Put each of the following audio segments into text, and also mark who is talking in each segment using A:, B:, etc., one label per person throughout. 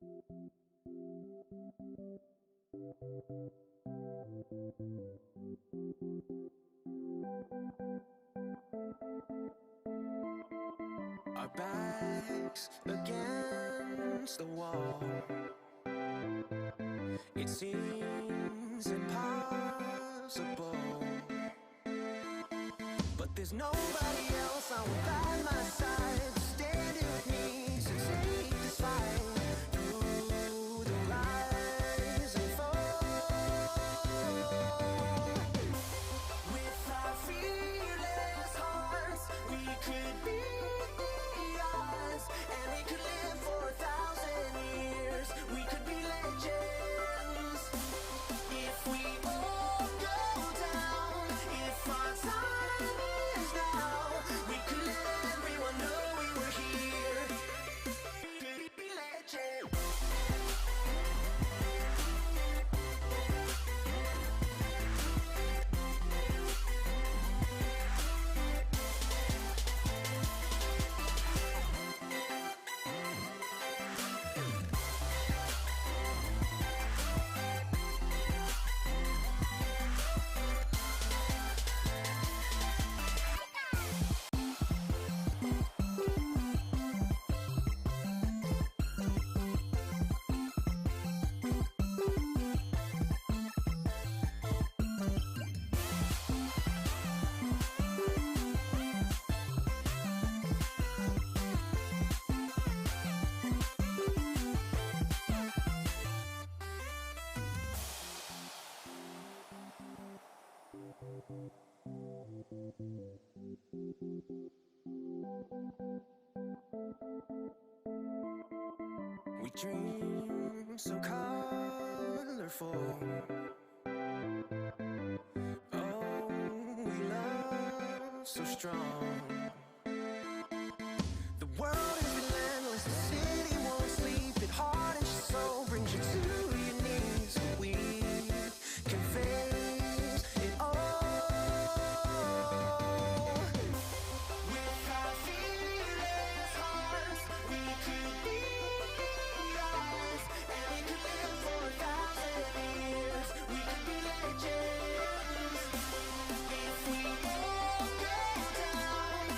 A: Our backs against the wall. It seems impossible, but there's nobody else I want by my side, standing with me to take this fight through the rise and fall. With our fearless hearts, we could be ours, and we could live for 1,000 years. We could be legends if we all go down. If our time is now, we could let everyone know we were here. Be legends. We dream so colorful. Oh, we love so strong. The world is relentless, the city won't sleep. It hardens your soul, brings you to your knees. We can face it all. With our fearless hearts, we could be ours, and we could live for 1,000 years. We could be legends if we all go down.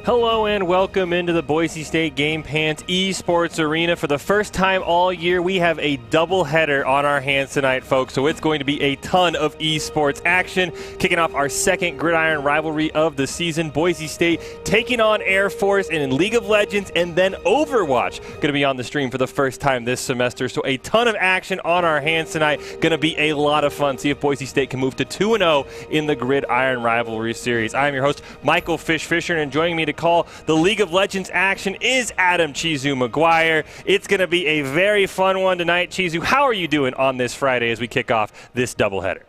B: Hello and welcome into the Boise State Game Pants Esports Arena. For the first time all year, we have a doubleheader on our hands tonight, folks. So it's going to be a ton of esports action. Kicking off our second gridiron rivalry of the season, Boise State taking on Air Force in League of Legends, and then Overwatch going to be on the stream for the first time this semester. So a ton of action on our hands tonight. Going to be a lot of fun. See if Boise State can move to 2-0 in the gridiron rivalry series. I'm your host, Michael Fisher, and joining me to call the League of Legends action is Adam Chizu McGuire. It's going to be a very fun one tonight. Chizu, how are you doing on this Friday as we kick off this doubleheader?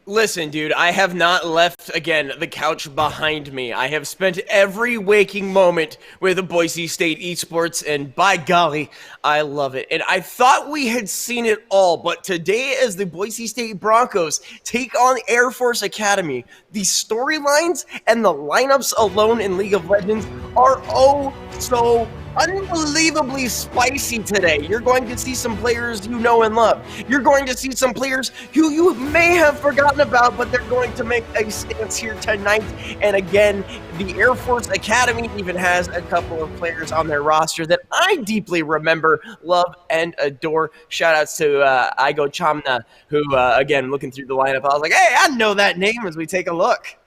C: Listen, dude, I have not left, again, the couch behind me. I have spent every waking moment with Boise State Esports, and by golly, I love it. And I thought we had seen it all, but today as the Boise State Broncos take on Air Force Academy, the storylines and the lineups alone in League of Legends are oh so unbelievably spicy today. You're going to see some players you know and love. You're going to see some players who you may have forgotten about, but they're going to make a stance here tonight. And again, the Air Force Academy even has a couple of players on their roster that I deeply remember, love, and adore. Shout outs to Igo Chamna, who, again, looking through the lineup, I was like, hey, I know that name as we take a look.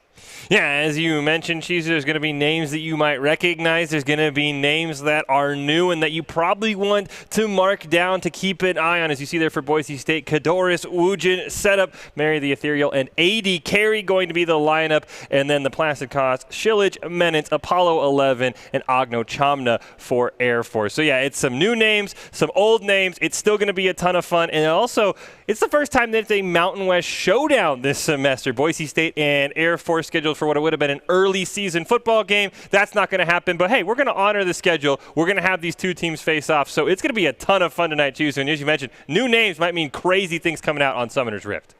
B: Yeah, as you mentioned, Cheese, there's going to be names that you might recognize. There's going to be names that are new and that you probably want to mark down to keep an eye on. As you see there for Boise State, Kadoris, Wujin, Setup, Mary the Ethereal, and AD Carry going to be the lineup. And then the Placid Cost, Shillage, Menance, Apollo 11, and Agno Chamna for Air Force. So yeah, it's some new names, some old names. It's still going to be a ton of fun. And also, it's the first time that it's a Mountain West showdown this semester. Boise State and Air Force scheduled for what it would have been an early season football game. That's not going to happen. But hey, we're going to honor the schedule. We're going to have these two teams face off. So it's going to be a ton of fun tonight, Tuesday. And as you mentioned, new names might mean crazy things coming out on Summoner's Rift.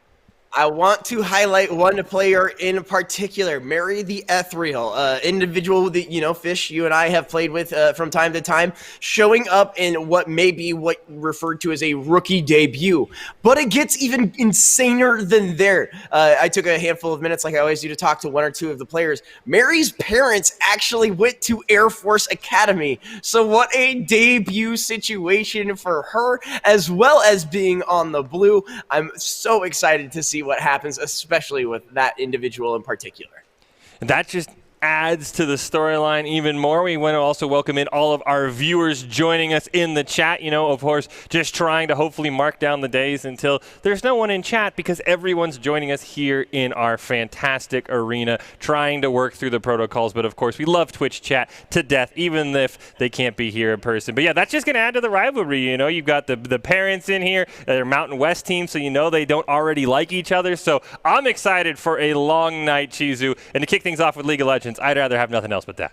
C: I want to highlight one player in particular, Mary the Ethereal, individual that, you know, Fish, you and I have played with from time to time, showing up in what may be what referred to as a rookie debut. But it gets even insaner than there. I took a handful of minutes, like I always do, to talk to one or two of the players. Mary's parents actually went to Air Force Academy. So what a debut situation for her, as well as being on the blue. I'm so excited to see what happens, especially with that individual in particular.
B: That just adds to the storyline even more. We want to also welcome in all of our viewers joining us in the chat. You know, of course, just trying to hopefully mark down the days until there's no one in chat, because everyone's joining us here in our fantastic arena, trying to work through the protocols. But of course, we love Twitch chat to death, even if they can't be here in person. But yeah, that's just going to add to the rivalry. You know, you've got the parents in here, they're Mountain West team, so you know they don't already like each other. So I'm excited for a long night, Chizu. And to kick things off with League of Legends, I'd rather have nothing else but that.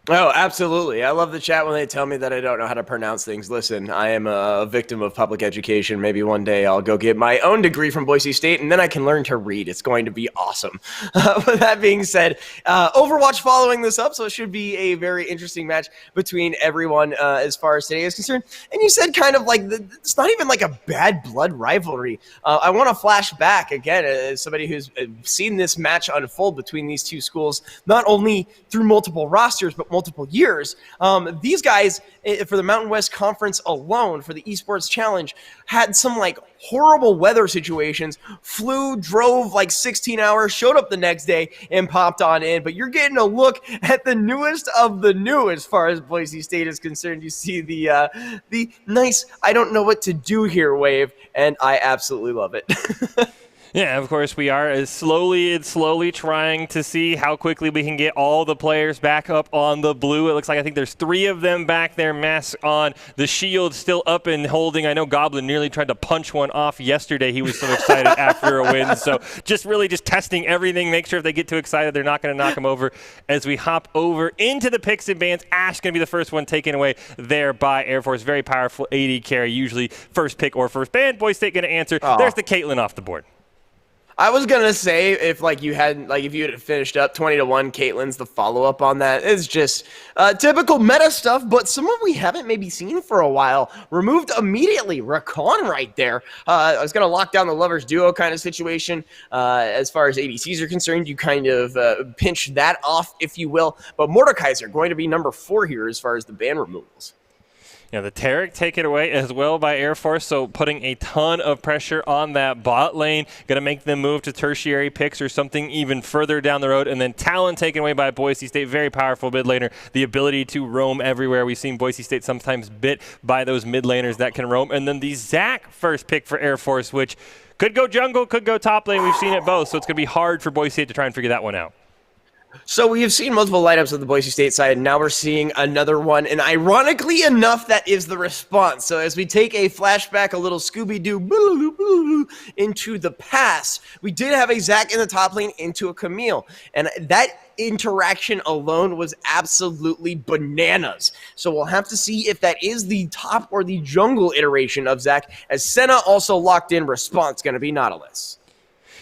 C: Oh, absolutely. I love the chat when they tell me that I don't know how to pronounce things. Listen, I am a victim of public education. Maybe one day I'll go get my own degree from Boise State, and then I can learn to read. It's going to be awesome. With that being said, Overwatch following this up, so it should be a very interesting match between everyone as far as today is concerned. And you said kind of like, it's not even like a bad blood rivalry. I want to flash back again as somebody who's seen this match unfold between these two schools, not only through multiple rosters, but multiple years. These guys, for the Mountain West Conference alone, for the Esports Challenge, had some like horrible weather situations, drove like 16 hours, showed up the next day and popped on in. But you're getting a look at the newest of the new as far as Boise State is concerned. You see the nice, I don't know what to do here wave, and I absolutely love it.
B: Yeah, of course, we are slowly trying to see how quickly we can get all the players back up on the blue. It looks like I think there's 3 of them back there, masks on, the shield still up and holding. I know Goblin nearly tried to punch one off yesterday. He was so excited after a win. So just testing everything, make sure if they get too excited, they're not going to knock them over. As we hop over into the picks and bans, Ash going to be the first one taken away there by Air Force. Very powerful AD carry, usually first pick or first ban. Boise State going to answer. There's the Caitlyn off the board.
C: I was gonna say if you had finished up 20-1, Caitlyn's the follow up on that. It's just typical meta stuff, but someone we haven't maybe seen for a while removed immediately. Rakan right there. I was gonna lock down the lovers duo kind of situation. As far as ADCs are concerned, you kind of pinch that off, if you will. But Mordekaiser going to be number 4 here as far as the ban removals.
B: Yeah, the Taric taken away as well by Air Force, so putting a ton of pressure on that bot lane. Going to make them move to tertiary picks or something even further down the road. And then Talon taken away by Boise State, very powerful mid laner. The ability to roam everywhere. We've seen Boise State sometimes bit by those mid laners that can roam. And then the Zac first pick for Air Force, which could go jungle, could go top lane. We've seen it both, so it's going to be hard for Boise State to try and figure that one out.
C: So we have seen multiple lineups of the Boise State side, and now we're seeing another one, and ironically enough, that is the response. So as we take a flashback, a little Scooby-Doo into the past, we did have a Zac in the top lane into a Camille, and that interaction alone was absolutely bananas. So we'll have to see if that is the top or the jungle iteration of Zac, as Senna also locked in response, going to be Nautilus.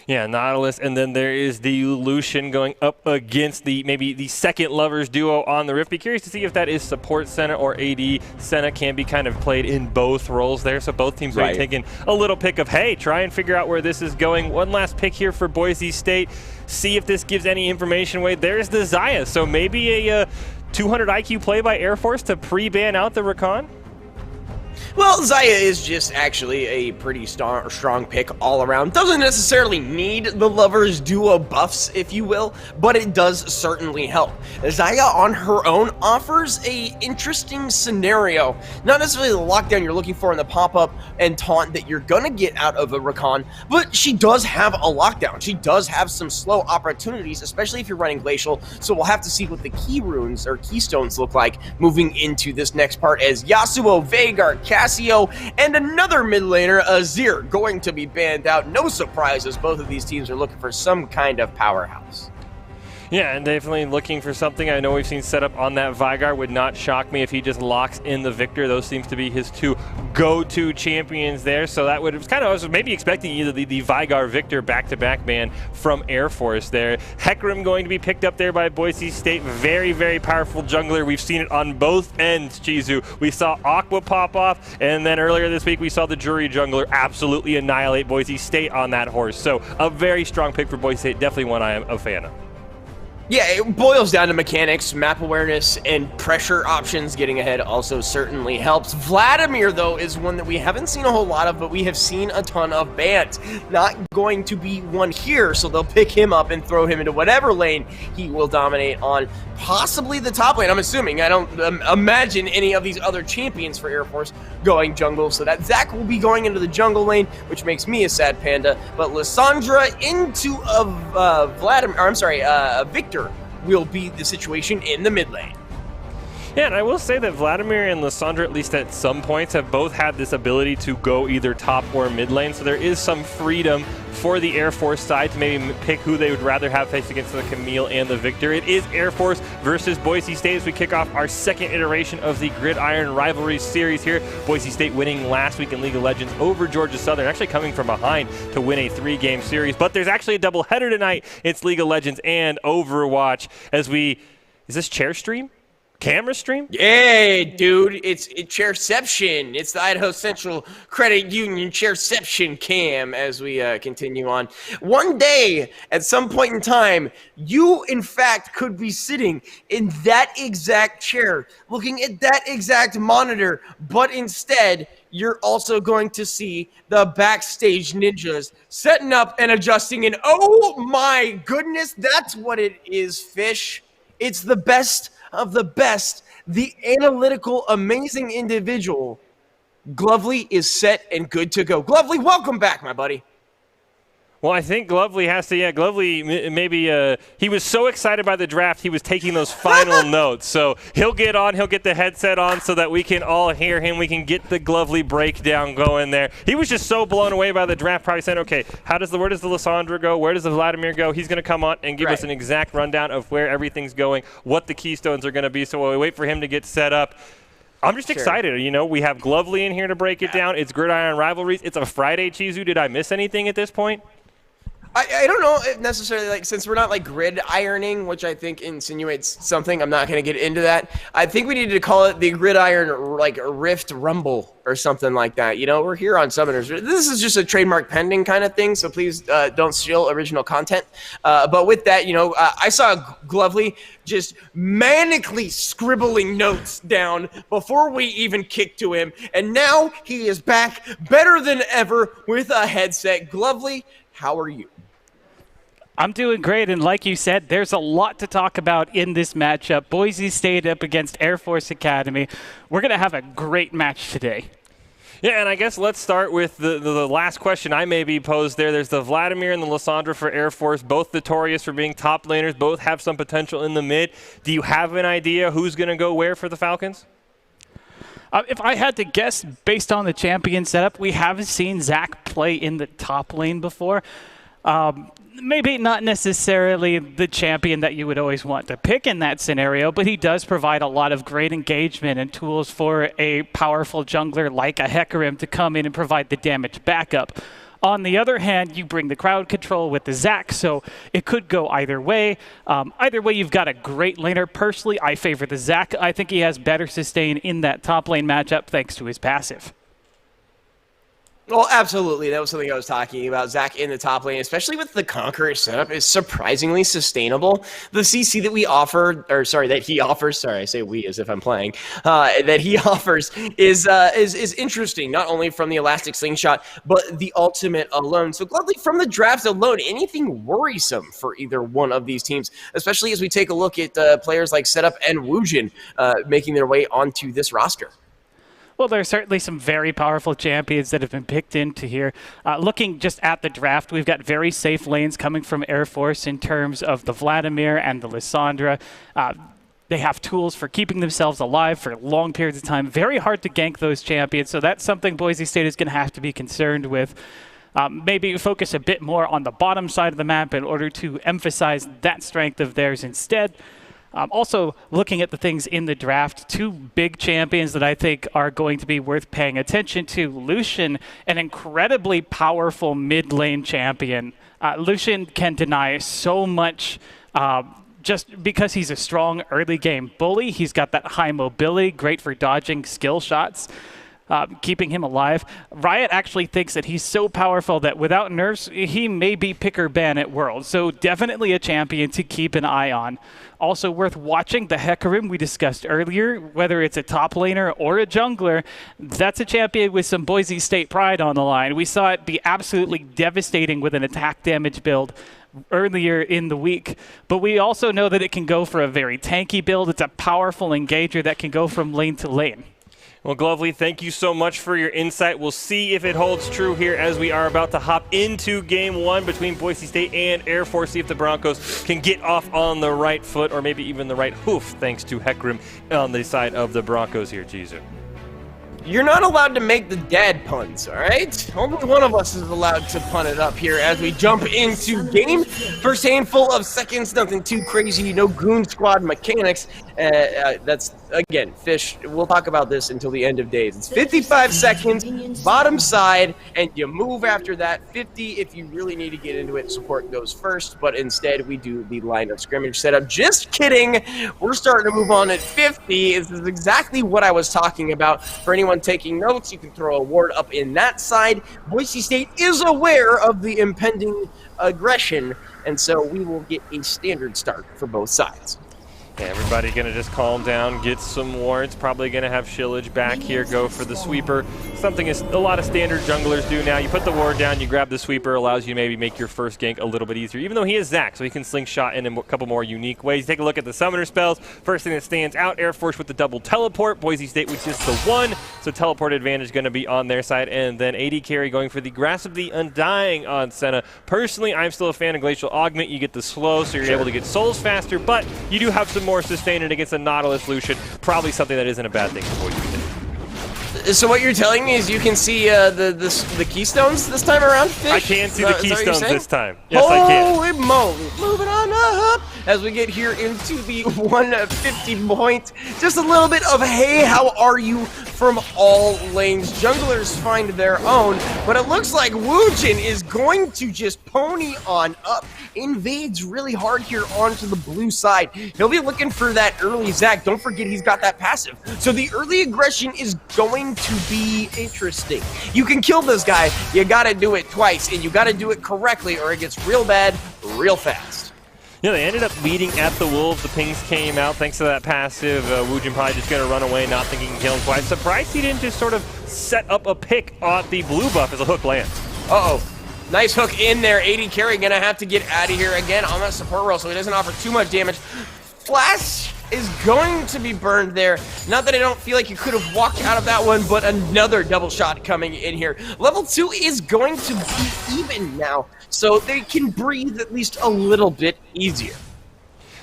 B: Yeah, Nautilus, and then there is the Lucian going up against maybe the second lovers duo on the Rift. Be curious to see if that is support Senna or AD. Senna can be kind of played in both roles there, so both teams are taking a little pick of, hey, try and figure out where this is going. One last pick here for Boise State. See if this gives any information away. There's the Xayah, so maybe a 200 IQ play by Air Force to pre-ban out the Rakan?
C: Well, Xayah is just actually a pretty strong pick all around. Doesn't necessarily need the lovers duo buffs, if you will, but it does certainly help. Xayah on her own offers a interesting scenario. Not necessarily the lockdown you're looking for in the pop-up and taunt that you're gonna get out of a Rakan, but she does have a lockdown. She does have some slow opportunities, especially if you're running Glacial, so we'll have to see what the key runes or keystones look like moving into this next part as Yasuo, Veigar, Cassio, and another mid laner, Azir, going to be banned out. No surprises, both of these teams are looking for some kind of powerhouse.
B: Yeah, and definitely looking for something. I know we've seen set up on that Veigar. Would not shock me if he just locks in the Victor. Those seems to be his two go-to champions there. So that would, it was kind of, I was maybe expecting either the Veigar Victor back-to-back ban from Air Force there. Hecarim going to be picked up there by Boise State. Very, very powerful jungler. We've seen it on both ends, Chizu. We saw Aqua pop off, and then earlier this week we saw the Jury jungler absolutely annihilate Boise State on that horse. So a very strong pick for Boise State. Definitely one I am a fan of.
C: Yeah, it boils down to mechanics, map awareness, and pressure options. Getting ahead also certainly helps. Vladimir, though, is one that we haven't seen a whole lot of, but we have seen a ton of bans. Not going to be one here, so they'll pick him up and throw him into whatever lane he will dominate on. Possibly the top lane, I'm assuming. I don't imagine any of these other champions for Air Force going jungle, so that Zac will be going into the jungle lane, which makes me a sad panda. But Lissandra into a Victor will be the situation in the mid lane.
B: Yeah, and I will say that Vladimir and Lissandra, at least at some points, have both had this ability to go either top or mid lane, so there is some freedom for the Air Force side to maybe pick who they would rather have face against the Camille and the Victor. It is Air Force versus Boise State as we kick off our second iteration of the Gridiron Rivalry series here. Boise State winning last week in League of Legends over Georgia Southern, actually coming from behind to win a 3-game series. But there's actually a doubleheader tonight. It's League of Legends and Overwatch as we... Is this chair stream? Camera stream?
C: Yeah, dude, it's Chairception. It's the Idaho Central Credit Union Chairception cam as we continue on. One day, at some point in time, you, in fact, could be sitting in that exact chair, looking at that exact monitor, but instead, you're also going to see the backstage ninjas setting up and adjusting, and oh my goodness, that's what it is, Fish. It's the best of the best, the analytical, amazing individual. Glovely is set and good to go. Glovely, welcome back, my buddy.
B: Well, I think Glovely has to, Glovely maybe, he was so excited by the draft, he was taking those final notes. So he'll get the headset on so that we can all hear him. We can get the Glovely breakdown going there. He was just so blown away by the draft, probably saying, okay, where does the Lissandra go? Where does the Vladimir go? He's going to come on and give us an exact rundown of where everything's going, what the keystones are going to be. So while we wait for him to get set up, I'm just excited. You know, we have Glovely in here to break it down. It's Gridiron Rivalries. It's a Friday, Chizu. Did I miss anything at this point?
C: I don't know if necessarily, like, since we're not like grid ironing, which I think insinuates something. I'm not going to get into that. I think we need to call it the gridiron, like, Rift Rumble or something like that. You know, we're here on Summoners. This is just a trademark pending kind of thing, so please don't steal original content. But with that, you know, I saw Glovely just manically scribbling notes down before we even kicked to him, and now he is back better than ever with a headset. Glovely, how are you?
D: I'm doing great, and like you said, there's a lot to talk about in this matchup. Boise State up against Air Force Academy. We're going to have a great match today.
B: Yeah, and I guess let's start with the last question I maybe posed there. There's the Vladimir and the Lysandra for Air Force, both notorious for being top laners, both have some potential in the mid. Do you have an idea who's going to go where for the Falcons?
D: If I had to guess, based on the champion setup, we haven't seen Zach play in the top lane before. Maybe not necessarily the champion that you would always want to pick in that scenario, but he does provide a lot of great engagement and tools for a powerful jungler like a Hecarim to come in and provide the damage backup. On the other hand, you bring the crowd control with the Zac, so it could go either way. Either way, you've got a great laner. Personally, I favor the Zac. I think he has better sustain in that top lane matchup thanks to his passive.
C: Well, absolutely. That was something I was talking about. Zach in the top lane, especially with the Conqueror setup, is surprisingly sustainable. The CC that we offer, or sorry, that he offers, sorry, I say we as if I'm playing, that he offers is interesting, not only from the Elastic Slingshot, but the ultimate alone. So gladly from the draft alone, anything worrisome for either one of these teams, especially as we take a look at players like Setup and Wujin making their way onto this roster.
D: Well, there are certainly some very powerful champions that have been picked into here. Looking just at the draft, we've got very safe lanes coming from Air Force in terms of the Vladimir and the Lysandra. They have tools for keeping themselves alive for long periods of time. Very hard to gank those champions, so that's something Boise State is going to have to be concerned with. Maybe focus a bit more on the bottom side of the map in order to emphasize that strength of theirs instead. Also, looking at the things in the draft, two big champions that I think are going to be worth paying attention to. Lucian, an incredibly powerful mid lane champion. Lucian can deny so much just because he's a strong early game bully. He's got that high mobility, great for dodging skill shots. Keeping him alive. Riot actually thinks that he's so powerful that without nerfs, he may be pick or ban at Worlds. So definitely a champion to keep an eye on. Also worth watching, the Hecarim we discussed earlier, whether it's a top laner or a jungler, that's a champion with some Boise State pride on the line. We saw it be absolutely devastating with an attack damage build earlier in the week, but we also know that it can go for a very tanky build. It's a powerful engager that can go from lane to lane.
B: Well, Glovely, thank you so much for your insight. We'll see if it holds true here as we are about to hop into Game 1 between Boise State and Air Force. See if the Broncos can get off on the right foot or maybe even the right hoof, thanks to Hecarim on the side of the Broncos here, Jizu.
C: You're not allowed to make the dad puns, all right? Only one of us is allowed to pun it up here as we jump into game. First handful of seconds, nothing too crazy, no goon squad mechanics. That's, again, Fish, we'll talk about this until the end of days. It's 55 seconds, bottom side, and you move after that. 50 if you really need to get into it, support goes first, but instead we do the line of scrimmage setup. Just kidding, we're starting to move on at 50. This is exactly what I was talking about. For anyone taking notes, you can throw a ward up in that side. Boise State is aware of the impending aggression, and so we will get a standard start for both sides.
B: Yeah, everybody going to just calm down, get some wards. Probably going to have Shillage back here, go for the sweeper. Something is a lot of standard junglers do now. You put the ward down, you grab the sweeper, allows you to maybe make your first gank a little bit easier, even though he is Zac, so he can slingshot in a couple more unique ways. Take a look at the summoner spells. First thing that stands out, Air Force with the double teleport. Boise State with just the one, so teleport advantage going to be on their side. And then AD carry going for the Grasp of the Undying on Senna. Personally, I'm still a fan of Glacial Augment. You get the slow, so you're able to get souls faster, but you do have some more sustain it against a Nautilus Lucian. Probably something that isn't a bad thing for Boise State.
C: So what you're telling me is you can see the keystones this time around, Fish?
B: I can see the keystones this time. Yes,
C: Holy
B: I can.
C: moly. Moving on up. as we get here into the 150 point. Just a little bit of, hey, how are you from all lanes. Junglers find their own, but it looks like Woojin is going to just pony on up. Invades really hard here onto the blue side. He'll be looking for that early Zac. Don't forget he's got that passive. So the early aggression is going to be interesting. You can kill this guy, you gotta do it twice, and you gotta do it correctly or it gets real bad real fast.
B: Yeah, they ended up leading at the Wolves. The pings came out thanks to that passive. Woojin probably just going to run away, not thinking he can kill him twice. Surprised he didn't just sort of set up a pick on the blue buff as a hook lands.
C: Uh-oh. Nice hook in there. AD carry going to have to get out of here again on that support roll so he doesn't offer too much damage. Flash is going to be burned there. Not that I don't feel like you could have walked out of that one, but another double shot coming in here. Level 2 is going to be even now, so they can breathe at least a little bit easier.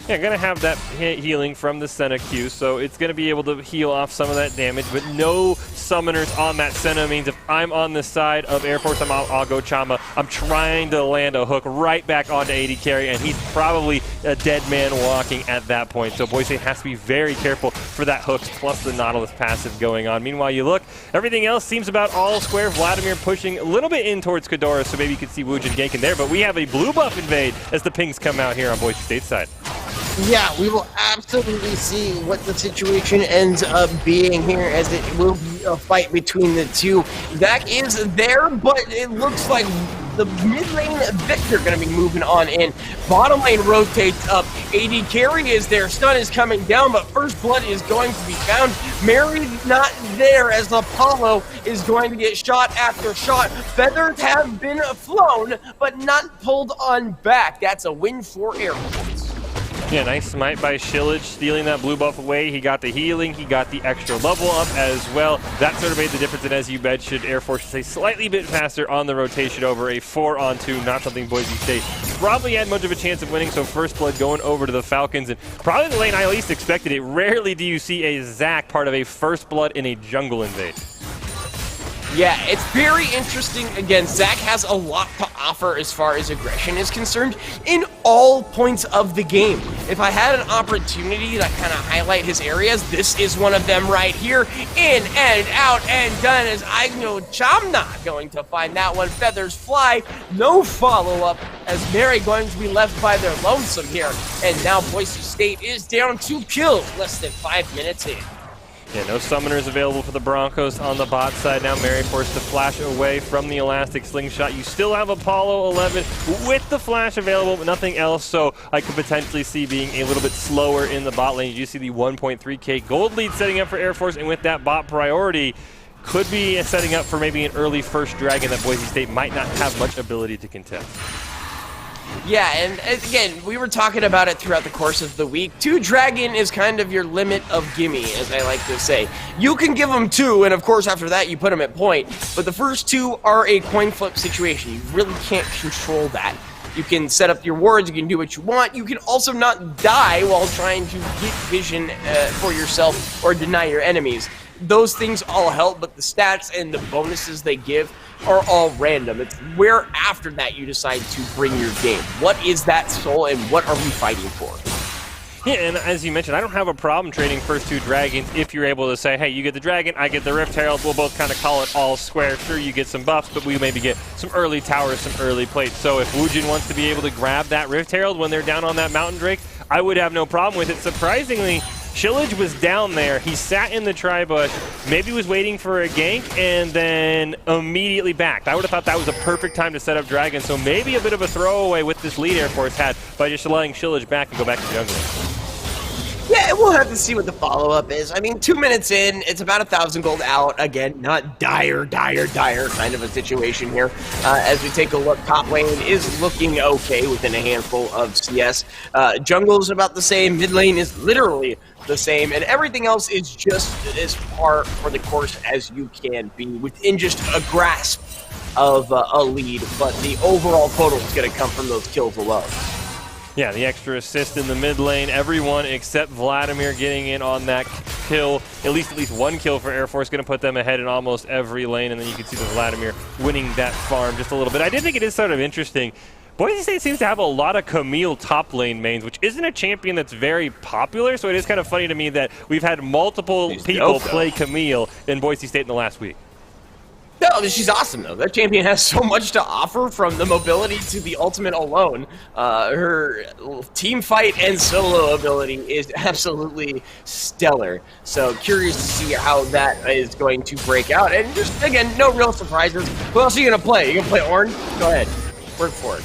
B: Yeah, going to have that healing from the Senna Q, so it's going to be able to heal off some of that damage, but no summoners on that Senna means if I'm on the side of Air Force, I'll go Chama. I'm trying to land a hook right back onto AD carry, and he's probably a dead man walking at that point. So Boise has to be very careful for that hook, plus the Nautilus passive going on. Meanwhile, you look, everything else seems about all square. Vladimir pushing a little bit in towards Kadora, so maybe you could see Woojin ganking there, but we have a blue buff invade as the pings come out here on Boise State side.
C: Yeah, we will absolutely see what the situation ends up being here, as it will be a fight between the two. Zac is there, but it looks like the mid lane Victor going to be moving on in. Bottom lane rotates up. AD carry is there. Stun is coming down, but first blood is going to be found. Mary not there, as Apollo is going to get shot after shot. Feathers have been flown, but not pulled on back. That's a win for Air Force.
B: Yeah, nice smite by Shillage, stealing that blue buff away. He got the healing, he got the extra level up as well. That sort of made the difference, and as you mentioned, Air Force is a slightly bit faster on the rotation over a 4-on-2, not something Boise State probably had much of a chance of winning, so first blood going over to the Falcons, and probably the lane I least expected it. Rarely do you see a Zac part of a first blood in a jungle invade.
C: Yeah, it's very interesting. Again, Zac has a lot to offer as far as aggression is concerned in all points of the game. If I had an opportunity to kind of highlight his areas, this is one of them right here. In and out and done, as I know I'm not going to find that one. Feathers fly, no follow-up, as Mary going to be left by their lonesome here. And now Boise State is down 2 kills, less than 5 minutes in.
B: Yeah, no summoners available for the Broncos on the bot side. Now Mary forced to flash away from the elastic slingshot. You still have Apollo 11 with the flash available, but nothing else, so I could potentially see being a little bit slower in the bot lane. You see the 1.3k gold lead setting up for Air Force, and with that bot priority, could be setting up for maybe an early first dragon that Boise State might not have much ability to contest.
C: Yeah, and again, we were talking about it throughout the course of the week. 2 dragon is kind of your limit of gimme, as I like to say. You can give them 2, and of course after that you put them at point, but the first 2 are a coin flip situation. You really can't control that. You can set up your wards, you can do what you want. You can also not die while trying to get vision for yourself or deny your enemies. Those things all help, but the stats and the bonuses they give are all random. It's where after that you decide to bring your game. What is that soul, and what are we fighting for?
B: Yeah, and as you mentioned, I don't have a problem trading first 2 dragons if you're able to say, hey, you get the dragon, I get the Rift Herald, we'll both kind of call it all square. Sure, you get some buffs, but we maybe get some early towers, some early plates. So if Woojin wants to be able to grab that Rift Herald when they're down on that Mountain Drake, I would have no problem with it. Surprisingly, Shillage was down there. He sat in the tri-bush, maybe was waiting for a gank, and then immediately backed. I would have thought that was a perfect time to set up Dragon, so maybe a bit of a throwaway with this lead Air Force had by just letting Shillage back and go back to jungle.
C: Yeah, we'll have to see what the follow-up is. I mean, 2 minutes in, it's about 1,000 gold out. Again, not dire kind of a situation here. As we take a look, top lane is looking okay within a handful of CS. Jungle's about the same. Mid lane is literally the same. And everything else is just as par for the course as you can be within just a grasp of a lead. But the overall total is going to come from those kills alone.
B: Yeah, the extra assist in the mid lane. Everyone except Vladimir getting in on that kill. At least 1 kill for Air Force, going to put them ahead in almost every lane. And then you can see the Vladimir winning that farm just a little bit. I did think it is sort of interesting. Boise State seems to have a lot of Camille top lane mains, which isn't a champion that's very popular, so it is kind of funny to me that we've had multiple people play Camille in Boise State in the last week.
C: No, she's awesome, though. That champion has so much to offer, from the mobility to the ultimate alone. Her team fight and solo ability is absolutely stellar. So curious to see how that is going to break out. And just, again, no real surprises. Who else are you going to play? You going to play Ornn? Go ahead. Work for it.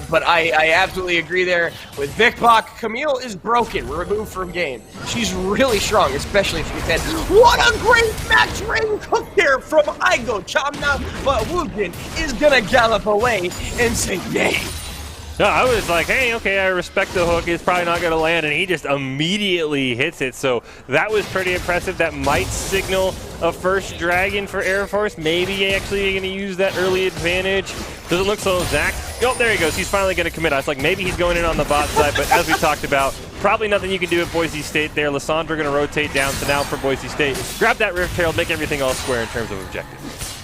C: But I absolutely agree there with Vikbok. Camille is broken, removed from game. She's really strong, especially if you said, what a great match ring cook there from Igo Chamna, but Woojin is gonna gallop away and say, nay.
B: No, I was like, hey, okay, I respect the hook. It's probably not going to land, and he just immediately hits it. So that was pretty impressive. That might signal a first dragon for Air Force. Maybe actually going to use that early advantage. Doesn't look so. Zach, oh, there he goes. He's finally going to commit. I was like, maybe he's going in on the bot side, but as we talked about, probably nothing you can do at Boise State there. Lysandra going to rotate down, so now for Boise State, grab that Rift Herald, make everything all square in terms of objectives.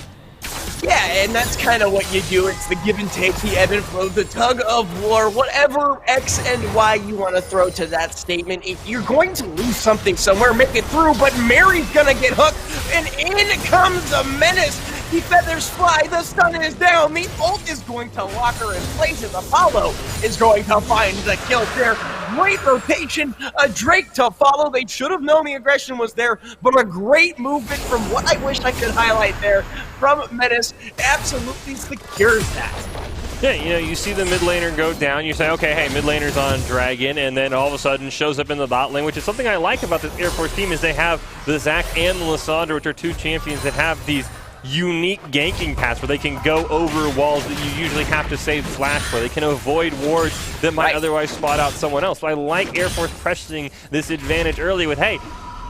C: Yeah, and that's kind of what you do. It's the give and take, the ebb and flow, the tug of war, whatever X and Y you want to throw to that statement. If you're going to lose something somewhere, make it through, but Mary's going to get hooked, and in comes the menace. The feathers fly, the stun is down, the ult is going to lock her in place, as Apollo is going to find the kill there. Great rotation, a Drake to follow. They should have known the aggression was there, but a great movement from what I wish I could highlight there from Menace absolutely secures that.
B: Yeah, you know, you see the mid laner go down, you say, okay, hey, mid laner's on Dragon, and then all of a sudden shows up in the bot lane, which is something I like about this Air Force team, is they have the Zac and the Lysandra, which are two champions that have these unique ganking paths where they can go over walls that you usually have to save flash for. They can avoid wards that might otherwise spot out someone else. So I like Air Force pressing this advantage early with, hey,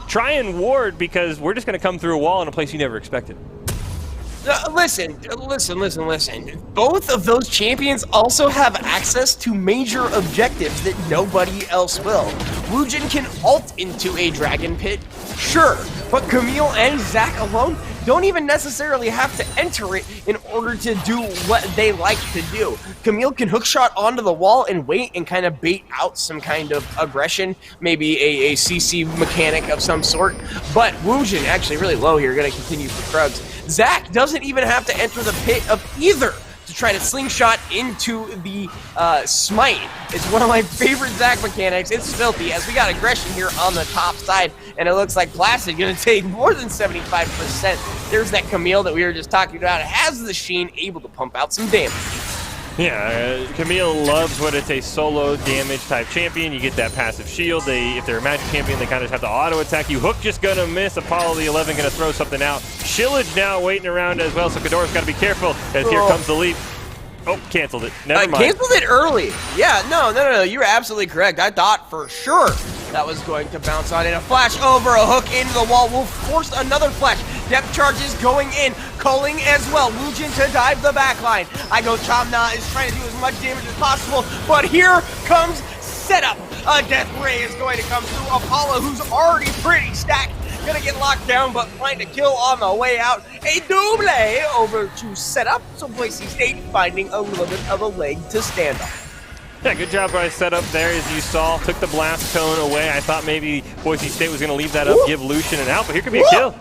B: try and ward because we're just going to come through a wall in a place you never expected.
C: Listen. Both of those champions also have access to major objectives that nobody else will. Woojin can ult into a dragon pit, sure, but Camille and Zac alone don't even necessarily have to enter it in order to do what they like to do. Camille can hookshot onto the wall and wait and kind of bait out some kind of aggression, maybe a CC mechanic of some sort, but Woojin actually really low here, gonna continue for Krugs. Zac doesn't even have to enter the pit of either to try to slingshot into the smite. It's one of my favorite Zac mechanics. It's filthy, as we got aggression here on the top side, and it looks like Placid gonna take more than 75%. There's that Camille that we were just talking about. It has the Sheen, able to pump out some damage.
B: Yeah, Camille loves when it's a solo damage type champion. You get that passive shield. If they're a magic champion, they kind of have to auto attack you. Hook just gonna miss. Apollo the 11 gonna throw something out. Shillage now waiting around as well, so Kador's gotta be careful as here comes the leap. Oh, canceled it. Never mind.
C: Canceled it early. Yeah, no. You're absolutely correct. I thought for sure that was going to bounce on in. A flash over, a hook into the wall will force another flash. Depth charges going in, culling as well. Woojin to dive the backline. Igo Chamna is trying to do as much damage as possible, but here comes setup. A death ray is going to come through. Apollo, who's already pretty stacked, gonna get locked down, but find a kill on the way out. A double over to setup, so Boise State finding a little bit of a leg to stand on.
B: Yeah, good job by setup there, as you saw. Took the blast cone away. I thought maybe Boise State was going to leave that up, give Lucian an out, but here could be a kill.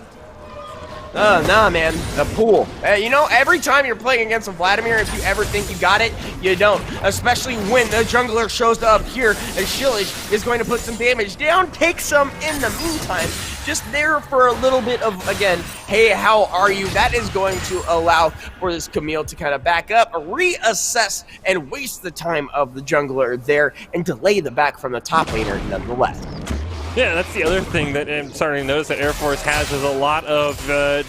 C: Nah, man. A pool. You know, every time you're playing against a Vladimir, if you ever think you got it, you don't. Especially when the jungler shows up here, and Shillage is going to put some damage down, take some in the meantime. Just there for a little bit of, again, hey, how are you? That is going to allow for this Camille to kind of back up, reassess, and waste the time of the jungler there, and delay the back from the top laner nonetheless.
B: Yeah, that's the other thing that I'm starting to notice that Air Force has is a lot of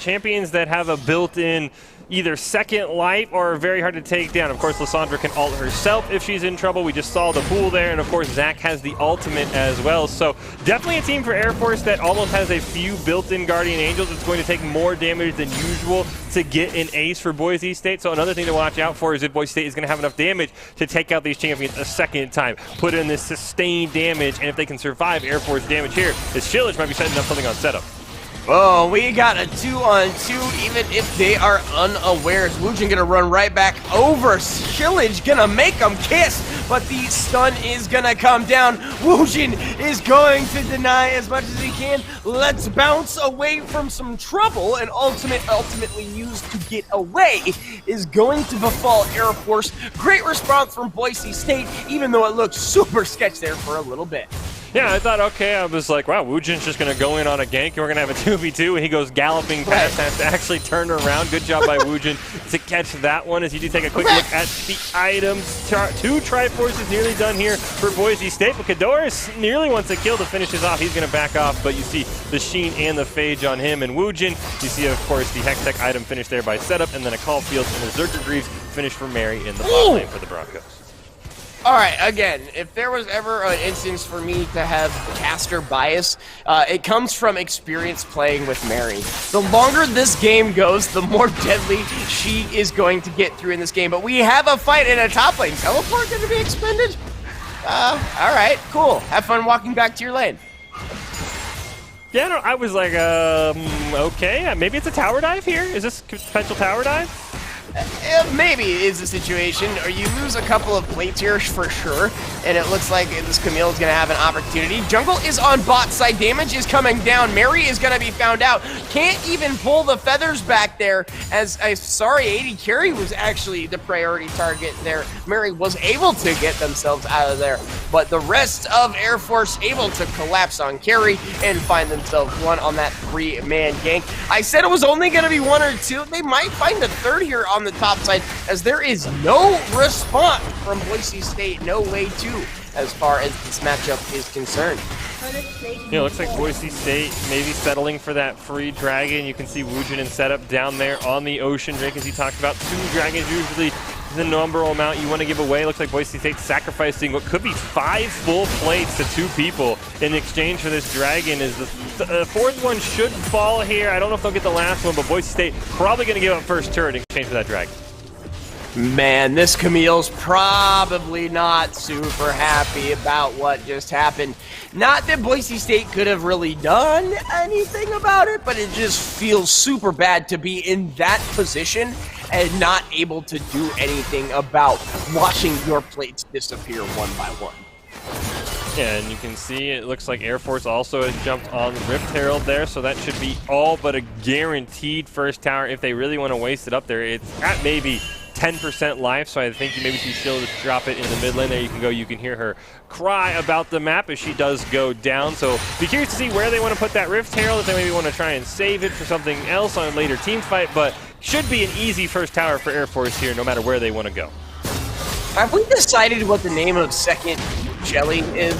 B: champions that have a built-in either second life or are very hard to take down. Of course, Lysandra can ult herself if she's in trouble. We just saw the pool there, and of course, Zac has the ultimate as well. So definitely a team for Air Force that almost has a few built-in Guardian Angels. It's going to take more damage than usual to get an ace for Boise State. So another thing to watch out for is that Boise State is going to have enough damage to take out these champions a second time, put in this sustained damage, and if they can survive Air Force damage here, this Shillage might be setting up something on setup.
C: Oh, we got a 2-on-2, even if they are unawares. Woojin gonna run right back over. Shillage gonna make him kiss, but the stun is gonna come down. Woojin is going to deny as much as he can. Let's bounce away from some trouble, and ultimately used to get away is going to befall Air Force. Great response from Boise State, even though it looked super sketch there for a little bit.
B: Yeah, I thought, okay, I was like, wow, Woojin's just going to go in on a gank, and we're going to have a 2v2, and he goes galloping past, has to actually turn around. Good job by Woojin to catch that one as you do take a quick look at the items. 2 Triforces nearly done here for Boise State, but Kadoris nearly wants a kill to finish this off. He's going to back off, but you see the Sheen and the Phage on him, and Woojin, you see, of course, the Hextech item finished there by setup, and then a Caulfield and a Zerker Greaves finish for Mary in the bot lane for the Broncos.
C: All right, again, if there was ever an instance for me to have caster bias, it comes from experience playing with Mary. The longer this game goes, the more deadly she is going to get through in this game. But we have a fight in a top lane. Teleport going to be expended? All right, cool. Have fun walking back to your lane.
B: Yeah, no, I was like, okay, maybe it's a tower dive here? Is this potential tower dive?
C: Maybe is the situation, or you lose a couple of plates here for sure, and it looks like this Camille is going to have an opportunity. Jungle is on bot side, damage is coming down, Mary is going to be found out, can't even pull the feathers back there, as sorry, AD carry was actually the priority target there. Mary was able to get themselves out of there, but the rest of Air Force able to collapse on carry and find themselves one on that 3-man gank. I said it was only going to be 1 or 2, they might find a third here on the top side, as there is no response from Boise State, no way to, as far as this matchup is concerned.
B: Yeah, looks like Boise State maybe settling for that free dragon. You can see Woojin in setup down there on the Ocean Drake, as he talked about. 2 dragons usually the number amount you want to give away. Looks like Boise State sacrificing what could be 5 full plates to 2 people in exchange for this dragon. Is the 4th one should fall here. I don't know if they'll get the last one, but Boise State probably going to give up first turret in exchange for that dragon.
C: Man, this Camille's probably not super happy about what just happened. Not that Boise State could have really done anything about it, but it just feels super bad to be in that position and not able to do anything about watching your plates disappear one by one.
B: Yeah, and you can see it looks like Air Force also has jumped on Rift Herald there, so that should be all but a guaranteed first tower if they really want to waste it up there. It's at maybe 10% life, so I think you maybe see Shill just drop it in the mid lane. There you can go. You can hear her cry about the map as she does go down. So be curious to see where they want to put that Rift Herald, if they maybe want to try and save it for something else on a later team fight, but should be an easy first tower for Air Force here, no matter where they want to go.
C: Have we decided what the name of second jelly is?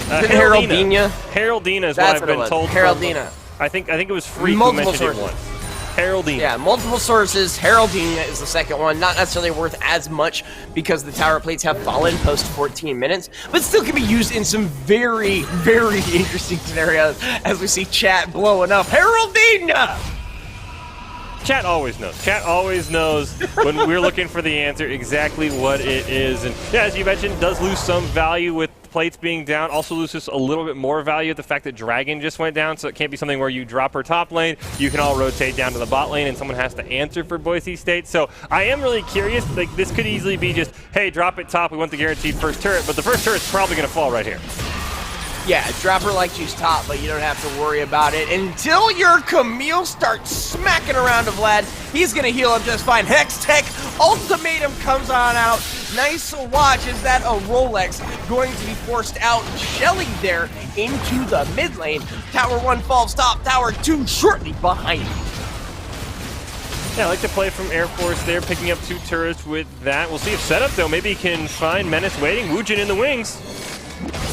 B: Heraldina. Heraldina is what I've been told.
C: Heraldina.
B: I think it was Free who
C: Multiple
B: mentioned
C: sources.
B: it once. Heraldina.
C: Yeah, multiple sources. Heraldina is the second one. Not necessarily worth as much because the tower plates have fallen post 14 minutes, but still can be used in some very, very interesting scenarios as we see chat blowing up. Heraldina!
B: Chat always knows. Chat always knows when we're looking for the answer exactly what it is. And yeah, as you mentioned, does lose some value with plates being down. Also loses a little bit more value at the fact that Dragon just went down, so it can't be something where you drop her top lane, you can all rotate down to the bot lane, and someone has to answer for Boise State. So I am really curious. Like, this could easily be just, hey, drop it top, we want the guaranteed first turret, but the first turret's probably going to fall right here.
C: Yeah, drop her like she's top, but you don't have to worry about it until your Camille starts smacking around to Vlad. He's going to heal up just fine. Hextech Ultimatum comes on out. Nice watch. Is that a Rolex going to be forced out? Shelly there into the mid lane. Tower 1 falls top. Tower 2 shortly behind.
B: Yeah, I like to play from Air Force there, picking up 2 turrets with that. We'll see if setup, though. Maybe he can find Menace waiting. Woojin in the wings.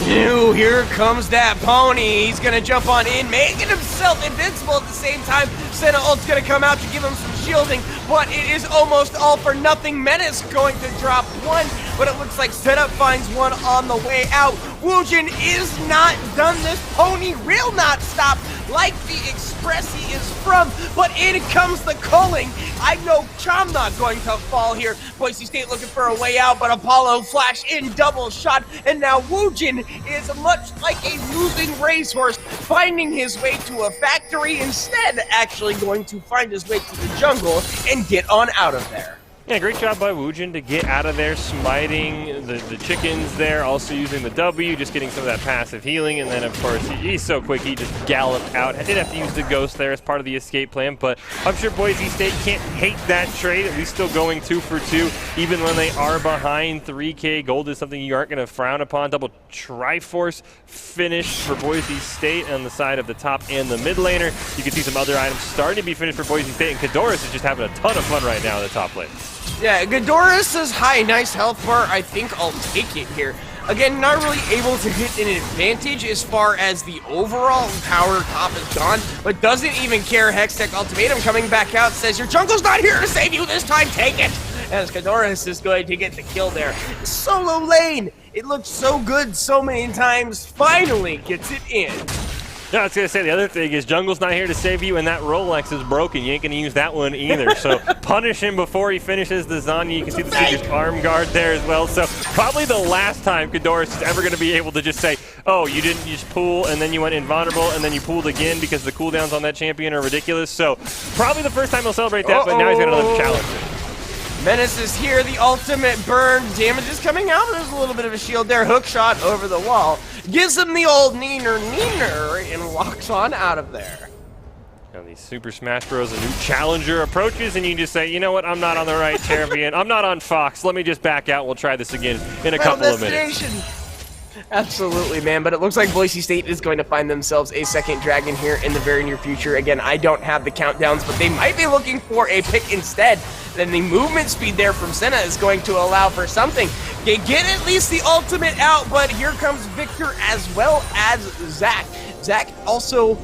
C: Ew, here comes that pony. He's gonna jump on in, making himself invincible at the same time. Senna ult's gonna come out to give him some shielding, but it is almost all for nothing. Menace going to drop 1. but it looks like Setup finds one on the way out. Woojin is not done. This pony will not stop like the express he is from, but in comes the culling. I know Chamna going to fall here. Boise State looking for a way out, but Apollo flash in double shot, and now Woojin is much like a losing racehorse, finding his way to a factory, instead actually going to find his way to the jungle and get on out of there.
B: Yeah, great job by Woojin to get out of there, smiting the chickens there, also using the W, just getting some of that passive healing, and then, of course, he's so quick, he just galloped out. I did have to use the Ghost there as part of the escape plan, but I'm sure Boise State can't hate that trade, at least still going 2 for 2, even when they are behind. 3K gold is something you aren't going to frown upon. Double Triforce finish for Boise State on the side of the top and the mid laner. You can see some other items starting to be finished for Boise State, and Kadoris is just having a ton of fun right now in the top lane.
C: Yeah, Ghidorah says, hi, nice health bar. I think I'll take it here. Again, not really able to get an advantage as far as the overall power top is gone, but doesn't even care. Hextech Ultimatum coming back out, says, your jungle's not here to save you this time, take it! As Ghidorah is going to get the kill there. Solo lane! It looked so good so many times, finally gets it in.
B: No, I was going to say, the other thing is jungle's not here to save you, and that Rolex is broken. You ain't going to use that one either. So punish him before he finishes the Zanya. You can see the Seeker's arm guard there as well. So probably the last time Kadoris is ever going to be able to just say, oh, you didn't just pool, and then you went invulnerable, and then you pooled again because the cooldowns on that champion are ridiculous. So probably the first time he'll celebrate that, but now he's going to let him challenge it.
C: Menace is here, the ultimate burn. Damage is coming out, there's a little bit of a shield there. Hook shot over the wall. Gives him the old neener and walks on out of there.
B: Now these Super Smash Bros. A new challenger approaches, and you just say, you know what, I'm not on the right champion. I'm not on Fox. Let me just back out. We'll try this again in a couple of minutes.
C: Absolutely, man, but it looks like Boise State is going to find themselves a second dragon here in the very near future. Again, I don't have the countdowns, but they might be looking for a pick instead. Then the movement speed there from Senna is going to allow for something. They get at least the ultimate out, but here comes Victor as well as Zach. Zach also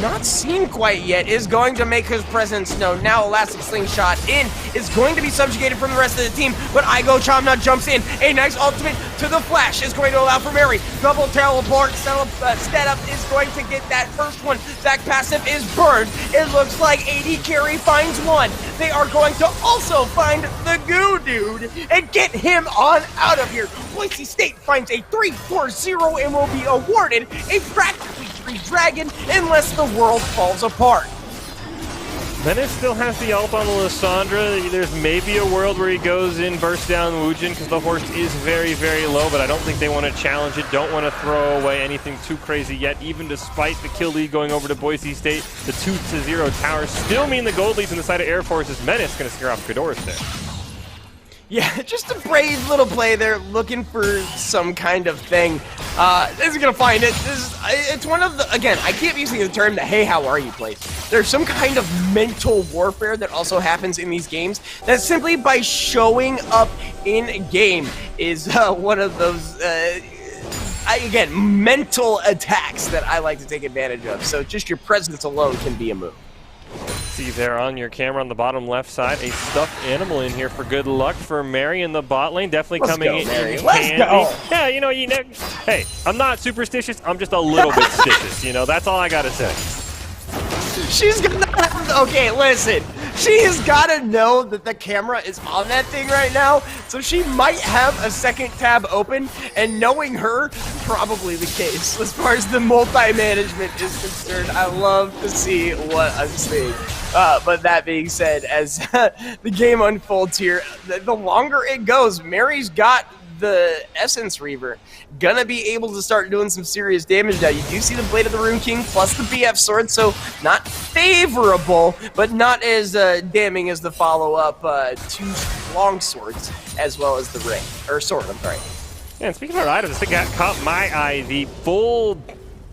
C: not seen quite yet, is going to make his presence known. Now Elastic Slingshot in, is going to be subjugated from the rest of the team, but Igo Chamna jumps in. A nice ultimate to the flash is going to allow for Mary. Double teleport, Setup is going to get that first one. Zach passive is burned. It looks like AD Carry finds one. They are going to also find the Goo Dude and get him on out of here. Boise State finds a 3-4-0 and will be awarded a practically free dragon unless the world falls apart.
B: Menace still has the ult on the Lissandra. There's maybe a world where he goes in, bursts down Woojin, because the horse is very, very low, but I don't think they want to challenge it, don't want to throw away anything too crazy yet, even despite the kill lead going over to Boise State. The 2-0 towers still mean the gold leads on the side of Air Force's. Menace going to scare off Kadoris there.
C: Yeah, just a brave little play there, looking for some kind of thing. This is gonna find it. It's one of the, again, I keep using the term the hey, how are you plays. There's some kind of mental warfare that also happens in these games that simply by showing up in game is one of those, again, mental attacks that I like to take advantage of. So just your presence alone can be a move.
B: See there on your camera on the bottom left side, a stuffed animal in here for good luck for Mary in the bot lane. Definitely coming in handy.
C: Let's go.
B: Yeah, you know, hey, I'm not superstitious. I'm just a little bit stitious. You know, that's all I gotta say.
C: She's gonna, okay, listen. She has gotta know that the camera is on that thing right now, so she might have a second tab open, and knowing her, probably the case. As far as the multi-management is concerned, I love to see what I'm seeing. But that being said, as the game unfolds here, the longer it goes, Mary's got the Essence Reaver, gonna be able to start doing some serious damage now. You do see the Blade of the Rune King plus the BF Sword, so not favorable, but not as damning as the follow-up two long swords, as well as the ring, or sword, I'm sorry.
B: Yeah, and speaking of our items, I think that caught my eye. The full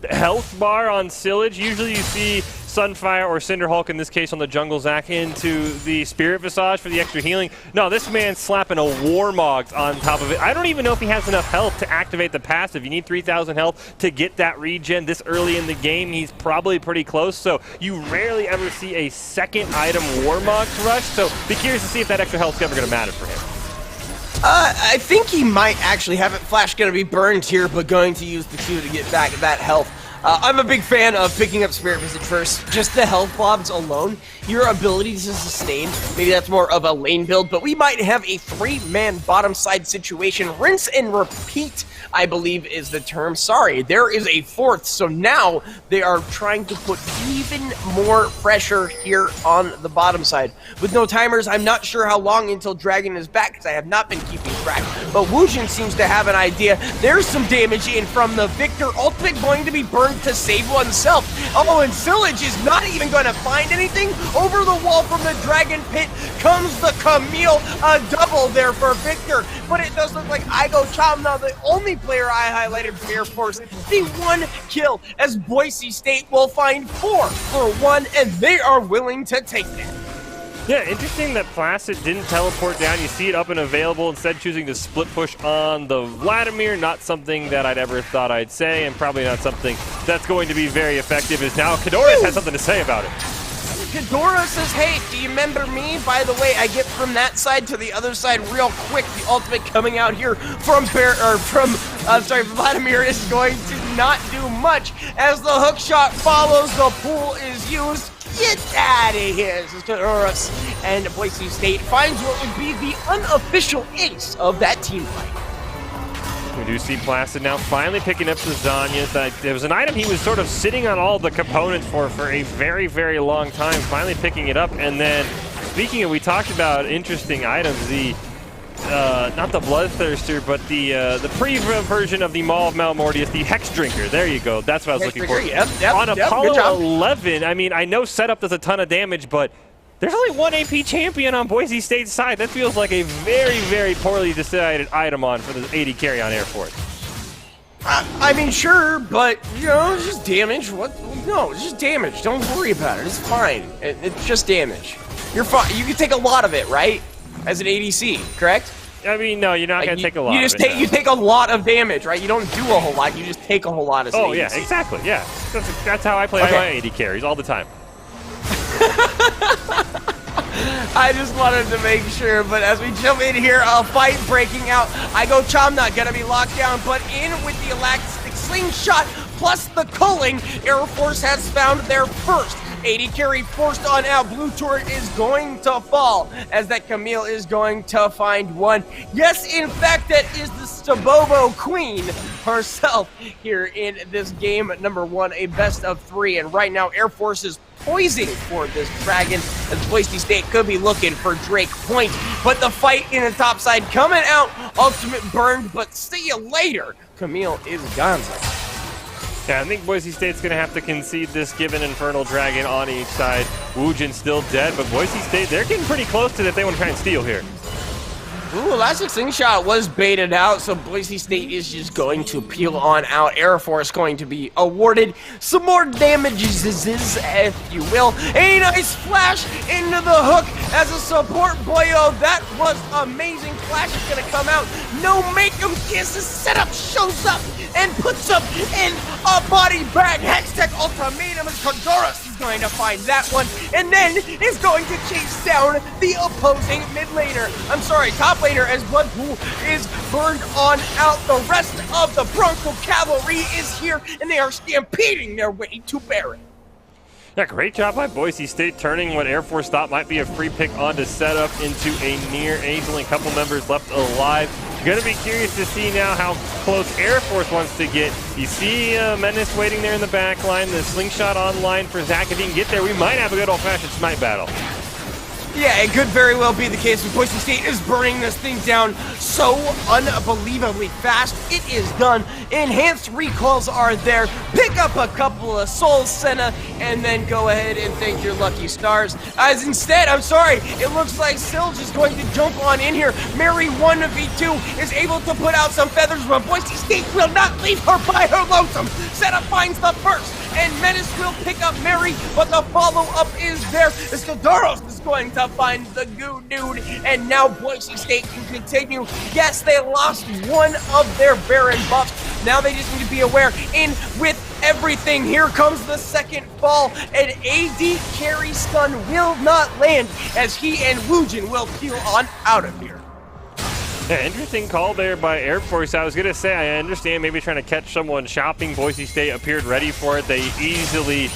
B: health bar on Sillage. Usually you see Sunfire or Cinderhulk, in this case on the jungle Zac, into the Spirit Visage for the extra healing. No, this man's slapping a Warmog on top of it. I don't even know if he has enough health to activate the passive. You need 3,000 health to get that regen this early in the game. He's probably pretty close, so you rarely ever see a second item Warmog rush, so be curious to see if that extra health is ever going to matter for him.
C: I think he might actually have it. Flash going to be burned here, but going to use the Q to get back that health. I'm a big fan of picking up Spirit Visage first. Just the health blobs alone, your ability to sustain, maybe that's more of a lane build, but we might have a 3-man bottom side situation. Rinse and repeat, I believe is the term. Sorry, there is a 4th, so now they are trying to put even more pressure here on the bottom side. With no timers, I'm not sure how long until Dragon is back, because I have not been keeping track, but Wujin seems to have an idea. There's some damage in from the Victor. Ultimate going to be burned to save oneself. Oh, and Sillage is not even going to find anything. Over the wall from the Dragon Pit comes the Camille. A double there for Victor, but it does look like Igo Chamna, the only player I highlighted for Air Force, the 1 kill, as Boise State will find 4 for 1, and they are willing to take that.
B: Yeah, interesting that Placid didn't teleport down. You see it up and available, instead choosing to split push on the Vladimir. Not something that I'd ever thought I'd say, and probably not something that's going to be very effective, as now Kadoris has something to say about it.
C: Kadora says, hey, do you remember me? By the way, I get from that side to the other side real quick. The ultimate coming out here from Vladimir is going to not do much as the hook shot follows. The pool is used. Get out of here, Kadoris. And Boise State finds what would be the unofficial ace of that team fight.
B: We do see Placid now finally picking up the Zanya. There was an item he was sort of sitting on all the components for a very, very long time, finally picking it up. And then, speaking of, we talked about interesting items, the, not the Bloodthirster, but the pre-version of the Maw of Malmortius, the Hex Drinker. There you go, that's what I was looking for. On Apollo 11, I mean, I know setup does a ton of damage, but there's only 1 AP champion on Boise State's side. That feels like a very, very poorly decided item on for the AD carry on Air Force.
C: I mean, sure, but, you know, it's just damage. What? No, it's just damage. Don't worry about it. It's fine. It's just damage. You're fine. You can take a lot of it, right? As an ADC, correct?
B: I mean, no, you're not going to take a lot
C: you take a lot of damage, right? You don't do a whole lot. You just take a whole lot of
B: Oh, yeah, exactly, yeah. That's how I play my AD carries all the time.
C: I just wanted to make sure, but as we jump in here, a fight breaking out. Igo Chamna gonna be locked down, but in with the elastic slingshot plus the culling, Air Force has found their first AD carry forced on out. Blue turret is going to fall as that Camille is going to find 1. Yes, in fact, that is the Stabobo Queen herself here in this game number 1, a best of 3. And right now, Air Force is poising for this Dragon, as Boise State could be looking for Drake Point. But the fight in the top side coming out, ultimate burned, but see you later. Camille is gonzo.
B: Yeah, I think Boise State's going to have to concede this given Infernal Dragon on each side. Wujin's still dead, but Boise State, they're getting pretty close to that. They want to try and steal here.
C: Ooh, Elastic Slingshot was baited out, so Boise State is just going to peel on out. Air Force going to be awarded some more damages, if you will. A nice flash into the hook as a support boyo. That was amazing. Flash is going to come out. No make 'em kiss. The setup shows up and puts up in a body bag. Hextech Ultimatum, as Condoros is going to find that one, and then is going to chase down the opposing mid laner. I'm sorry, top laner, as Bloodpool is burned on out. The rest of the Bronco Cavalry is here, and they are stampeding their way to Baron.
B: Yeah, great job by Boise State turning what Air Force thought might be a free pick onto setup into a near ace. Only a couple members left alive. Gonna be curious to see now how close Air Force wants to get. You see Menace waiting there in the back line. The slingshot online for Zach. If he can get there, we might have a good old-fashioned smite battle.
C: Yeah, it could very well be the case. Boise State is burning this thing down so unbelievably fast. It is done. Enhanced recalls are there. Pick up a couple of souls, Senna, and then go ahead and thank your lucky stars. As instead, I'm sorry, it looks like Silge is going to jump on in here. Mary 1v2 is able to put out some feathers, but Boise State will not leave her by her lonesome. Senna finds the first, and Menace will pick up Mary, but the follow-up is there. Escudaros is going to find the goo dude, and now Boise State can continue. Yes, they lost one of their Baron buffs. Now they just need to be aware. In with everything, here comes the second fall. An AD carry stun will not land, as he and Wujin will peel on out of here.
B: Yeah, interesting call there by Air Force. I was going to say, I understand maybe trying to catch someone shopping. Boise State appeared ready for it. They easily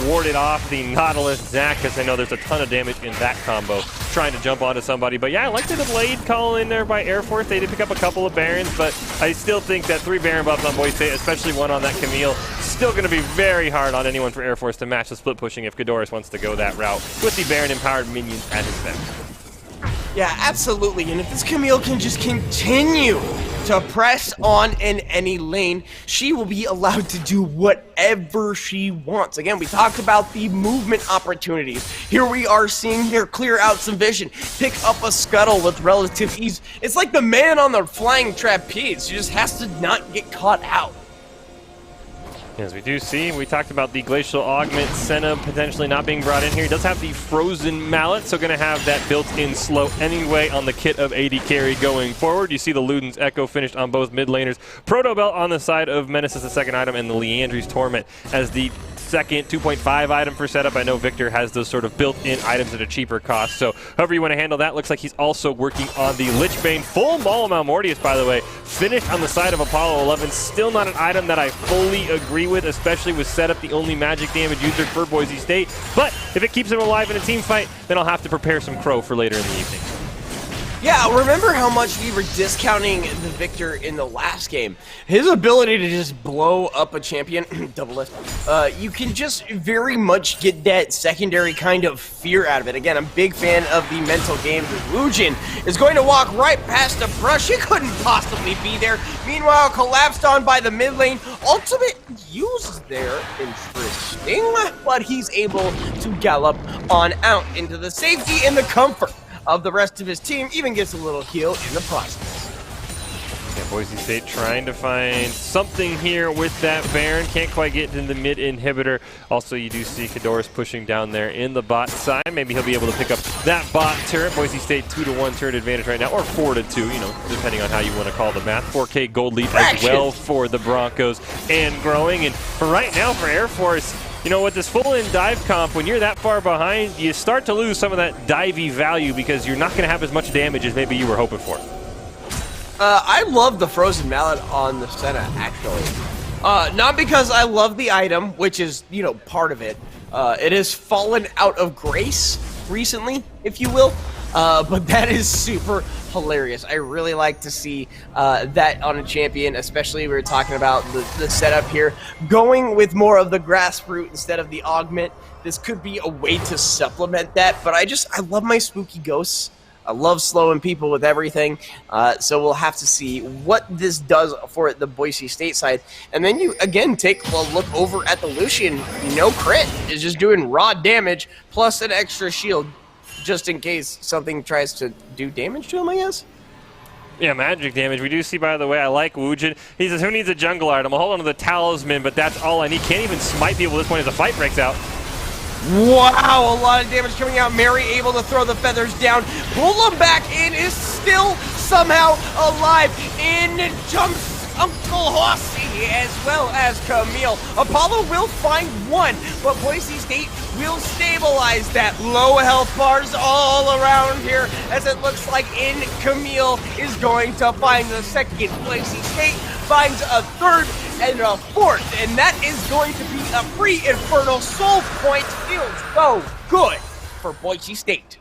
B: warded off the Nautilus Zac, because I know there's a ton of damage in that combo, trying to jump onto somebody. But yeah, I like the Blade call in there by Air Force. They did pick up a couple of Barons, but I still think that 3 Baron buffs on Boise State, especially one on that Camille, still going to be very hard on anyone for Air Force to match the split pushing if Ghidorahs wants to go that route with the Baron empowered minions at his back.
C: Yeah, absolutely. And if this Camille can just continue to press on in any lane, she will be allowed to do whatever she wants. Again, we talked about the movement opportunities. Here we are seeing her clear out some vision, pick up a scuttle with relative ease. It's like the man on the flying trapeze. She just has to not get caught out.
B: As we do see, we talked about the Glacial Augment Senna potentially not being brought in here. He does have the Frozen Mallet, so going to have that built-in slow anyway on the kit of AD carry going forward. You see the Luden's Echo finished on both mid laners. Proto Belt on the side of Menace as the second item, and the Leandry's Torment as the second 2.5 item for setup. I know Victor has those sort of built-in items at a cheaper cost, so however you want to handle that. Looks like he's also working on the Lichbane. Full Maul of Malmortius, by the way, finished on the side of Apollo 11. Still not an item that I fully agree with, especially with setup, the only magic damage user for Boise State. But if it keeps him alive in a team fight, then I'll have to prepare some Crow for later in the evening.
C: Yeah, remember how much we were discounting the Victor in the last game? His ability to just blow up a champion, double it, you can just very much get that secondary kind of fear out of it. Again, I'm a big fan of the mental games. Wujin is going to walk right past the brush. He couldn't possibly be there. Meanwhile, collapsed on by the mid lane. Ultimate use there, interesting, but he's able to gallop on out into the safety and the comfort of the rest of his team, even gets a little heal in the process.
B: Yeah, Boise State trying to find something here with that Baron. Can't quite get into the mid inhibitor. Also, you do see Ghidorahs pushing down there in the bot side. Maybe he'll be able to pick up that bot turret. Boise State 2-1 turret advantage right now, or 4-2, you know, depending on how you want to call the math. 4K gold lead as well for the Broncos, and growing. And for right now, for Air Force, you know, with this full-in dive comp, when you're that far behind, you start to lose some of that divey value because you're not going to have as much damage as maybe you were hoping for.
C: I love the Frozen Mallet on the Senna, actually. Not because I love the item, which is, you know, part of it. It has fallen out of grace recently, if you will. But that is super hilarious. I really like to see that on a champion, especially we were talking about the setup here. Going with more of the grassroot instead of the augment. This could be a way to supplement that, but I love my spooky ghosts. I love slowing people with everything. So we'll have to see what this does for the Boise State side. And then you, again, take a look over at the Lucian. No crit. Is just doing raw damage plus an extra shield, just in case something tries to do damage to him, I guess?
B: Yeah, magic damage. We do see, by the way, I like Wujin. He says, who needs a jungle item? I'll hold on to the Talisman, but that's all I need. Can't even smite people at this point as the fight breaks out.
C: Wow, a lot of damage coming out. Mary able to throw the feathers down. Pull him back in, is still somehow alive. In jumps Uncle Horsey as well as Camille. Apollo will find one, but Boise State will stabilize that. Low health bars all around here, as it looks like in Camille is going to find the second. Boise State finds a third and a fourth, and that is going to be a free Infernal Soul Point. Feels so good for Boise State.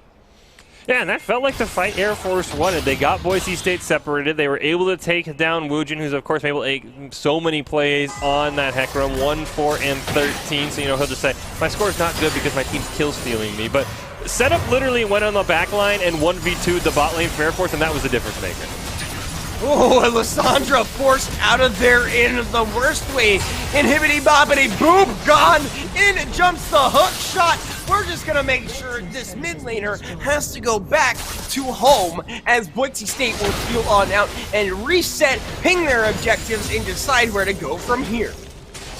B: Yeah, and that felt like the fight Air Force wanted. They got Boise State separated. They were able to take down Wujin, who's, of course, able to make so many plays on that Hecarim, 1, 4, and 13. So, you know, he'll just say, my score's not good because my team's kill-stealing me. But setup literally went on the back line and 1v2'd the bot lane for Air Force, and that was the difference maker.
C: Oh, and Lysandra forced out of there in the worst way. Inhibiting bobbity, boom, gone. In jumps the hook shot. We're just going to make sure this mid laner has to go back to home as Boise State will heal on out and reset, ping their objectives, and decide where to go from here.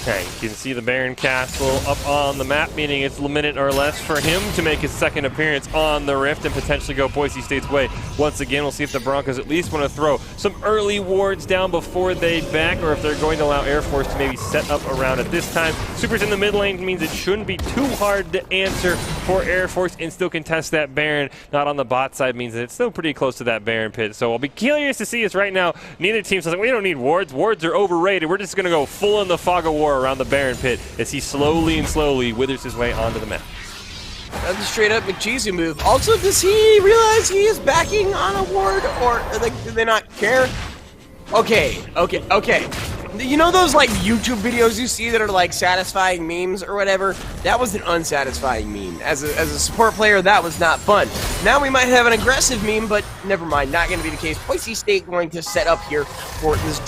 B: Okay, you can see the Baron Castle up on the map, meaning it's a minute or less for him to make his second appearance on the Rift and potentially go Boise State's way. Once again, we'll see if the Broncos at least want to throw some early wards down before they back, or if they're going to allow Air Force to maybe set up around at this time. Super's in the mid lane means it shouldn't be too hard to answer for Air Force and still contest that Baron. Not on the bot side means that it's still pretty close to that Baron pit. So I'll be curious to see, as right now, neither team says, like, we don't need wards. Wards are overrated. We're just going to go full in the fog of war around the Baron pit as he slowly and slowly withers his way onto the map.
C: That's a straight up McCheesy move. Also, does he realize he is backing on a ward, or do they not care? Okay. You know those like YouTube videos you see that are like satisfying memes or whatever? That was an unsatisfying meme. As a support player, that was not fun. Now we might have an aggressive meme, but never mind, not going to be the case. Boise State going to set up here for this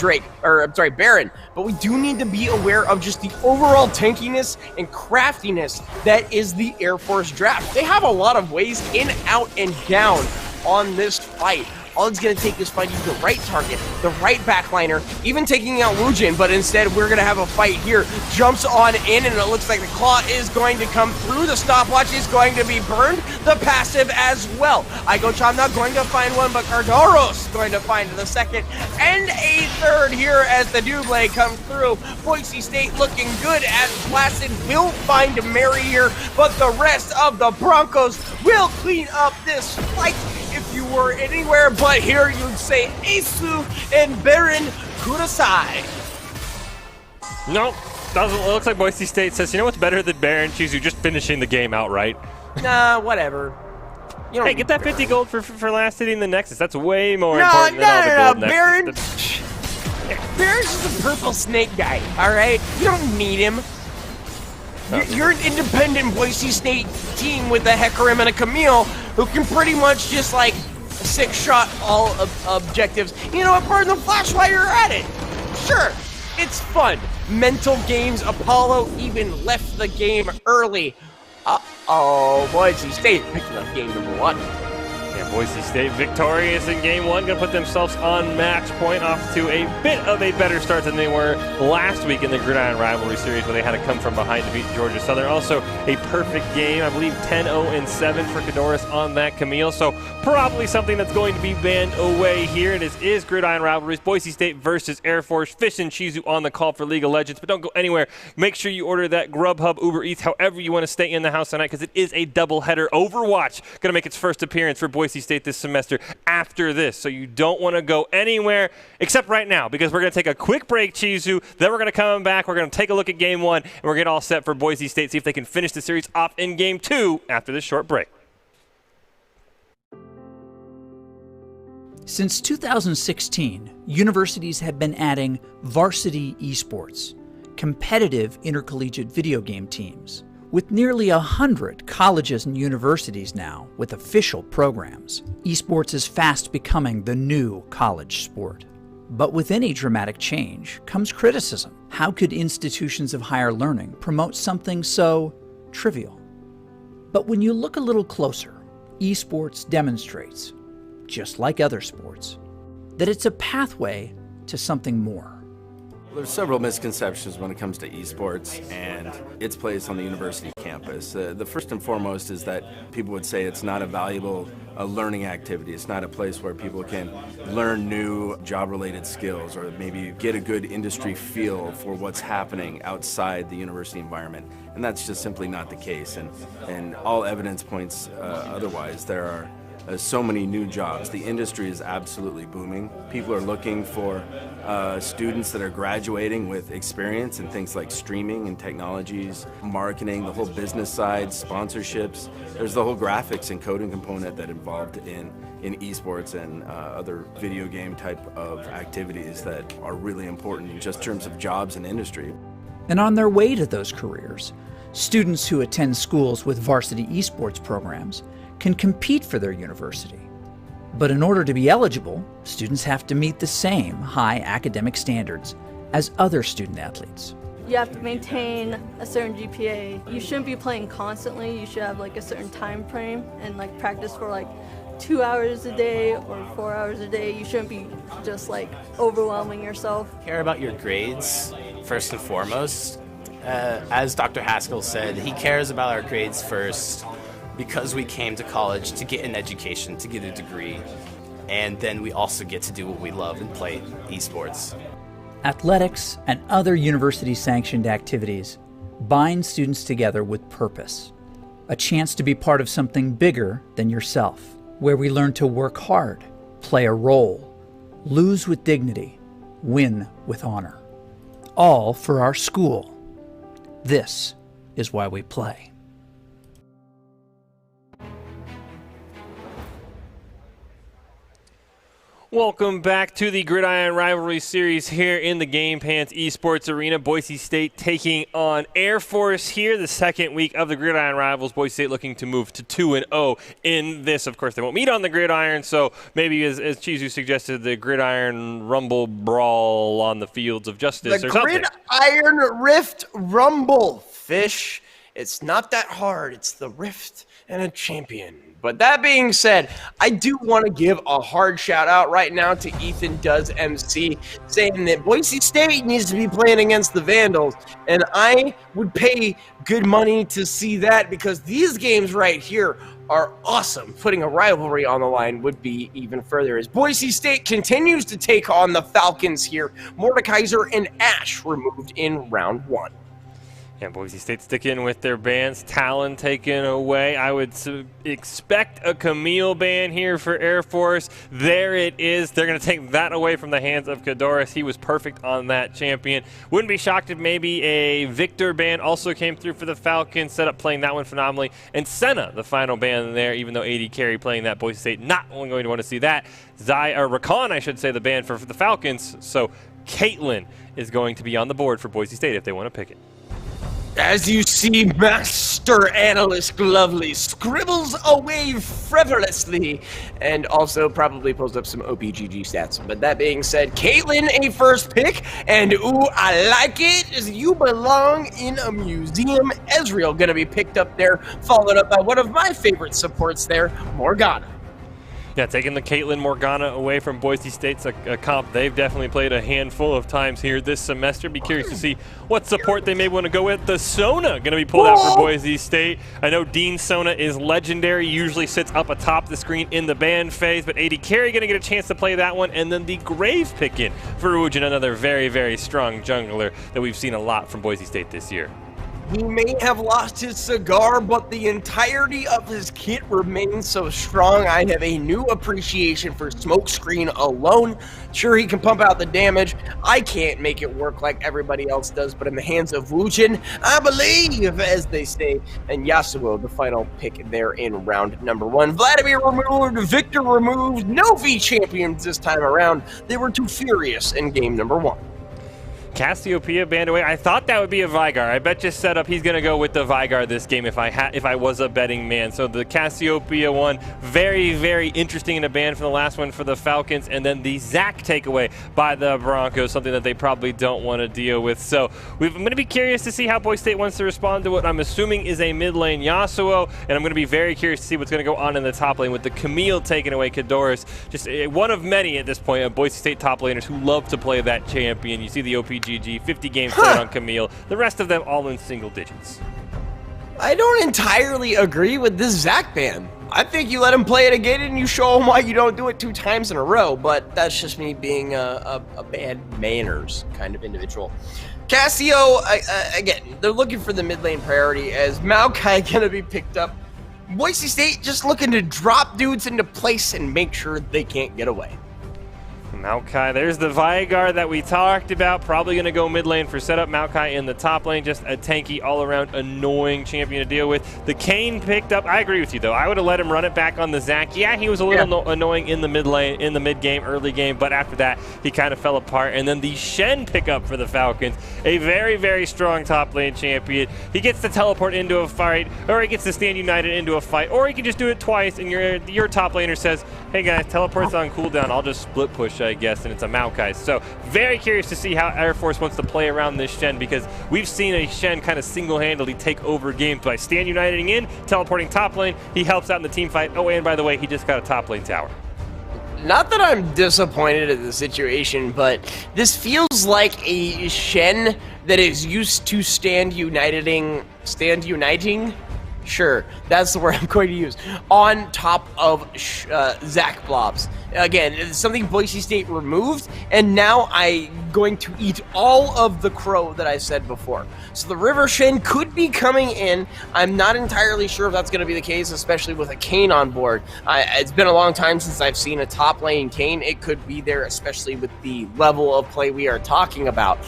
C: Baron. But we do need to be aware of just the overall tankiness and craftiness that is the Air Force draft. They have a lot of ways in, out, and down on this fight. All it's going to take is finding the right target, the right backliner, even taking out Wujin, but instead we're going to have a fight here. Jumps on in, and it looks like the claw is going to come through. The stopwatch is going to be burned. The passive as well. Aigo-chan not going to find one, but Cardoros going to find the second and a third here as the double comes through. Boise State looking good as Placid will find Mary here, but the rest of the Broncos will clean up this fight. If you were anywhere but here, you'd say Asu and Baron Kudasai.
B: Nope, doesn't. It looks like Boise State says, you know what's better than Baron? Chizu just finishing the game outright.
C: Nah, whatever.
B: Hey, get that 50 gold for last hitting the Nexus. That's way more important than all the gold Nexus.
C: Baron's just a purple snake guy, all right? You don't need him. You're an independent Boise State team with a Hecarim and a Camille who can pretty much just like six-shot all objectives. You know what, burn the flash while you're at it. Sure, it's fun. Mental games. Apollo even left the game early. Uh-oh, Boise State picking up game number 1.
B: Yeah, Boise State victorious in game 1, going to put themselves on match point, off to a bit of a better start than they were last week in the Gridiron Rivalry Series, where they had to come from behind to beat Georgia Southern. Also, a perfect game, I believe 10-0-7 for Cadorus on that Camille, so probably something that's going to be banned away here. And it is Gridiron Rivalries, Boise State versus Air Force. Fish and Chizu on the call for League of Legends, but don't go anywhere. Make sure you order that Grubhub, Uber Eats, however you want to stay in the house tonight, because it is a doubleheader. Overwatch going to make its first appearance for Boise State this semester after this, so you don't want to go anywhere except right now, because we're going to take a quick break, Chizu. Then we're going to come back. We're going to take a look at game 1, and we're going to get all set for Boise State, see if they can finish the series off in game 2 after this short break.
E: Since 2016, universities have been adding varsity esports, competitive intercollegiate video game teams, with nearly 100 colleges and universities now with official programs. Esports is fast becoming the new college sport. But with any dramatic change comes criticism. How could institutions of higher learning promote something so trivial? But when you look a little closer, esports demonstrates, just like other sports, that it's a pathway to something more.
F: There's several misconceptions when it comes to esports and its place on the university campus. The first and foremost is that people would say it's not a valuable learning activity. It's not a place where people can learn new job-related skills or maybe get a good industry feel for what's happening outside the university environment. And that's just simply not the case. And all evidence points otherwise. There are so many new jobs. The industry is absolutely booming. People are looking for students that are graduating with experience in things like streaming and technologies, marketing, the whole business side, sponsorships. There's the whole graphics and coding component that involved in esports and other video game type of activities that are really important in just terms of jobs and industry.
E: And on their way to those careers, students who attend schools with varsity esports programs can compete for their university. But in order to be eligible, students have to meet the same high academic standards as other student athletes.
G: You have to maintain a certain GPA. You shouldn't be playing constantly. You should have like a certain time frame and like practice for like 2 hours a day or 4 hours a day. You shouldn't be just like overwhelming yourself.
H: Care about your grades first and foremost. as Dr. Haskell said, he cares about our grades first because we came to college to get an education, to get a degree, and then we also get to do what we love and play esports.
E: Athletics and other university-sanctioned activities bind students together with purpose, a chance to be part of something bigger than yourself, where we learn to work hard, play a role, lose with dignity, win with honor, all for our school. This is why we play.
B: Welcome back to the Gridiron Rivalry Series here in the Game Pants Esports Arena. Boise State taking on Air Force here, the second week of the Gridiron Rivals. Boise State looking to move to 2-0 in this. Of course, they won't meet on the gridiron, so maybe, as Chizu suggested, the Gridiron Rumble Brawl on the fields of justice or something.
C: The Gridiron Rift Rumble, Fish. It's not that hard. It's the Rift and a champion. But that being said, I do want to give a hard shout out right now to Ethan Does MC, saying that Boise State needs to be playing against the Vandals. And I would pay good money to see that, because these games right here are awesome. Putting a rivalry on the line would be even further, as Boise State continues to take on the Falcons here. Mordekaiser and Ash removed in round 1.
B: And Boise State sticking with their bans. Talon taken away. I would expect a Camille ban here for Air Force. There it is. They're going to take that away from the hands of Kadoris. He was perfect on that champion. Wouldn't be shocked if maybe a Victor ban also came through for the Falcons. Set up playing that one phenomenally. And Senna, the final ban there, even though AD Carry playing that, Boise State not only going to want to see that. Rakan, I should say, the ban for the Falcons. So Caitlyn is going to be on the board for Boise State if they want to pick it.
C: As you see, Master Analyst Lovely scribbles away frivolously and also probably pulls up some OPGG stats. But that being said, Caitlyn, a first pick, and ooh, I like it, as you belong in a museum. Ezreal gonna be picked up there, followed up by one of my favorite supports there, Morgana.
B: Yeah, taking the Caitlyn Morgana away from Boise State's a comp they've definitely played a handful of times here this semester. Be curious to see what support they may want to go with. The Sona going to be pulled out for Boise State. I know Dean Sona is legendary, usually sits up atop the screen in the ban phase, but AD Carry going to get a chance to play that one. And then the Grave pick-in for Ujin, another very, very strong jungler that we've seen a lot from Boise State this year.
C: He may have lost his cigar, but the entirety of his kit remains so strong. I have a new appreciation for Smokescreen alone. Sure, he can pump out the damage. I can't make it work like everybody else does, but in the hands of Wujin, I believe, as they say. And Yasuo, the final pick there in round number 1. Vladimir removed, Victor removed, no V champions this time around. They were too furious in game number 1.
B: Cassiopeia banned away. I thought that would be a Vygar. I bet you set up he's going to go with the Vygar this game if I was a betting man. So the Cassiopeia one, very, very interesting in a ban from the last one for the Falcons. And then the Zac takeaway by the Broncos, something that they probably don't want to deal with. So I'm going to be curious to see how Boise State wants to respond to what I'm assuming is a mid lane Yasuo. And I'm going to be very curious to see what's going to go on in the top lane with the Camille taking away Kadoris. Just one of many at this point of Boise State top laners who love to play that champion. You see the OPGG, 50 games played on Camille. The rest of them all in single digits.
C: I don't entirely agree with this Zac ban. I think you let him play it again and you show him why you don't do it 2 times in a row, but that's just me being a bad manners kind of individual. Cassio, again, they're looking for the mid lane priority as Maokai gonna be picked up. Boise State just looking to drop dudes into place and make sure they can't get away.
B: Maokai, there's the Vygar that we talked about. Probably going to go mid lane for setup. Maokai in the top lane, just a tanky, all-around annoying champion to deal with. The Kayn picked up. I agree with you, though. I would have let him run it back on the Zac. Yeah, he was a little annoying in the mid lane, in the mid game, early game, but after that, he kind of fell apart. And then the Shen pickup for the Falcons, a very, very strong top lane champion. He gets to teleport into a fight, or he gets to stand united into a fight, or he can just do it twice, and your top laner says, hey guys, teleport's on cooldown. I'll just split push, I guess, and it's a Maokai. So very curious to see how Air Force wants to play around this Shen, because we've seen a Shen kind of single-handedly take over games by stand uniting in, teleporting top lane. He helps out in the team fight. Oh, and by the way, he just got a top lane tower.
C: not that I'm disappointed at the situation, but this feels like a Shen that is used to stand uniting. Sure, that's the word I'm going to use. On top of Zach Blobs. Again, it's something Boise State removed, and now I'm going to eat all of the crow that I said before. So the River Shen could be coming in. I'm not entirely sure if that's going to be the case, especially with a Kane on board. It's been a long time since I've seen a top lane Kane. It could be there, especially with the level of play we are talking about.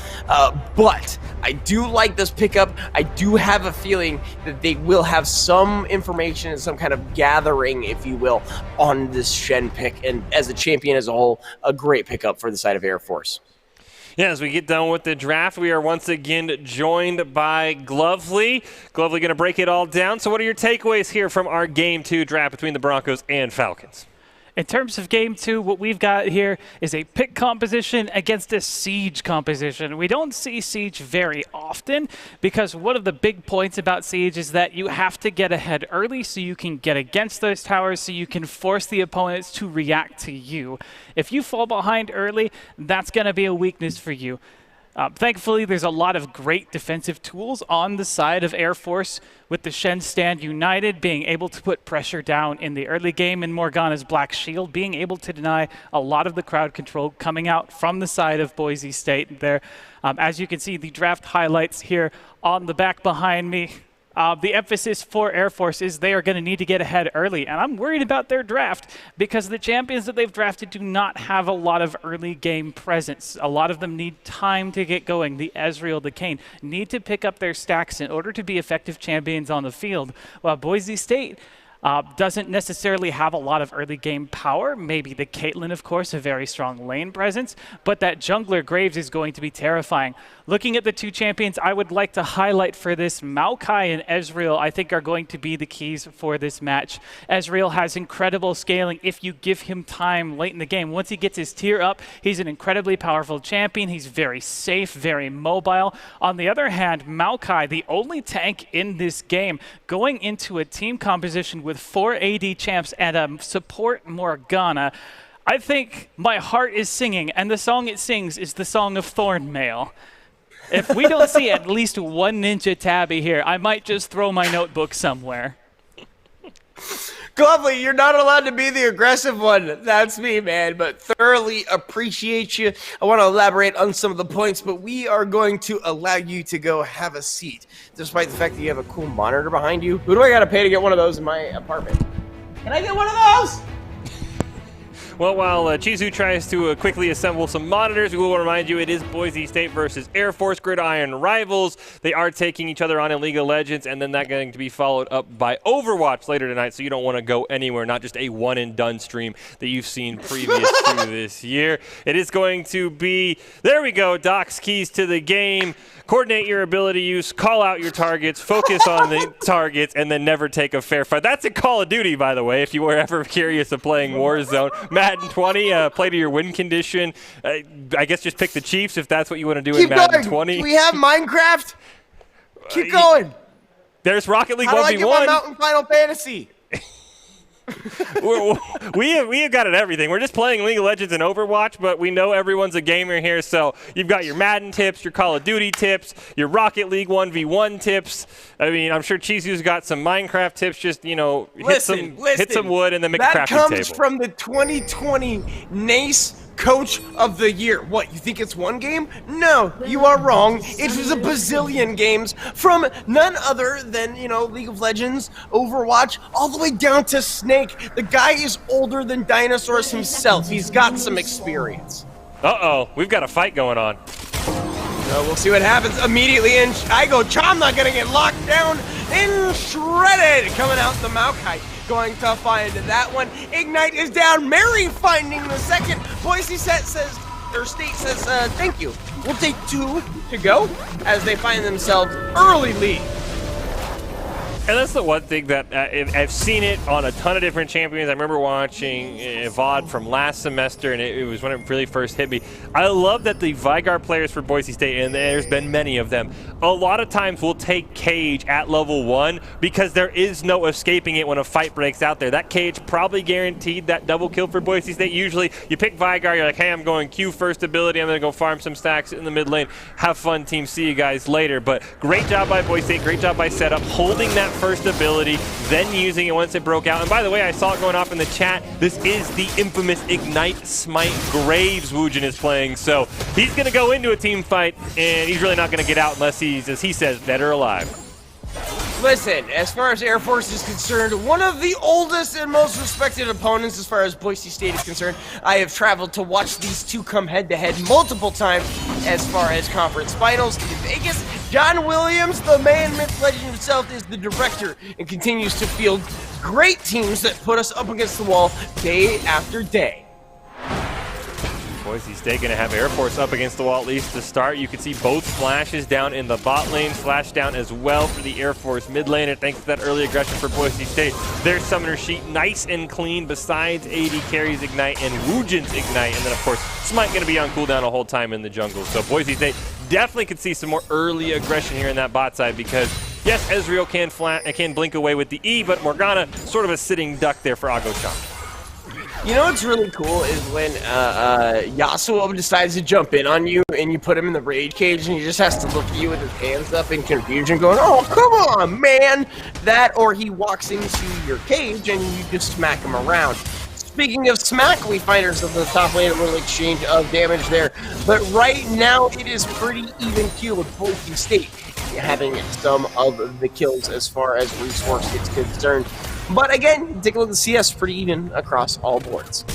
C: But I do like this pickup. I do have a feeling that they will have some information and some kind of gathering, if you will, on this Shen pick. And as a champion as a whole, a great pickup for the side of Air Force.
B: Yeah, as we get done with the draft, we are once again joined by Glovely. Glovely going to break it all down. So what are your takeaways here from our Game 2 draft between the Broncos and Falcons?
D: In terms of Game 2, what we've got here is a pick composition against a siege composition. We don't see siege very often because one of the big points about siege is that you have to get ahead early so you can get against those towers, so you can force the opponents to react to you. If you fall behind early, that's going to be a weakness for you. Thankfully, there's a lot of great defensive tools on the side of Air Force, with the Shen stand united, being able to put pressure down in the early game, and Morgana's Black Shield being able to deny a lot of the crowd control coming out from the side of Boise State there. As you can see, the draft highlights here on the back behind me. The emphasis for Air Force is they are going to need to get ahead early, and I'm worried about their draft because the champions that they've drafted do not have a lot of early game presence. A lot of them need time to get going. The Ezreal, the Kane need to pick up their stacks in order to be effective champions on the field, while Boise State doesn't necessarily have a lot of early game power. Maybe the Caitlyn, of course, a very strong lane presence, but that jungler Graves is going to be terrifying. Looking at the two champions, I would like to highlight for this, Maokai and Ezreal, I think, are going to be the keys for this match. Ezreal has incredible scaling if you give him time late in the game. Once he gets his tier up, he's an incredibly powerful champion. He's very safe, very mobile. On the other hand, Maokai, the only tank in this game, going into a team composition with 4 AD champs and a support Morgana, I think my heart is singing, and the song it sings is the song of Thornmail. If we don't see at least one Ninja Tabby here, I might just throw my notebook somewhere.
C: Glovely, you're not allowed to be the aggressive one. That's me, man, but thoroughly appreciate you. I want to elaborate on some of the points, but we are going to allow you to go have a seat, despite the fact that you have a cool monitor behind you. Who do I got to pay to get one of those in my apartment? Can I get one of those?
B: Well, while Chizu tries to quickly assemble some monitors, we will remind you it is Boise State versus Air Force, Gridiron rivals. They are taking each other on in League of Legends, and then that's going to be followed up by Overwatch later tonight, so you don't want to go anywhere, not just a one-and-done stream that you've seen previous to this year. It is going to be, there we go, Doc's keys to the game. Coordinate your ability use, call out your targets, focus on the targets, and then never take a fair fight. That's in Call of Duty, by the way, if you were ever curious of playing Warzone. Madden 20, play to your win condition. I guess just pick the Chiefs if that's what you want to do in Madden 20.
C: Do we have Minecraft? Keep going.
B: There's Rocket League 1v1.
C: How do I get my Mountain Final Fantasy?
B: we have got it everything. We're just playing League of Legends and Overwatch, but we know everyone's a gamer here, so you've got your Madden tips, your Call of Duty tips, your Rocket League 1v1 tips. I mean, I'm sure Chizu's got some Minecraft tips. Just, you know, hit some wood and then make a crafting table.
C: That comes from the 2020 NACE Coach of the Year. What, you think it's one game? No, you are wrong. It was a bazillion games from none other than, you know, League of Legends, Overwatch, all the way down to Snake. The guy is older than dinosaurs himself. He's got some experience.
B: Uh-oh, we've got a fight going on.
C: We'll see what happens immediately, and I go, Chamna gonna get locked down and shredded. Coming out the Maokai, going to find that one. Ignite is down. Mary finding the second. Boise State says, thank you. We'll take 2 to go as they find themselves early lead.
B: And that's the one thing that I've seen it on a ton of different champions. I remember watching VOD from last semester, and it was when it really first hit me. I love that the Vygar players for Boise State, and there's been many of them, a lot of times will take Cage at level 1 because there is no escaping it when a fight breaks out there. That Cage probably guaranteed that double kill for Boise State. Usually you pick Vygar, you're like, hey, I'm going Q first ability, I'm going to go farm some stacks in the mid lane. Have fun, team. See you guys later. But great job by Boise State, great job by setup, holding that first ability, then using it once it broke out. And by the way, I saw it going off in the chat. This is the infamous Ignite Smite Graves Woojin is playing. So he's going to go into a team fight, and he's really not going to get out unless he's, as he says, dead or alive.
C: Listen, as far as Air Force is concerned, one of the oldest and most respected opponents as far as Boise State is concerned. I have traveled to watch these two come head-to-head multiple times as far as conference finals in Vegas. John Williams, the man, myth, legend himself, is the director and continues to field great teams that put us up against the wall day after day.
B: Boise State going to have Air Force up against the wall at least to start. You can see both flashes down in the bot lane, flash down as well for the Air Force mid laner. Thanks to that early aggression for Boise State. Their summoner sheet nice and clean besides AD carries Ignite and Woojin's Ignite. And then, of course, Smite going to be on cooldown the whole time in the jungle. So Boise State definitely could see some more early aggression here in that bot side because, yes, Ezreal can blink away with the E, but Morgana sort of a sitting duck there for Agochamp.
C: You know what's really cool is when Yasuo decides to jump in on you and you put him in the rage cage and he just has to look at you with his hands up in confusion going, oh, come on, man! That, or he walks into your cage and you just smack him around. Speaking of smack, we find ourselves in the top lane, a little exchange of damage there. But right now, it is pretty even keel with Boise State having some of the kills as far as resource is concerned. But again, take a look at the CS, pretty even across all boards.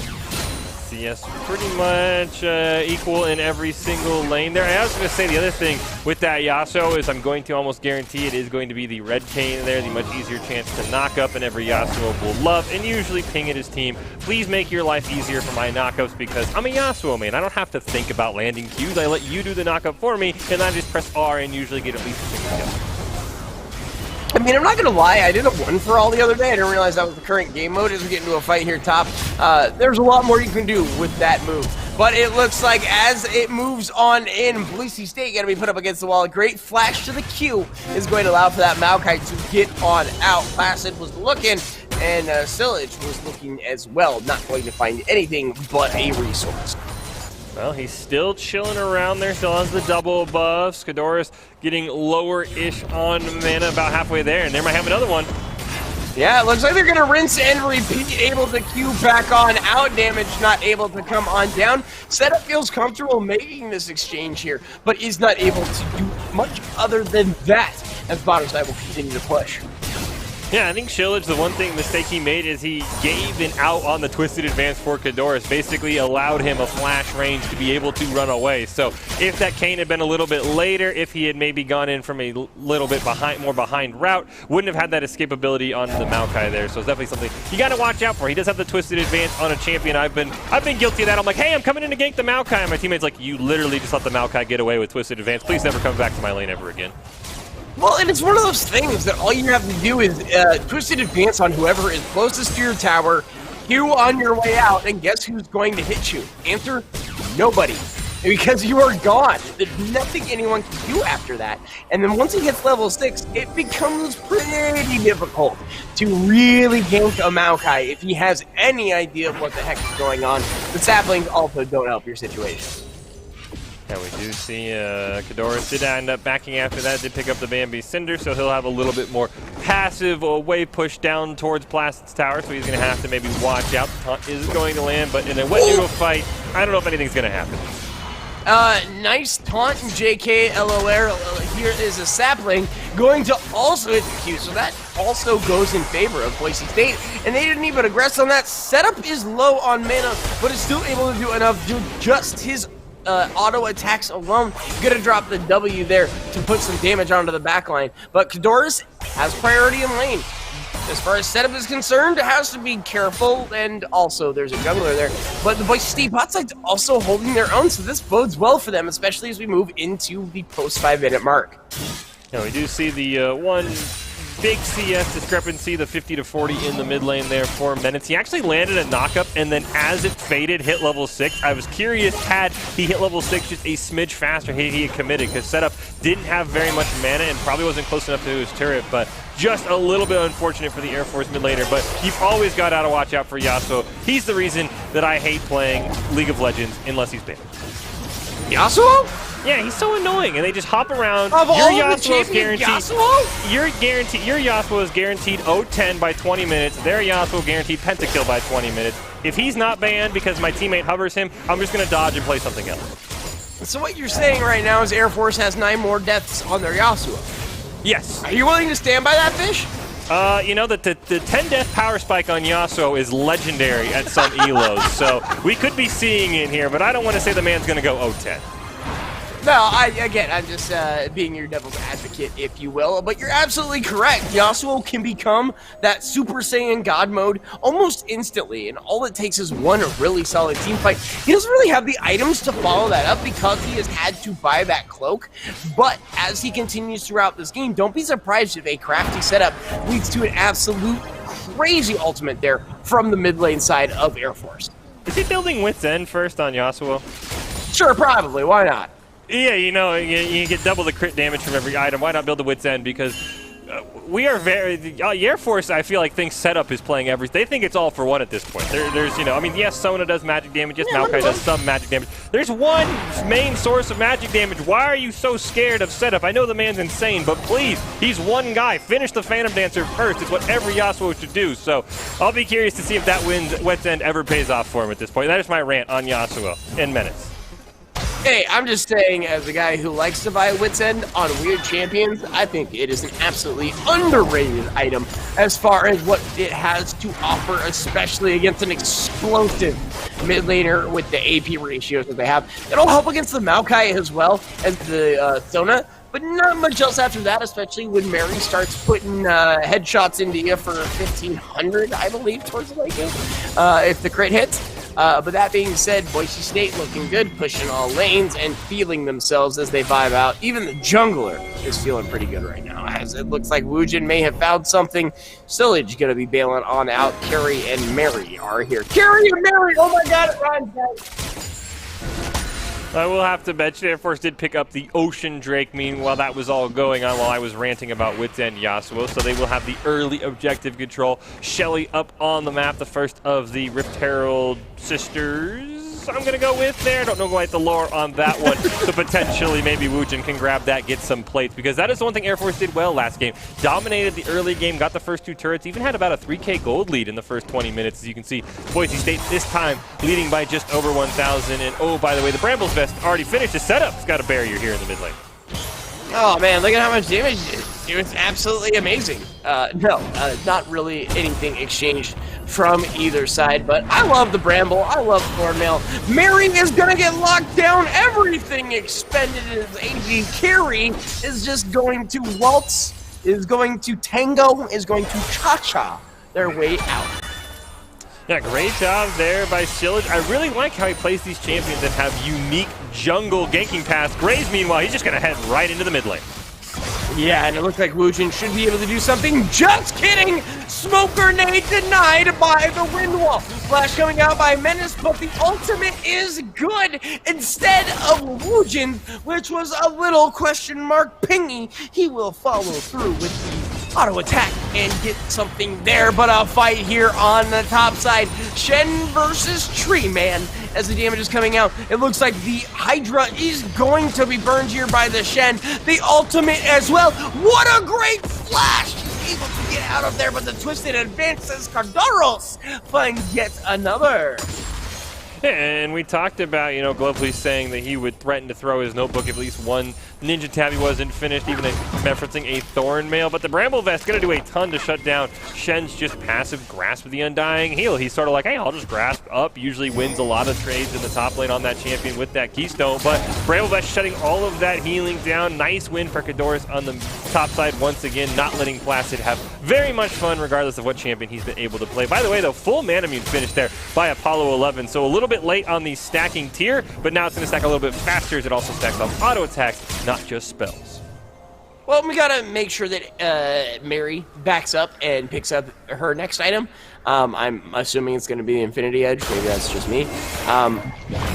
B: CS pretty much equal in every single lane there. I was going to say the other thing with that Yasuo is I'm going to almost guarantee it is going to be the red cane there, the much easier chance to knock up, and every Yasuo will love and usually ping at his team. Please make your life easier for my knockups because I'm a Yasuo main. I don't have to think about landing Qs. I let you do the knockup for me, and I just press R and usually get at least a single kill.
C: I mean, I'm not gonna lie, I did a 1-for-all the other day. I didn't realize that was the current game mode as we get into a fight here top. There's a lot more you can do with that move. But it looks like as it moves on in, Boise State gonna be put up against the wall. A great flash to the Q is going to allow for that Maokai to get on out. Placid was looking, and Sillage was looking as well. Not going to find anything but a resource.
B: Well, he's still chilling around there, still has the double buffs. Kadoris getting lower-ish on mana about halfway there, and there might have another one.
C: Yeah, it looks like they're going to rinse and repeat, able to Q back on out, damage not able to come on down. Setup feels comfortable making this exchange here, but is not able to do much other than that, as bottom side will continue to push.
B: Yeah, I think Shillage, the one mistake he made is he gave an out on the Twisted Advance for Kadoris, basically allowed him a flash range to be able to run away. So if that Kayn had been a little bit later, if he had maybe gone in from a little bit more behind route, wouldn't have had that escapability on the Maokai there. So it's definitely something you got to watch out for. He does have the Twisted Advance on a champion. I've been guilty of that. I'm like, hey, I'm coming in to gank the Maokai, and my teammate's like, you literally just let the Maokai get away with Twisted Advance. Please never come back to my lane ever again.
C: Well, and it's one of those things that all you have to do is Twisted Advance on whoever is closest to your tower, Q on your way out, and guess who's going to hit you? Answer, nobody. Because you are gone. There's nothing anyone can do after that. And then once he hits level 6, it becomes pretty difficult to really gank a Maokai if he has any idea of what the heck is going on. The saplings also don't help your situation.
B: Yeah, we do see Kadoris did end up backing after that, did pick up the Bambi Cinder, so he'll have a little bit more passive wave push down towards Placid's tower, so he's going to have to maybe watch out. The taunt is going to land, but in a wet noodle fight, I don't know if anything's going to happen.
C: Nice taunt in JK LOL. Here is a sapling going to also hit the Q, so that also goes in favor of Boise State. And they didn't even aggress on that. Setup is low on mana, but is still able to do enough to just his auto attacks alone. Gonna drop the W there to put some damage onto the backline. But Kadoris has priority in lane. As far as setup is concerned, it has to be careful, and also there's a jungler there. But the Boise State bot side's also holding their own, so this bodes well for them, especially as we move into the post 5-minute mark.
B: Now we do see the one big CS discrepancy, the 50 to 40 in the mid lane there for minutes. He actually landed a knockup, and then as it faded, hit level 6. I was curious, had he hit level 6 just a smidge faster, he had committed, because Setup didn't have very much mana and probably wasn't close enough to his turret, but just a little bit unfortunate for the Air Force mid laner. But you've always got to watch out for Yasuo. He's the reason that I hate playing League of Legends unless he's banned.
C: Yasuo?
B: Yeah, he's so annoying, and they just hop around.
C: Of
B: Your
C: all the
B: Yasuo is
C: champions,
B: guaranteed.
C: Yasuo?
B: Your Yasuo is guaranteed 0-10 by 20 minutes. Their Yasuo guaranteed pentakill by 20 minutes. If he's not banned because my teammate hovers him, I'm just going to dodge and play something else.
C: So what you're saying right now is Air Force has 9 more deaths on their Yasuo.
B: Yes.
C: Are you willing to stand by that, Fish?
B: You know that the 10 death power spike on Yasuo is legendary at some elos, so we could be seeing it here, but I don't want to say the man's going to go 0-10.
C: No, I'm just being your devil's advocate, if you will. But you're absolutely correct. Yasuo can become that Super Saiyan God mode almost instantly, and all it takes is one really solid team fight. He doesn't really have the items to follow that up because he has had to buy that cloak. But as he continues throughout this game, don't be surprised if a crafty setup leads to an absolute crazy ultimate there from the mid lane side of Air Force.
B: Is he building Wit's End first on Yasuo?
C: Sure, probably. Why not?
B: Yeah, you know, you get double the crit damage from every item. Why not build the Wit's End? Because we are the Air Force, I feel like, thinks Setup is playing everything. They think it's all for one at this point. There's, you know, I mean, yes, Sona does magic damage. Yes, Maokai does some magic damage. There's one main source of magic damage. Why are you so scared of Setup? I know the man's insane, but please, he's one guy. Finish the Phantom Dancer first. It's what every Yasuo should do. So I'll be curious to see if that Wit's End ever pays off for him at this point. That is my rant on Yasuo in minutes.
C: Hey, I'm just saying, as a guy who likes to buy Wit's End on weird champions, I think it is an absolutely underrated item as far as what it has to offer, especially against an explosive mid laner with the AP ratios that they have. It'll help against the Maokai as well as the Sona, but not much else after that, especially when Mary starts putting headshots into you for 1,500, I believe, towards the late game, if the crit hits. But that being said, Boise State looking good, pushing all lanes and feeling themselves as they vibe out. Even the jungler is feeling pretty good right now, as it looks like Woojin may have found something. Sillage going to be bailing on out. Carrie and Mary are here. Carrie and Mary! Oh my god, it rhymes, guys!
B: I will have to mention Air Force did pick up the Ocean Drake. Meanwhile, that was all going on while I was ranting about Wit's End Yasuo. So they will have the early objective control. Shelly up on the map, the first of the Rift Herald sisters. I'm going to go with there. I don't know quite the lore on that one. So potentially maybe Woojin can grab that, get some plates, because that is the one thing Air Force did well last game. Dominated the early game, got the first 2 turrets, even had about a 3K gold lead in the first 20 minutes. As you can see, Boise State this time leading by just over 1,000. And oh, by the way, the Brambles Vest already finished his setup. It's got a barrier here in the mid lane.
C: Oh man, look at how much damage it did. It was absolutely amazing. Not really anything exchanged from either side, but I love the Bramble. I love Thornmail. Mary is going to get locked down. Everything expended as AG Carry is just going to waltz, is going to tango, is going to cha-cha their way out.
B: Yeah, great job there by Sillage. I really like how he plays these champions that have unique jungle ganking paths. Graves, meanwhile, he's just going to head right into the mid lane.
C: Yeah, and it looks like Woojin should be able to do something. Just kidding! Smoke grenade denied by the wind wall. Flash coming out by Menace, but the ultimate is good. Instead of Woojin, which was a little question mark pingy, he will follow through with the auto attack and get something there. But a fight here on the top side. Shen versus Tree Man. As the damage is coming out, it looks like the Hydra is going to be burned here by the Shen. The ultimate as well. What a great flash! He's able to get out of there, but the twisted advances. Cardoros find yet another.
B: And we talked about, you know, Glovely saying that he would threaten to throw his notebook if at least one Ninja Tabby wasn't finished, even referencing a Thorn Mail. But the Bramble Vest going to do a ton to shut down Shen's just passive Grasp of the Undying Heal. He's sort of like, hey, I'll just grasp up. Usually wins a lot of trades in the top lane on that champion with that Keystone. But Bramble Vest shutting all of that healing down. Nice win for Kadoris on the top side once again, not letting Placid have very much fun regardless of what champion he's been able to play. By the way, though, full Manamune finish there by Apollo 11. So a little bit late on the stacking tier, but now it's going to stack a little bit faster as it also stacks off auto attacks, not just spells.
C: Well, we gotta make sure that Mary backs up and picks up her next item. I'm assuming it's gonna be the Infinity Edge. Maybe that's just me.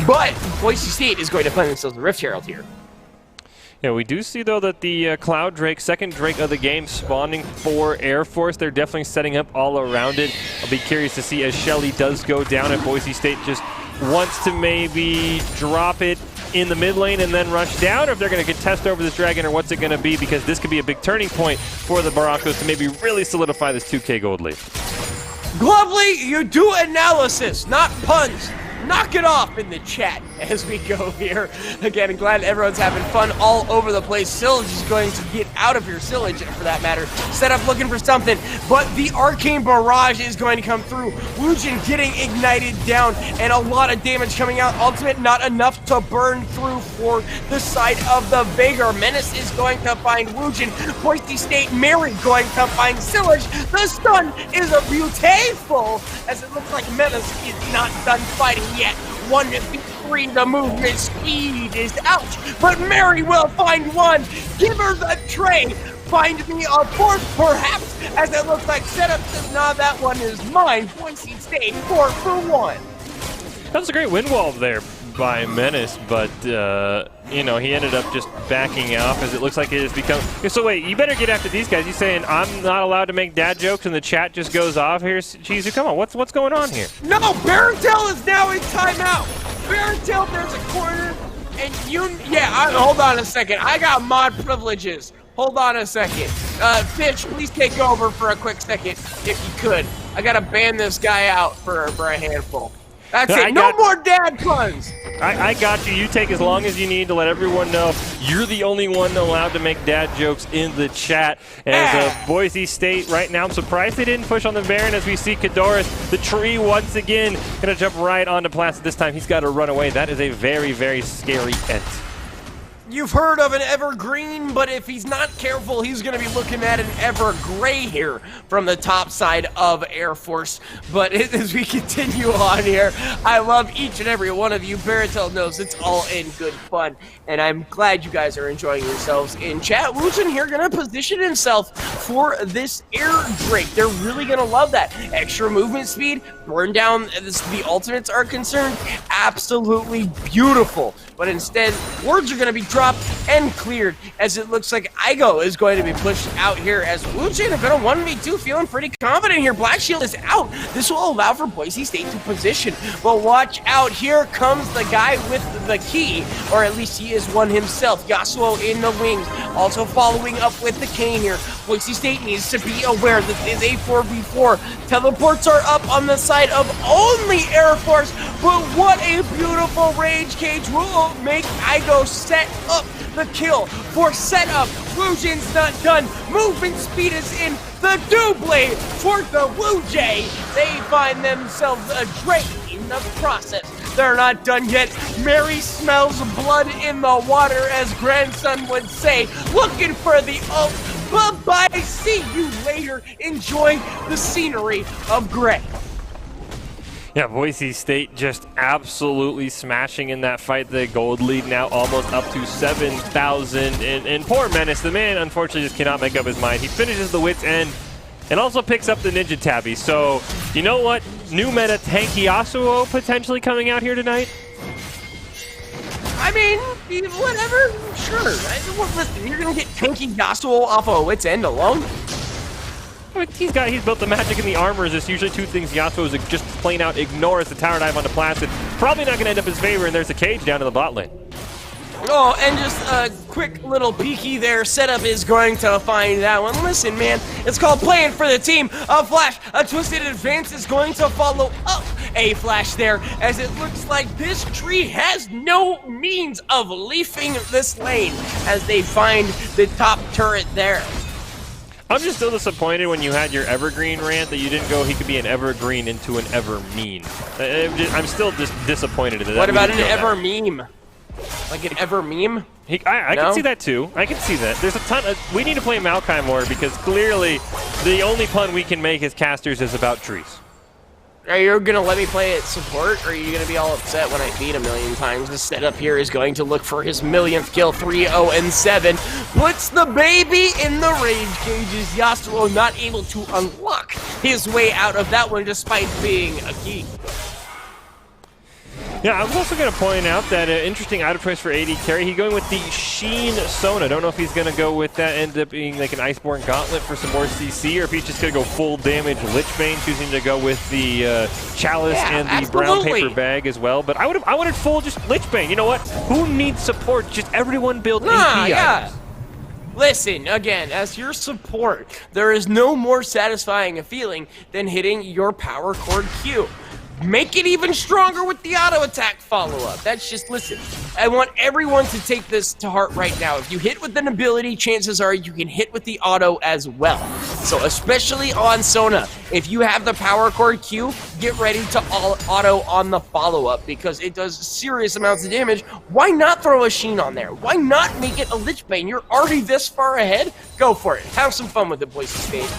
C: But Boise State is going to find themselves a Rift Herald here.
B: Yeah, we do see, though, that the Cloud Drake, second Drake of the game, spawning for Air Force. They're definitely setting up all around it. I'll be curious to see as Shelly does go down if Boise State just wants to maybe drop it in the mid lane and then rush down, or if they're going to contest over this dragon, or what's it going to be, because this could be a big turning point for the Broncos to maybe really solidify this 2K gold lead.
C: Glovely, you do analysis, not puns. Knock it off in the chat as we go here. Again, I'm glad everyone's having fun all over the place. Sillage is going to get out of here. Sillage, for that matter, set up looking for something, but the Arcane Barrage is going to come through. Wujin getting ignited down, and a lot of damage coming out. Ultimate not enough to burn through for the side of the Vigor. Menace is going to find Wujin. Boise State Mary going to find Sillage. The stun is beautiful, as it looks like Menace is not done fighting yet. 1v3, the movement speed is out, but Mary will find one. Give her the tray. Find me a fourth, perhaps, as it looks like setup says, nah, that one is mine. Boise State 4 for 1.
B: That was a great wind wall there by Menace, but you know, he ended up just backing off as it looks like it has become. So wait, you better get after these guys. You saying I'm not allowed to make dad jokes and the chat just goes off here? Chizu, come on, what's going on here?
C: No, Barantel is now in timeout. Barantel, there's a corner, and hold on a second. I got mod privileges. Hold on a second. Fish, please take over for a quick second, if you could. I gotta ban this guy out for a handful. That's it. No more dad puns.
B: I got you. You take as long as you need to let everyone know you're the only one allowed to make dad jokes in the chat. As Boise State right now, I'm surprised they didn't push on the Baron as we see Kadoris, the tree once again, going to jump right onto Placid. This time he's got to run away. That is a very, very scary end.
C: You've heard of an evergreen, but if he's not careful, he's going to be looking at an evergray here from the top side of Air Force. But as we continue on here, I love each and every one of you. Baratel knows it's all in good fun, and I'm glad you guys are enjoying yourselves in chat. Wujin here going to position himself for this air Drake. They're really going to love that. Extra movement speed, burn down as the ultimates are concerned. Absolutely beautiful. But instead, words are going to be dropped and cleared as it looks like Igo is going to be pushed out here as Wujin are going to 1v2, feeling pretty confident here. Black Shield is out. This will allow for Boise State to position. But watch out, here comes the guy with the key, or at least he is one himself. Yasuo in the wings, also following up with the cane here. Boise State needs to be aware this is a 4v4. Teleports are up on the side of only Air Force, but what a beautiful rage cage will make Igo set up the kill for setup. Wujin's not done. Movement speed is in. The double for the Wujay. They find themselves a Drake in the process. They're not done yet. Mary smells blood in the water, as grandson would say, looking for the ult. Bye-bye. See you later. Enjoy the scenery of Gray.
B: Yeah, Boise State just absolutely smashing in that fight. The gold lead now almost up to 7,000. And poor Menace, the man unfortunately just cannot make up his mind. He finishes the wit's end and also picks up the Ninja Tabby. So, you know what? New meta tanky Yasuo potentially coming out here tonight?
C: I mean, whatever. Sure. Listen, you're going to get tanky Yasuo off of a wit's end alone?
B: He's built the magic and the armors. There's usually two things Yasuo is just plain out ignores. The tower dive onto Placid. Probably not going to end up in his favor, and there's a cage down in the bot lane.
C: Oh, and just a quick little peeky there. Setup is going to find that one. Listen, man, it's called playing for the team. A flash, a twisted advance is going to follow up a flash there, as it looks like this tree has no means of leafing this lane as they find the top turret there.
B: I'm just still disappointed when you had your Evergreen rant that you didn't go he could be an Evergreen into an Evermean. I'm still just disappointed in that.
C: What about an Evermeme? Like an Evermeme?
B: I can see that too. I can see that. There's a ton of, we need to play Maokai more because clearly the only pun we can make as casters is about trees.
C: Are you going to let me play at support, or are you going to be all upset when I feed a million times? The setup here is going to look for his millionth kill, 3-0-7. Puts the baby in the rage cages. Yasuo not able to unlock his way out of that one despite being a key.
B: Yeah, I was also going to point out that interesting item choice for AD carry. He's going with the Sheen Sona. Don't know if he's going to go with that, end up being like an Iceborne Gauntlet for some more CC, or if he's just going to go full damage Lichbane, choosing to go with the Chalice and the brown paper bag as well. But I wanted full just Lichbane. You know what? Who needs support? Just everyone build AP items.
C: Listen, again, as your support, there is no more satisfying a feeling than hitting your power chord Q. Make it even stronger with the auto attack follow-up. That's just, listen, I want everyone to take this to heart right now. If you hit with an ability, chances are you can hit with the auto as well. So especially on Sona, if you have the power chord Q, get ready to auto on the follow-up because it does serious amounts of damage. Why not throw a Sheen on there? Why not make it a Lichbane? You're already this far ahead. Go for it. Have some fun with it, Boise State.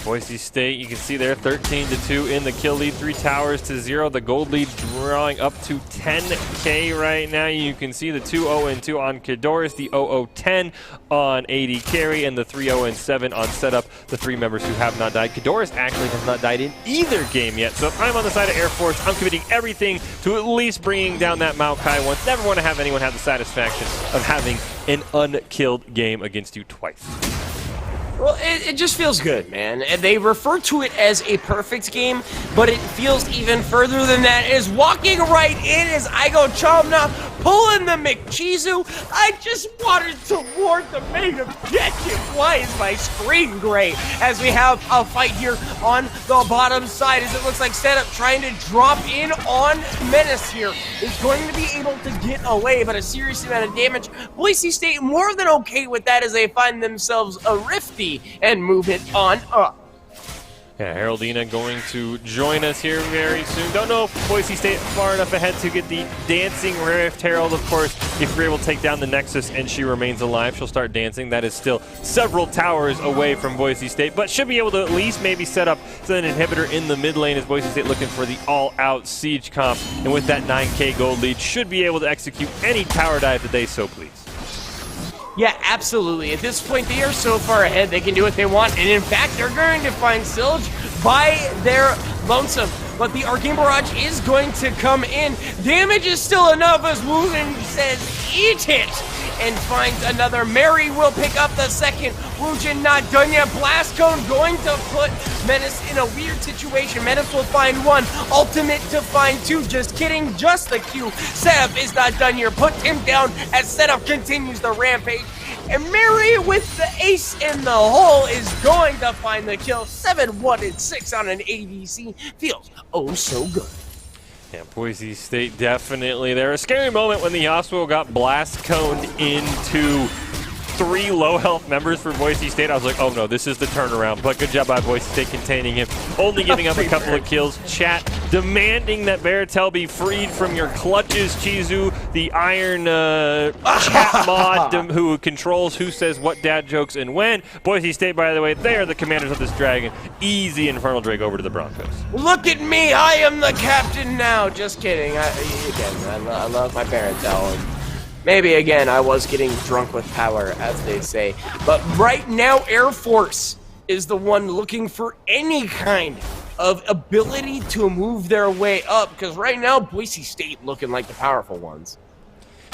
B: Boise State, you can see there, 13-2 in the kill lead, 3 towers to 0. The gold lead drawing up to 10K right now. You can see the 2-0-2 on Kadorus, the 0-0-10 on AD carry, and the 3-0-7 on setup, the 3 members who have not died. Kadorus actually has not died in either game yet, so if I'm on the side of Air Force, I'm committing everything to at least bringing down that Maokai once. Never want to have anyone have the satisfaction of having an unkilled game against you twice.
C: Well, it just feels good, man. And they refer to it as a perfect game, but it feels even further than that. It is walking right in as I go Chomna, pulling the McChizu. I just wanted to warn the main objective. Why is my screen gray? As we have a fight here on the bottom side, as it looks like Setup trying to drop in on Menace here is going to be able to get away, but a serious amount of damage. Boise State more than okay with that as they find themselves a Rifty and move it on up.
B: Yeah, Heraldina going to join us here very soon. Don't know if Boise State far enough ahead to get the dancing Rift Herald. Of course, if you're able to take down the Nexus and she remains alive, she'll start dancing. That is still several towers away from Boise State, but should be able to at least maybe set up an inhibitor in the mid lane as Boise State looking for the all-out siege comp. And with that 9K gold lead, should be able to execute any tower dive that they so please.
C: Yeah, absolutely. At this point, they are so far ahead, they can do what they want. And in fact, they're going to find Silge by their lonesome. But the Arcane Barrage is going to come in. Damage is still enough as Wooten says, eat it! And finds another. Mary will pick up the second. Wujin not done yet. Blast Cone going to put Menace in a weird situation. Menace will find one. Ultimate to find two. Just kidding. Just the Q. Setup is not done here. Put him down as Setup continues the rampage. And Mary with the ace in the hole is going to find the kill. 7-1-6 on an ADC. Feels oh so good.
B: Yeah, Boise State definitely there. A scary moment when the Yasuo got blast coned into 3 low health members for Boise State. I was like, oh no, this is the turnaround. But good job by Boise State containing him. Only giving up a couple of kills. Chat demanding that Baratel be freed from your clutches, Chizu, the iron chat mod who controls who says what dad jokes and when. Boise State, by the way, they are the commanders of this dragon. Easy Infernal Drake over to the Broncos.
C: Look at me, I am the captain now. Just kidding. I love my Baratel. Maybe, again, I was getting drunk with power, as they say. But right now, Air Force is the one looking for any kind of ability to move their way up. Because right now, Boise State looking like the powerful ones.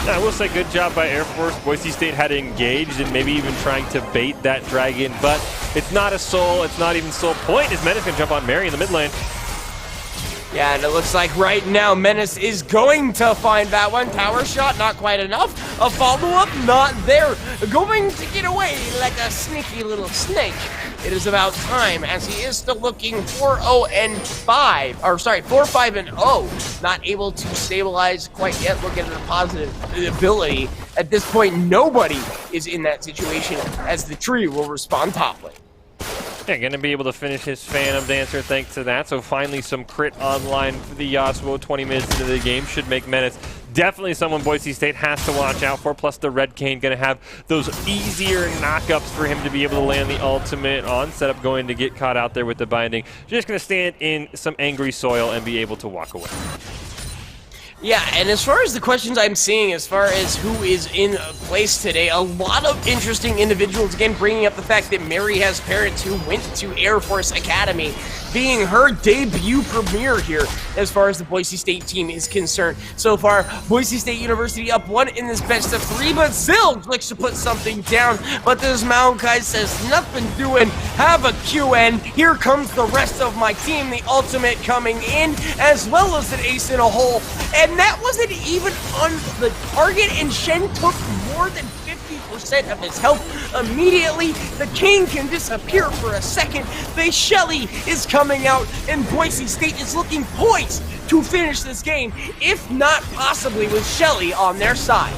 B: I will say good job by Air Force. Boise State had engaged and maybe even trying to bait that dragon. But it's not a soul. It's not even soul point. Is Menace going to jump on Mary in the mid lane?
C: Yeah, and it looks like right now Menace is going to find that one. Tower shot, not quite enough. A follow-up, not there. Going to get away like a sneaky little snake. It is about time, as he is still looking 4-5. Not able to stabilize quite yet. Look at the positive ability. At this point, nobody is in that situation, as the tree will respond top lane.
B: Yeah, going to be able to finish his Phantom Dancer thanks to that. So finally some crit online for the Yasuo 20 minutes into the game should make Menace definitely someone Boise State has to watch out for. Plus the Red Cane going to have those easier knockups for him to be able to land the ultimate on. Setup going to get caught out there with the binding. Just going to stand in some angry soil and be able to walk away.
C: Yeah, and as far as the questions I'm seeing, as far as who is in place today, a lot of interesting individuals, again, bringing up the fact that Mary has parents who went to Air Force Academy, being her debut premiere here as far as the Boise State team is concerned. So far, Boise State University up 1 in this best of 3, but Zilg looks to put something down, but this Maokai says, nothing doing, have a QN, here comes the rest of my team, the ultimate coming in, as well as an ace in a hole, and that wasn't even on the target, and Shen took more than 50% of his health immediately. The king can disappear for a second. The Shelly is coming out, and Boise State is looking poised to finish this game, if not possibly with Shelly on their side.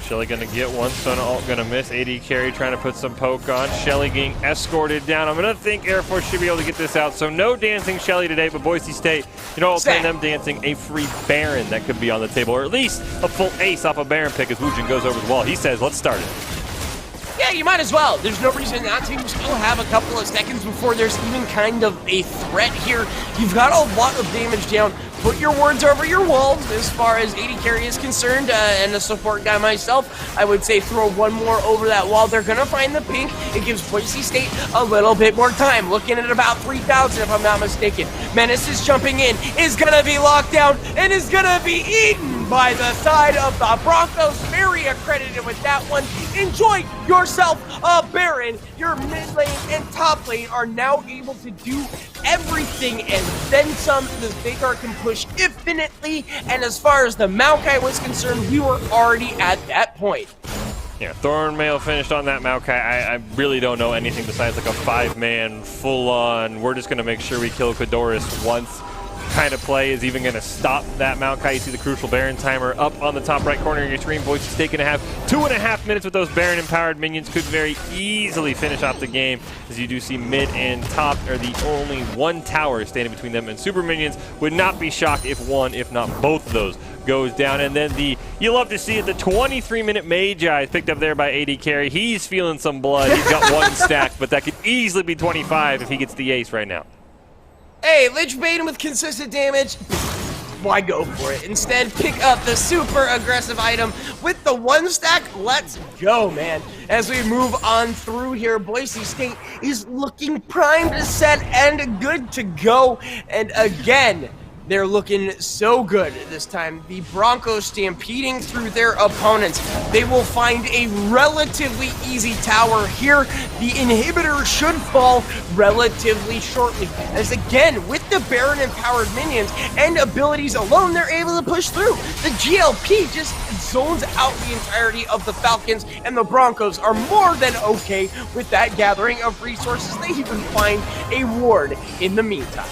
B: Shelly going to get one, Sona ult going to miss. AD carry trying to put some poke on. Shelly getting escorted down. I'm going to think Air Force should be able to get this out. So no dancing Shelly today, but Boise State, you know, ultimately them dancing a free Baron that could be on the table, or at least a full ace off a Baron pick as Woojin goes over the wall. He says, let's start it.
C: Yeah, you might as well. There's no reason not to. You still have a couple of seconds before there's even kind of a threat here. You've got a lot of damage down. Put your words over your walls as far as AD carry is concerned, and a support guy myself, I would say throw one more over that wall. They're going to find the pink. It gives Boise State a little bit more time. Looking at about 3,000 if I'm not mistaken. Menace is jumping in, is going to be locked down, and is going to be eaten by the side of the Broncos. Very accredited with that one. Enjoy yourself a Baron. Your mid lane and top lane are now able to do everything and then some. The Veigar can push infinitely, and as far as the Maokai was concerned, we were already at that point.
B: Yeah, Thornmail finished on that Maokai. I really don't know anything besides like a 5-man full-on, we're just going to make sure we kill Kadoris once kind of play is even going to stop that Maokai. You see the crucial Baron timer up on the top right corner of your screen. Boise State going to have 2.5 minutes with those Baron empowered minions. Could very easily finish off the game, as you do see mid and top are the only one tower standing between them and super minions. Would not be shocked if one, if not both of those goes down. And then you love to see it, the 23-minute Magi is picked up there by AD carry. He's feeling some blood. He's got one stack, but that could easily be 25 if he gets the ace right now.
C: Hey, Lich Bane with consistent damage, why go for it? Instead, pick up the super aggressive item with the 1 stack. Let's go, man. As we move on through here, Boise State is looking primed, set, and good to go. And again, they're looking so good this time. The Broncos stampeding through their opponents. They will find a relatively easy tower here. The inhibitor should fall relatively shortly. As again, with the Baron empowered minions and abilities alone, they're able to push through. The GLP just zones out the entirety of the Falcons, and the Broncos are more than okay with that gathering of resources. They even find a ward in the meantime.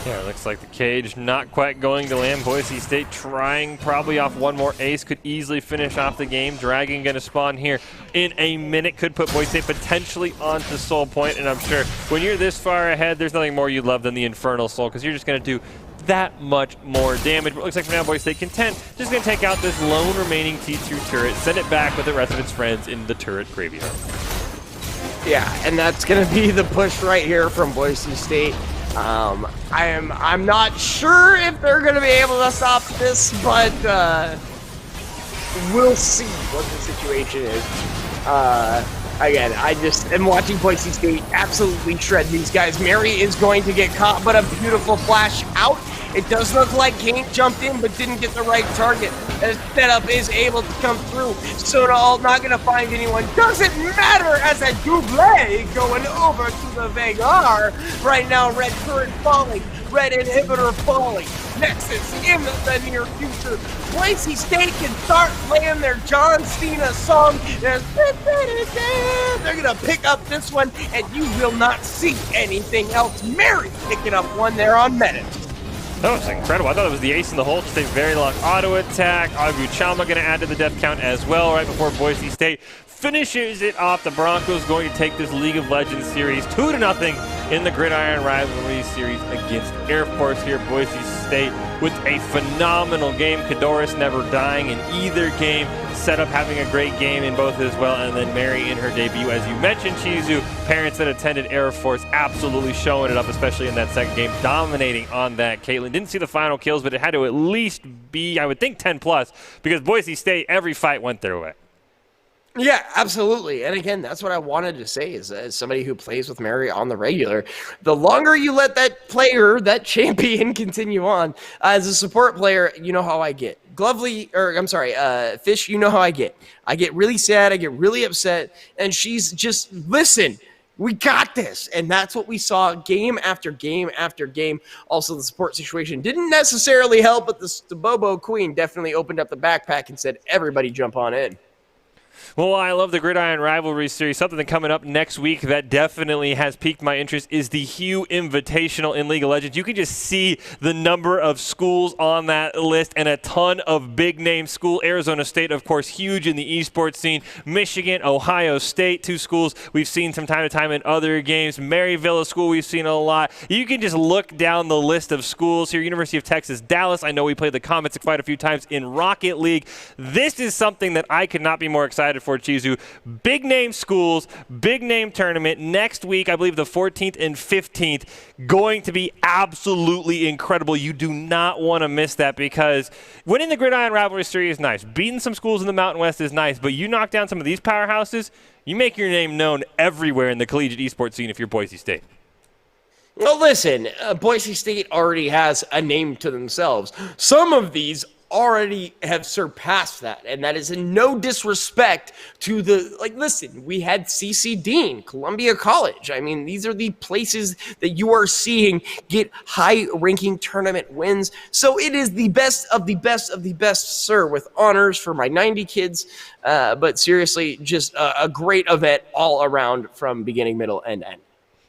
B: Yeah, it looks like the cage not quite going to land. Boise State trying probably off one more ace. Could easily finish off the game. Dragon going to spawn here in a minute. Could put Boise State potentially onto Soul Point. And I'm sure when you're this far ahead, there's nothing more you love than the Infernal Soul, because you're just going to do that much more damage. But it looks like for now, Boise State content. Just going to take out this lone remaining T2 turret, send it back with the rest of its friends in the turret graveyard.
C: Yeah, and that's going to be the push right here from Boise State. I'm not sure if they're going to be able to stop this, but we'll see what the situation is. Again, I just am watching Boise State absolutely shred these guys. Mary is going to get caught, but a beautiful flash out. It does look like Kane jumped in but didn't get the right target. As setup is able to come through. Soda ult not going to find anyone. Doesn't matter as a double going over to the Veigar. Right now, red turret falling. Red inhibitor falling. Nexus in the near future. Boise State can start playing their John Cena song. They're going to pick up this one, and you will not see anything else. Mary picking up one there on Menace.
B: That was incredible. I thought it was the ace in the hole. Just a very long auto attack. Agu Chalma going to add to the death count as well right before Boise State finishes it off. The Broncos going to take this League of Legends series 2-0 in the Gridiron Rivalry Series against Air Force here at Boise State with a phenomenal game. Kadoris never dying in either game. Setup having a great game in both as well, and then Mary in her debut. As you mentioned, Chizu, parents that attended Air Force absolutely showing it up, especially in that second game, dominating on that. Caitlin didn't see the final kills, but it had to at least be, I would think, 10+, because Boise State, every fight went their way.
C: Yeah, absolutely. And again, that's what I wanted to say is as somebody who plays with Mary on the regular, the longer you let that player, that champion continue on, as a support player, you know how I get. Fish, you know how I get. I get really sad. I get really upset. And she's just, listen, we got this. And that's what we saw game after game after game. Also, the support situation didn't necessarily help, but the Bobo Queen definitely opened up the backpack and said, everybody jump on in.
B: Well, I love the Gridiron Rivalry Series. Something coming up next week that definitely has piqued my interest is the Hugh Invitational in League of Legends. You can just see the number of schools on that list and a ton of big-name schools. Arizona State, of course, huge in the esports scene. Michigan, Ohio State, 2 schools we've seen from time to time in other games. Maryville, a school we've seen a lot. You can just look down the list of schools here. University of Texas, Dallas. I know we played the Comets quite a few times in Rocket League. This is something that I could not be more excited for, Chizu. Big name schools, big name tournament next week. I believe the 14th and 15th, going to be absolutely incredible. You do not want to miss that, because winning the Gridiron Rivalry Series is nice. Beating some schools in the Mountain West is nice, but you knock down some of these powerhouses, you make your name known everywhere in the collegiate esports scene if you're Boise State.
C: Well, listen, Boise State already has a name to themselves. Some of these already have surpassed that, and that is in no disrespect to the, listen, we had CC Dean, Columbia College. I mean, these are the places that you are seeing get high-ranking tournament wins. So it is the best of the best of the best, sir, with honors for my 90 kids. But seriously, just a great event all around from beginning, middle, and end.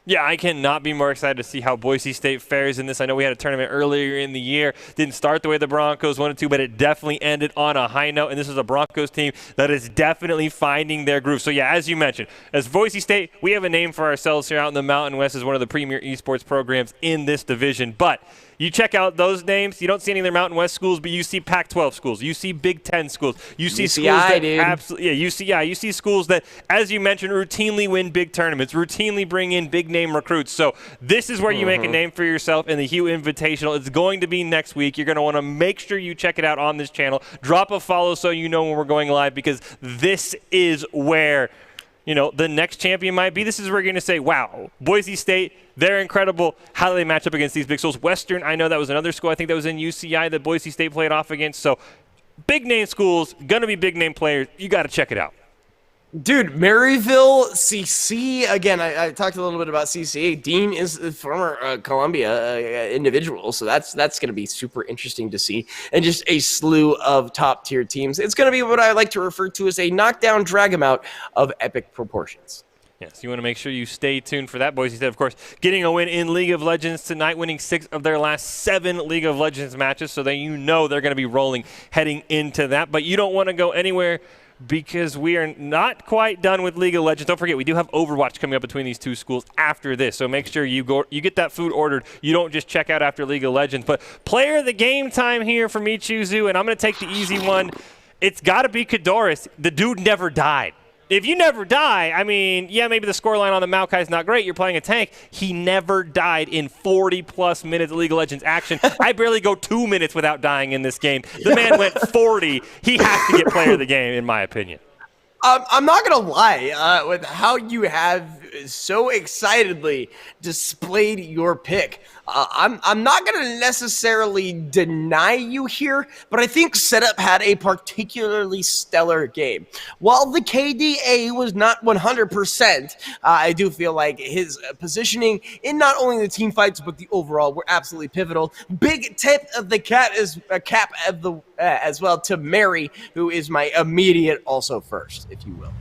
B: Yeah, I cannot be more excited to see how Boise State fares in this. I know we had a tournament earlier in the year. Didn't start the way the Broncos wanted to, but it definitely ended on a high note. And this is a Broncos team that is definitely finding their groove. So, yeah, as you mentioned, as Boise State, we have a name for ourselves here out in the Mountain West as one of the premier esports programs in this division. But you check out those names, you don't see any of their Mountain West schools, but you see Pac-12 schools, you see Big Ten schools, you see schools that absolutely, you see schools that, as you mentioned, routinely win big tournaments, routinely bring in big name recruits. So this is where you make a name for yourself in the Hugh Invitational. It's going to be next week. You're going to want to make sure you check it out on this channel. Drop a follow so you know when we're going live, because this is where, you know, the next champion might be. This is where you're going to say, wow, Boise State, they're incredible. How do they match up against these big schools? Western, I know that was another school. I think that was in UCI that Boise State played off against. So big name schools, going to be big name players. You got to check it out.
C: Dude, Maryville, CC, again, I talked a little bit about CCA. Dean is the former Columbia individual, so that's going to be super interesting to see. And just a slew of top-tier teams. It's going to be what I like to refer to as a knockdown, drag-em-out of epic proportions.
B: Yes, you want to make sure you stay tuned for that. Boise State, of course, getting a win in League of Legends tonight, winning 6 of their last 7 League of Legends matches, so that you know they're going to be rolling heading into that. But you don't want to go anywhere, because we are not quite done with League of Legends. Don't forget, we do have Overwatch coming up between these 2 schools after this. So make sure you get that food ordered. You don't just check out after League of Legends. But player of the game time here for me, Chuzu, and I'm going to take the easy one. It's got to be Kadoris. The dude never died. If you never die, I mean, yeah, maybe the scoreline on the Maokai is not great. You're playing a tank. He never died in 40-plus minutes of League of Legends action. I barely go 2 minutes without dying in this game. The man went 40. He has to get player of the game, in my opinion.
C: I'm not going to lie, with how you have so excitedly displayed your pick. I'm not going to necessarily deny you here, but I think Setup had a particularly stellar game. While the KDA was not 100%, I do feel like his positioning in not only the team fights, but the overall were absolutely pivotal. Big tip of the cap is a cap of the as well to Mary, who is my immediate also first, if you will.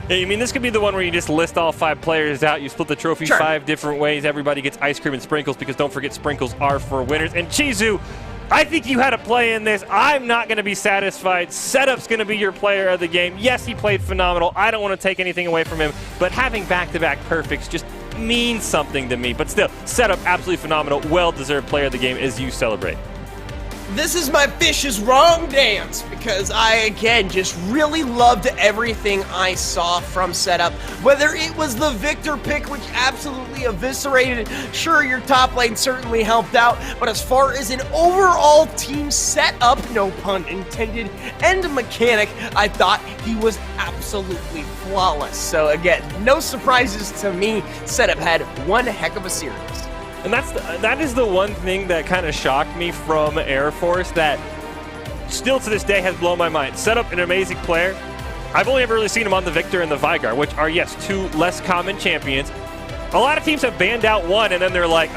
B: Yeah, you mean this could be the one where you just list all 5 players out, you split the trophy 5 different ways, everybody gets ice cream and sprinkles, because don't forget sprinkles are for winners. And Chizu, I think you had a play in this. I'm not going to be satisfied. Setup's going to be your player of the game. Yes, he played phenomenal. I don't want to take anything away from him, but having back-to-back perfects just means something to me. But still, Setup, absolutely phenomenal. Well-deserved player of the game as you celebrate.
C: This is my fish is wrong dance because I, again, just really loved everything I saw from Setup. Whether it was the Victor pick, which absolutely eviscerated, sure, your top lane certainly helped out, but as far as an overall team setup, no pun intended, and mechanic, I thought he was absolutely flawless. So again, no surprises to me. Setup had one heck of a series.
B: And that is the one thing that kind of shocked me from Air Force that still to this day has blown my mind. Setup, an amazing player. I've only ever really seen him on the Victor and the Vigar, which are, yes, two less common champions. A lot of teams have banned out one, and then they're like,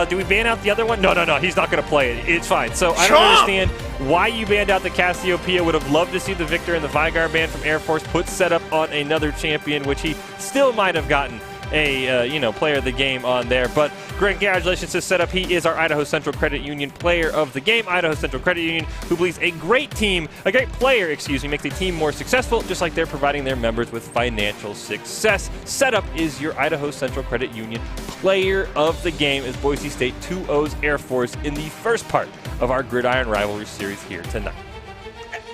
B: do we ban out the other one? No, he's not going to play it. It's fine. So I don't understand why you banned out the Cassiopeia. Would have loved to see the Victor and the Vigar ban from Air Force put Setup on another champion, which he still might have gotten a player of the game on there. But great congratulations to Setup. He is our Idaho Central Credit Union player of the game. Idaho Central Credit Union, who believes a great player, makes a team more successful, just like they're providing their members with financial success. Setup is your Idaho Central Credit Union player of the game as Boise State 2-0s Air Force in the first part of our Gridiron Rivalry series here tonight.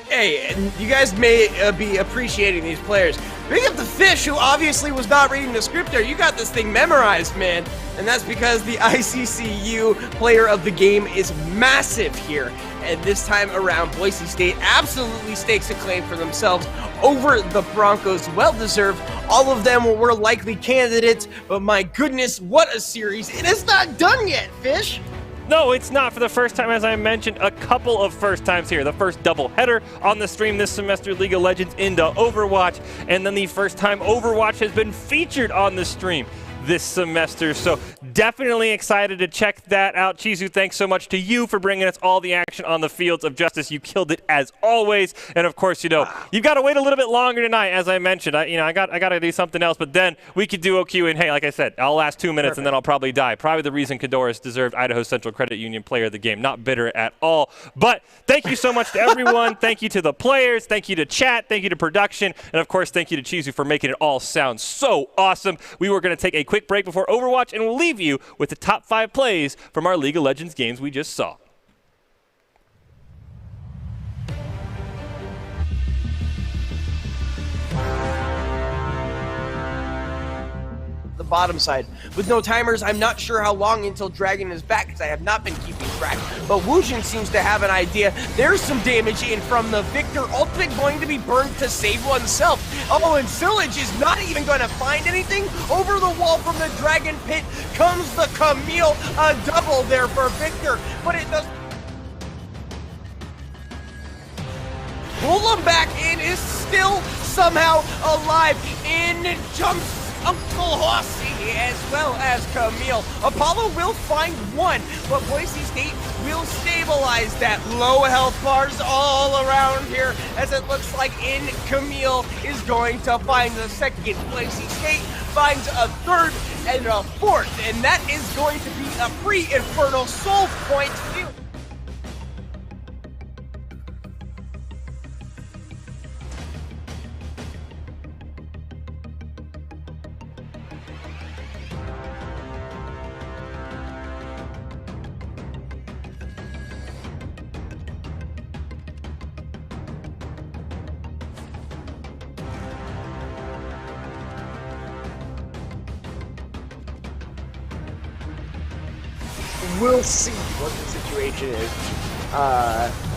C: Hey, and you guys may be appreciating these players. Big up the Fish, who obviously was not reading the script there. You got this thing memorized, man. And that's because the ICCU player of the game is massive here. And this time around, Boise State absolutely stakes a claim for themselves over the Broncos. Well-deserved. All of them were likely candidates, but my goodness, what a series. It is not done yet, Fish.
B: No, it's not. For the first time, as I mentioned, a couple of first times here. The first doubleheader on the stream this semester, League of Legends into Overwatch, and then the first time Overwatch has been featured on the stream this semester. So definitely excited to check that out. Chizu, thanks so much to you for bringing us all the action on the fields of justice. You killed it as always. And of course, you've got to wait a little bit longer tonight, as I mentioned. I got to do something else, but then we could do OQ. And hey, like I said, I'll last 2 minutes and then I'll probably die. Probably the reason Kadoris deserved Idaho Central Credit Union player of the game. Not bitter at all. But thank you so much to everyone. Thank you to the players. Thank you to chat. Thank you to production. And of course, thank you to Chizu for making it all sound so awesome. We were going to take a quick break before Overwatch, and we'll leave you with the top 5 plays from our League of Legends games we just saw.
C: The bottom side. With no timers, I'm not sure how long until Dragon is back because I have not been keeping track. But Wujin seems to have an idea. There's some damage in from the Victor. Ultimate going to be burned to save oneself. Oh, and Sillage is not even going to find anything. Over the wall from the Dragon Pit comes the Camille. A double there for Victor. But it does pull him back in, is still somehow alive. In jumps Uncle Horsey as well as Camille. Apollo will find one, but Boise State will stabilize that. Low health bars all around here as it looks like in Camille is going to find the second. Boise State finds a third and a fourth, and that is going to be a free Infernal Soul point. We'll see what the situation is.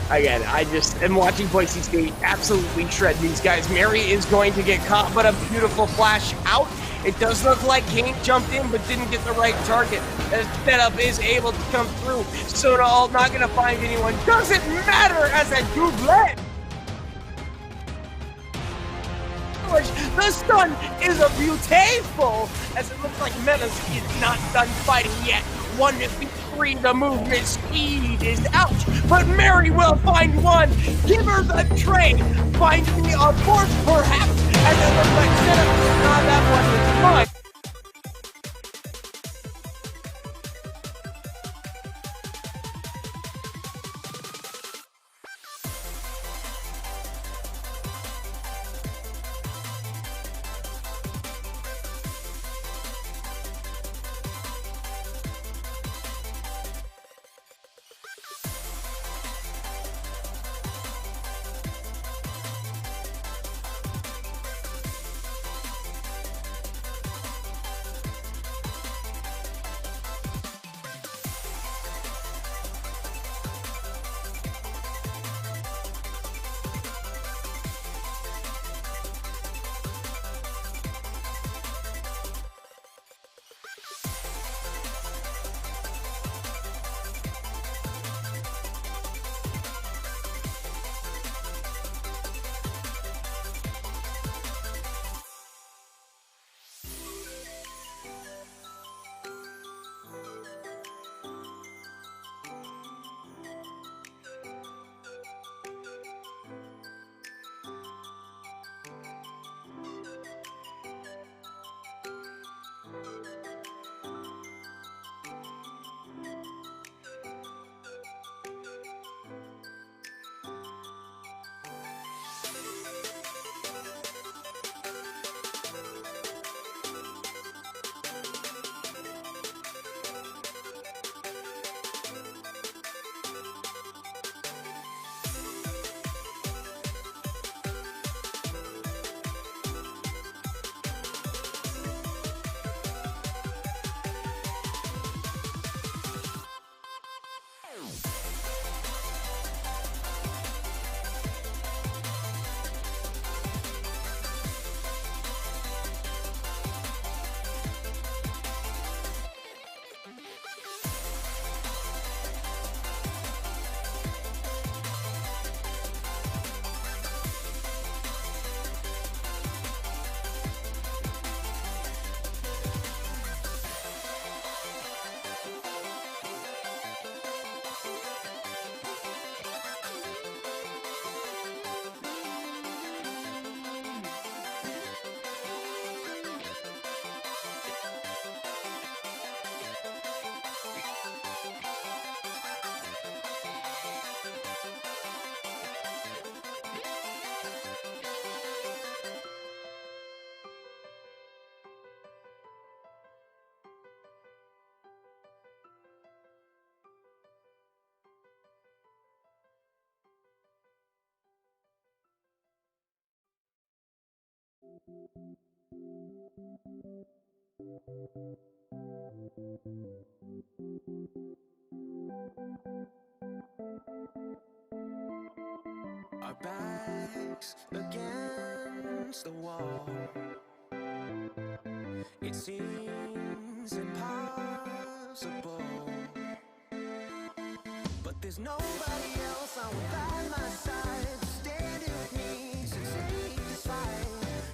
C: Again, I just am watching Boise State absolutely shred these guys. Mary is going to get caught, but a beautiful flash out. It does look like Kane jumped in, but didn't get the right target. As Setup is able to come through. Soda Alt not going to find anyone. Doesn't matter as a doublet. The stun is a beautiful, as it looks like Menace is not done fighting yet. 1v3, the movement speed is out, but Mary will find one. Give her the trade. Find me a fourth, perhaps, and it looks like Setup is not that one is fine.
A: Our backs against the wall. It seems impossible, but there's nobody else I would by my side, standing with me to take this fight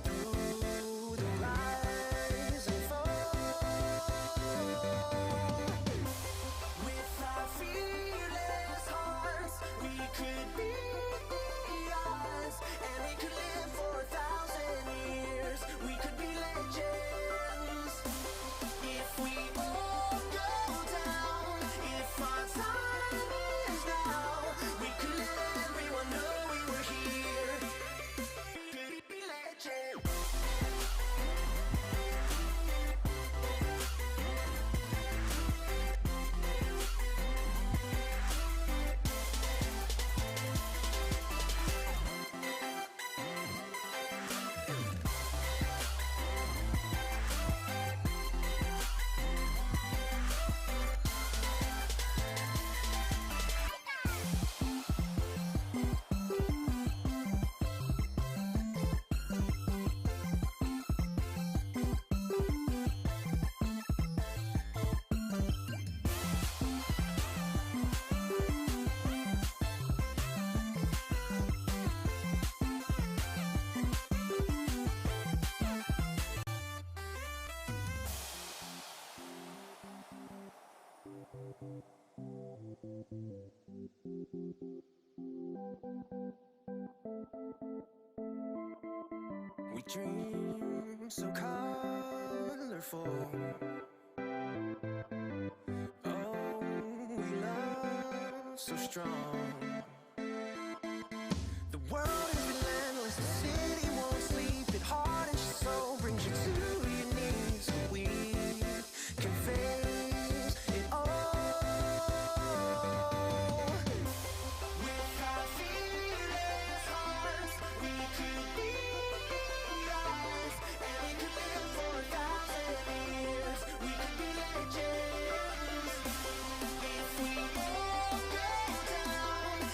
A: through the rise and fall. With our fearless hearts, we could be ours, and we could live for 1,000 years. We could be legends if we all go down. If our time is now, we could let everyone know we were here. Be legends. We dream so colorful. Oh, we love so strong. The world is relentless, the city won't sleep. It hardens your soul, brings you to your knees. We can face it all. With our fearless hearts, we could be ours, and we could live for 1,000 years. We could be legends if we all go down.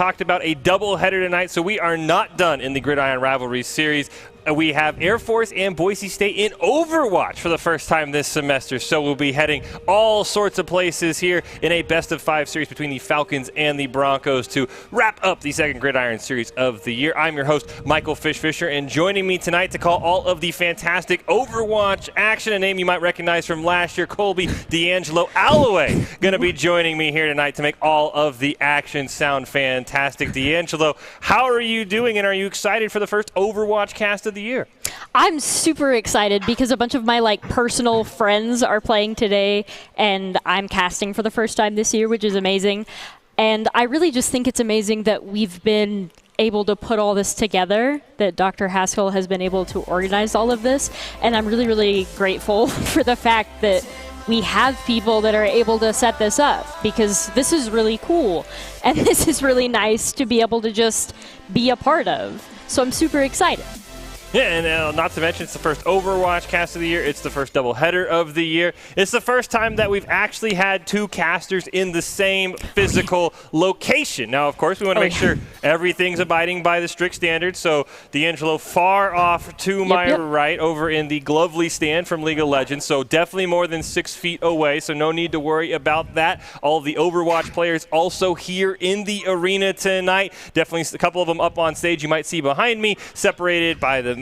B: talked about a doubleheader tonight, so we are not done in the Gridiron Rivalry series. We have Air Force and Boise State in Overwatch for the first time this semester, so we'll be heading all sorts of places here in a best-of-5 series between the Falcons and the Broncos to wrap up the second Gridiron series of the year. I'm your host, Michael Fisher, and joining me tonight to call all of the fantastic Overwatch action, a name you might recognize from last year, Colby D'Angelo Alloway, going to be joining me here tonight to make all of the action sound fantastic. D'Angelo, how are you doing, and are you excited for the first Overwatch cast of the year?
I: I'm super excited because a bunch of my personal friends are playing today, and I'm casting for the first time this year, which is amazing. And I really just think it's amazing that we've been able to put all this together, that Dr. Haskell has been able to organize all of this. And I'm really, really grateful for the fact that we have people that are able to set this up, because this is really cool. And this is really nice to be able to just be a part of. So I'm super excited.
B: Yeah, and not to mention, it's the first Overwatch cast of the year. It's the first doubleheader of the year. It's the first time that we've actually had two casters in the same physical location. Now, of course, we want to make sure everything's abiding by the strict standards. So, D'Angelo far off to my right over in the Glovely stand from League of Legends. So, definitely more than 6 feet away. So, no need to worry about that. All of the Overwatch players also here in the arena tonight. Definitely a couple of them up on stage you might see behind me, separated by the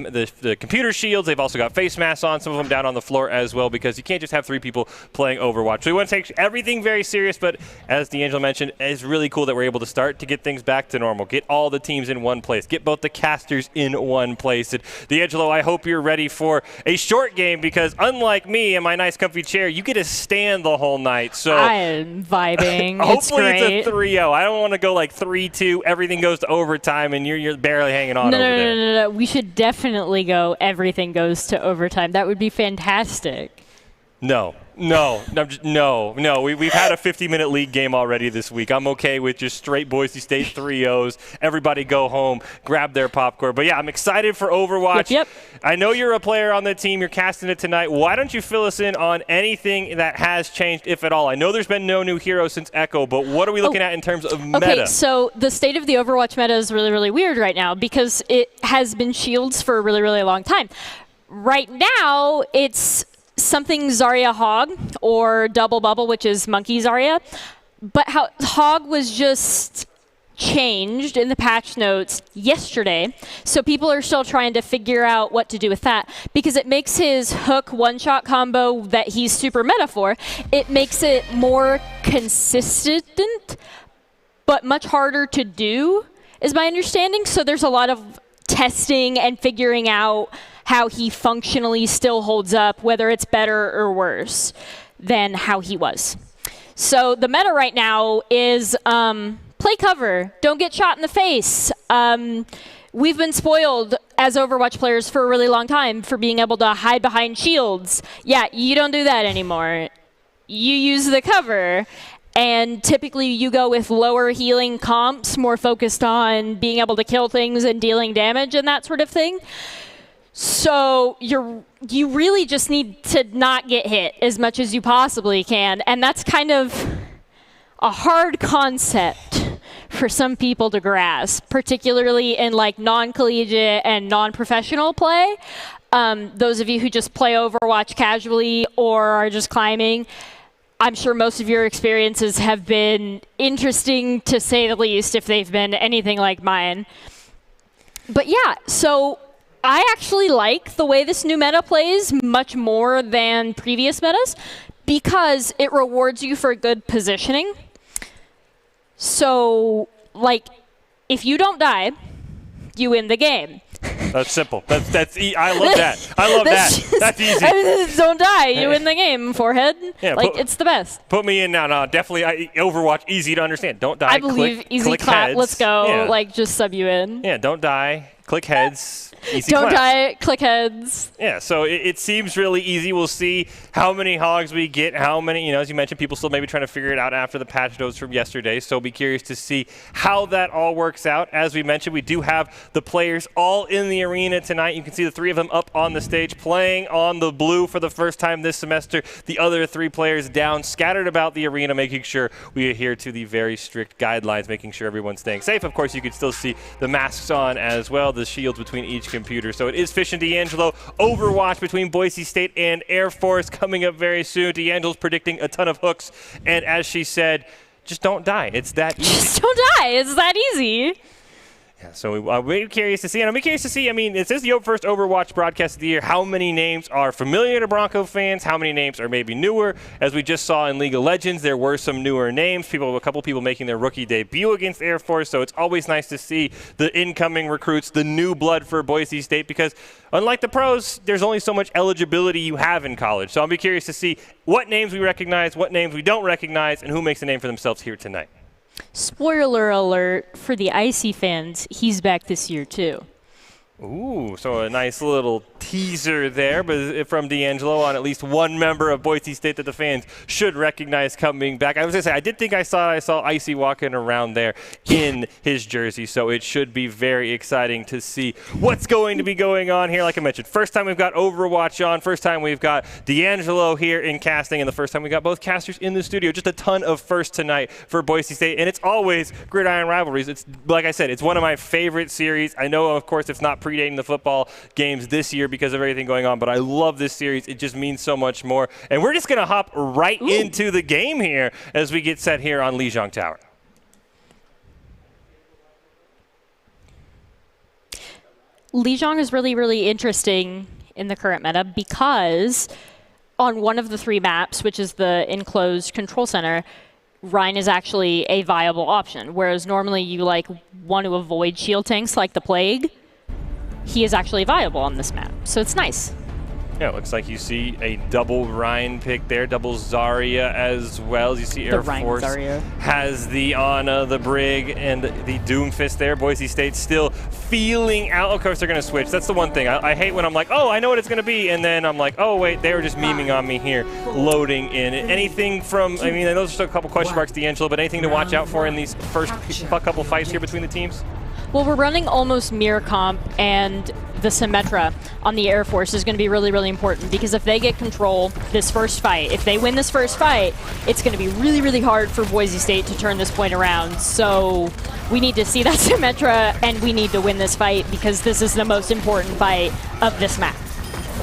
B: computer shields. They've also got face masks on, some of them down on the floor as well, because you can't just have 3 people playing Overwatch. So we want to take everything very serious, but as D'Angelo mentioned, it's really cool that we're able to start to get things back to normal, get all the teams in one place, get both the casters in one place. And D'Angelo, I hope you're ready for a short game, because unlike me in my nice comfy chair, you get to stand the whole night. So
I: I'm vibing.
B: Hopefully
I: it's
B: a 3-0. I don't want to go 3-2, everything goes to overtime, and you're barely hanging on over there.
I: No. We should definitely go everything goes to overtime. That would be fantastic.
B: No. We've had a 50-minute league game already this week. I'm okay with just straight Boise State 3-0s. Everybody go home, grab their popcorn. But yeah, I'm excited for Overwatch.
I: Yep.
B: I know you're a player on the team. You're casting it tonight. Why don't you fill us in on anything that has changed, if at all? I know there's been no new hero since Echo, but what are we looking at in terms of meta?
I: Okay, so the state of the Overwatch meta is really, really weird right now, because it has been shields for a really, really long time. Right now, it's something Zarya Hog, or Double Bubble, which is Monkey Zarya. But how Hog was just changed in the patch notes yesterday, so people are still trying to figure out what to do with that, because it makes his hook one-shot combo that he's super meta for, it makes it more consistent, but much harder to do, is my understanding. So there's a lot of testing and figuring out how he functionally still holds up, whether it's better or worse than how he was. So the meta right now is play cover, don't get shot in the face. We've been spoiled as Overwatch players for a really long time for being able to hide behind shields. Yeah, you don't do that anymore. You use the cover. And typically you go with lower healing comps, more focused on being able to kill things and dealing damage and that sort of thing. So you really just need to not get hit as much as you possibly can. And that's kind of a hard concept for some people to grasp, particularly in non-collegiate and non-professional play. Those of you who just play Overwatch casually or are just climbing, I'm sure most of your experiences have been interesting, to say the least, if they've been anything like mine. But yeah, so I actually like the way this new meta plays much more than previous metas, because it rewards you for good positioning. So, if you don't die, you win the game.
B: That's simple. I love that. I love that. That's easy.
I: Don't die. You win the game, forehead.
B: Yeah,
I: it's the best.
B: Put me in now. No, definitely. Overwatch, easy to understand. Don't die.
I: I believe easy
B: click
I: clap.
B: heads.
I: Let's go.
B: Yeah.
I: Just sub you in.
B: Yeah, don't die. click heads, easy
I: Don't
B: clap.
I: die, click heads.
B: Yeah, so it seems really easy. We'll see how many hogs we get, how many, as you mentioned, people still maybe trying to figure it out after the patch notes from yesterday. So be curious to see how that all works out. As we mentioned, we do have the players all in the arena tonight. You can see the 3 of them up on the stage playing on the blue for the first time this semester. The other 3 players down, scattered about the arena, making sure we adhere to the very strict guidelines, making sure everyone's staying safe. Of course, you can still see the masks on as well, the shields between each computer. So it is Fish and D'Angelo. Overwatch between Boise State and Air Force coming up very soon. D'Angelo's predicting a ton of hooks. And as she said, just don't die. It's that easy.
I: Just don't die. It's that easy.
B: Yeah, so we're curious to see, and I'm curious to see, this is the first Overwatch broadcast of the year. How many names are familiar to Bronco fans? How many names are maybe newer? As we just saw in League of Legends, there were some newer names. A couple people making their rookie debut against Air Force, so it's always nice to see the incoming recruits, the new blood for Boise State, because unlike the pros, there's only so much eligibility you have in college. So I'll be curious to see what names we recognize, what names we don't recognize, and who makes a name for themselves here tonight.
I: Spoiler alert for the Icy fans, he's back this year too.
B: Ooh, so a nice little teaser there, but from D'Angelo on at least one member of Boise State that the fans should recognize coming back. I was going to say, I did think I saw Icy walking around there in his jersey, so it should be very exciting to see what's going to be going on here. Like I mentioned, first time we've got Overwatch on, first time we've got D'Angelo here in casting, and the first time we got both casters in the studio. Just a ton of firsts tonight for Boise State, and it's always Gridiron Rivalries. It's, like I said, it's one of my favorite series. I know, of course, it's not predating the football games this year because of everything going on, but I love this series. It just means so much more. And we're just going to hop right into the game here as we get set here on Lijiang Tower.
I: Lijiang is really, really interesting in the current meta because on one of the 3 maps, which is the enclosed control center, Rein is actually a viable option, whereas normally you want to avoid shield tanks like the Plague. He is actually viable on this map, so it's nice.
B: Yeah, it looks like you see a double Rein pick there, double Zarya as well. As you see Air Force has the Ana, the Brig, and the Doomfist there. Boise State still feeling out. Of course, they're going to switch. That's the one thing. I hate when I'm like, oh, I know what it's going to be, and then I'm like, oh, wait, they were just memeing on me here, loading in. Anything from, those are still a couple question marks, D'Angelo, but anything to watch out for in these first couple fights here between the teams?
I: Well, we're running almost mirror comp, and the Symmetra on the Air Force is going to be really, really important because if they get control this first fight, if they win this first fight, it's going to be really, really hard for Boise State to turn this point around. So we need to see that Symmetra, and we need to win this fight because this is the most important fight of this map.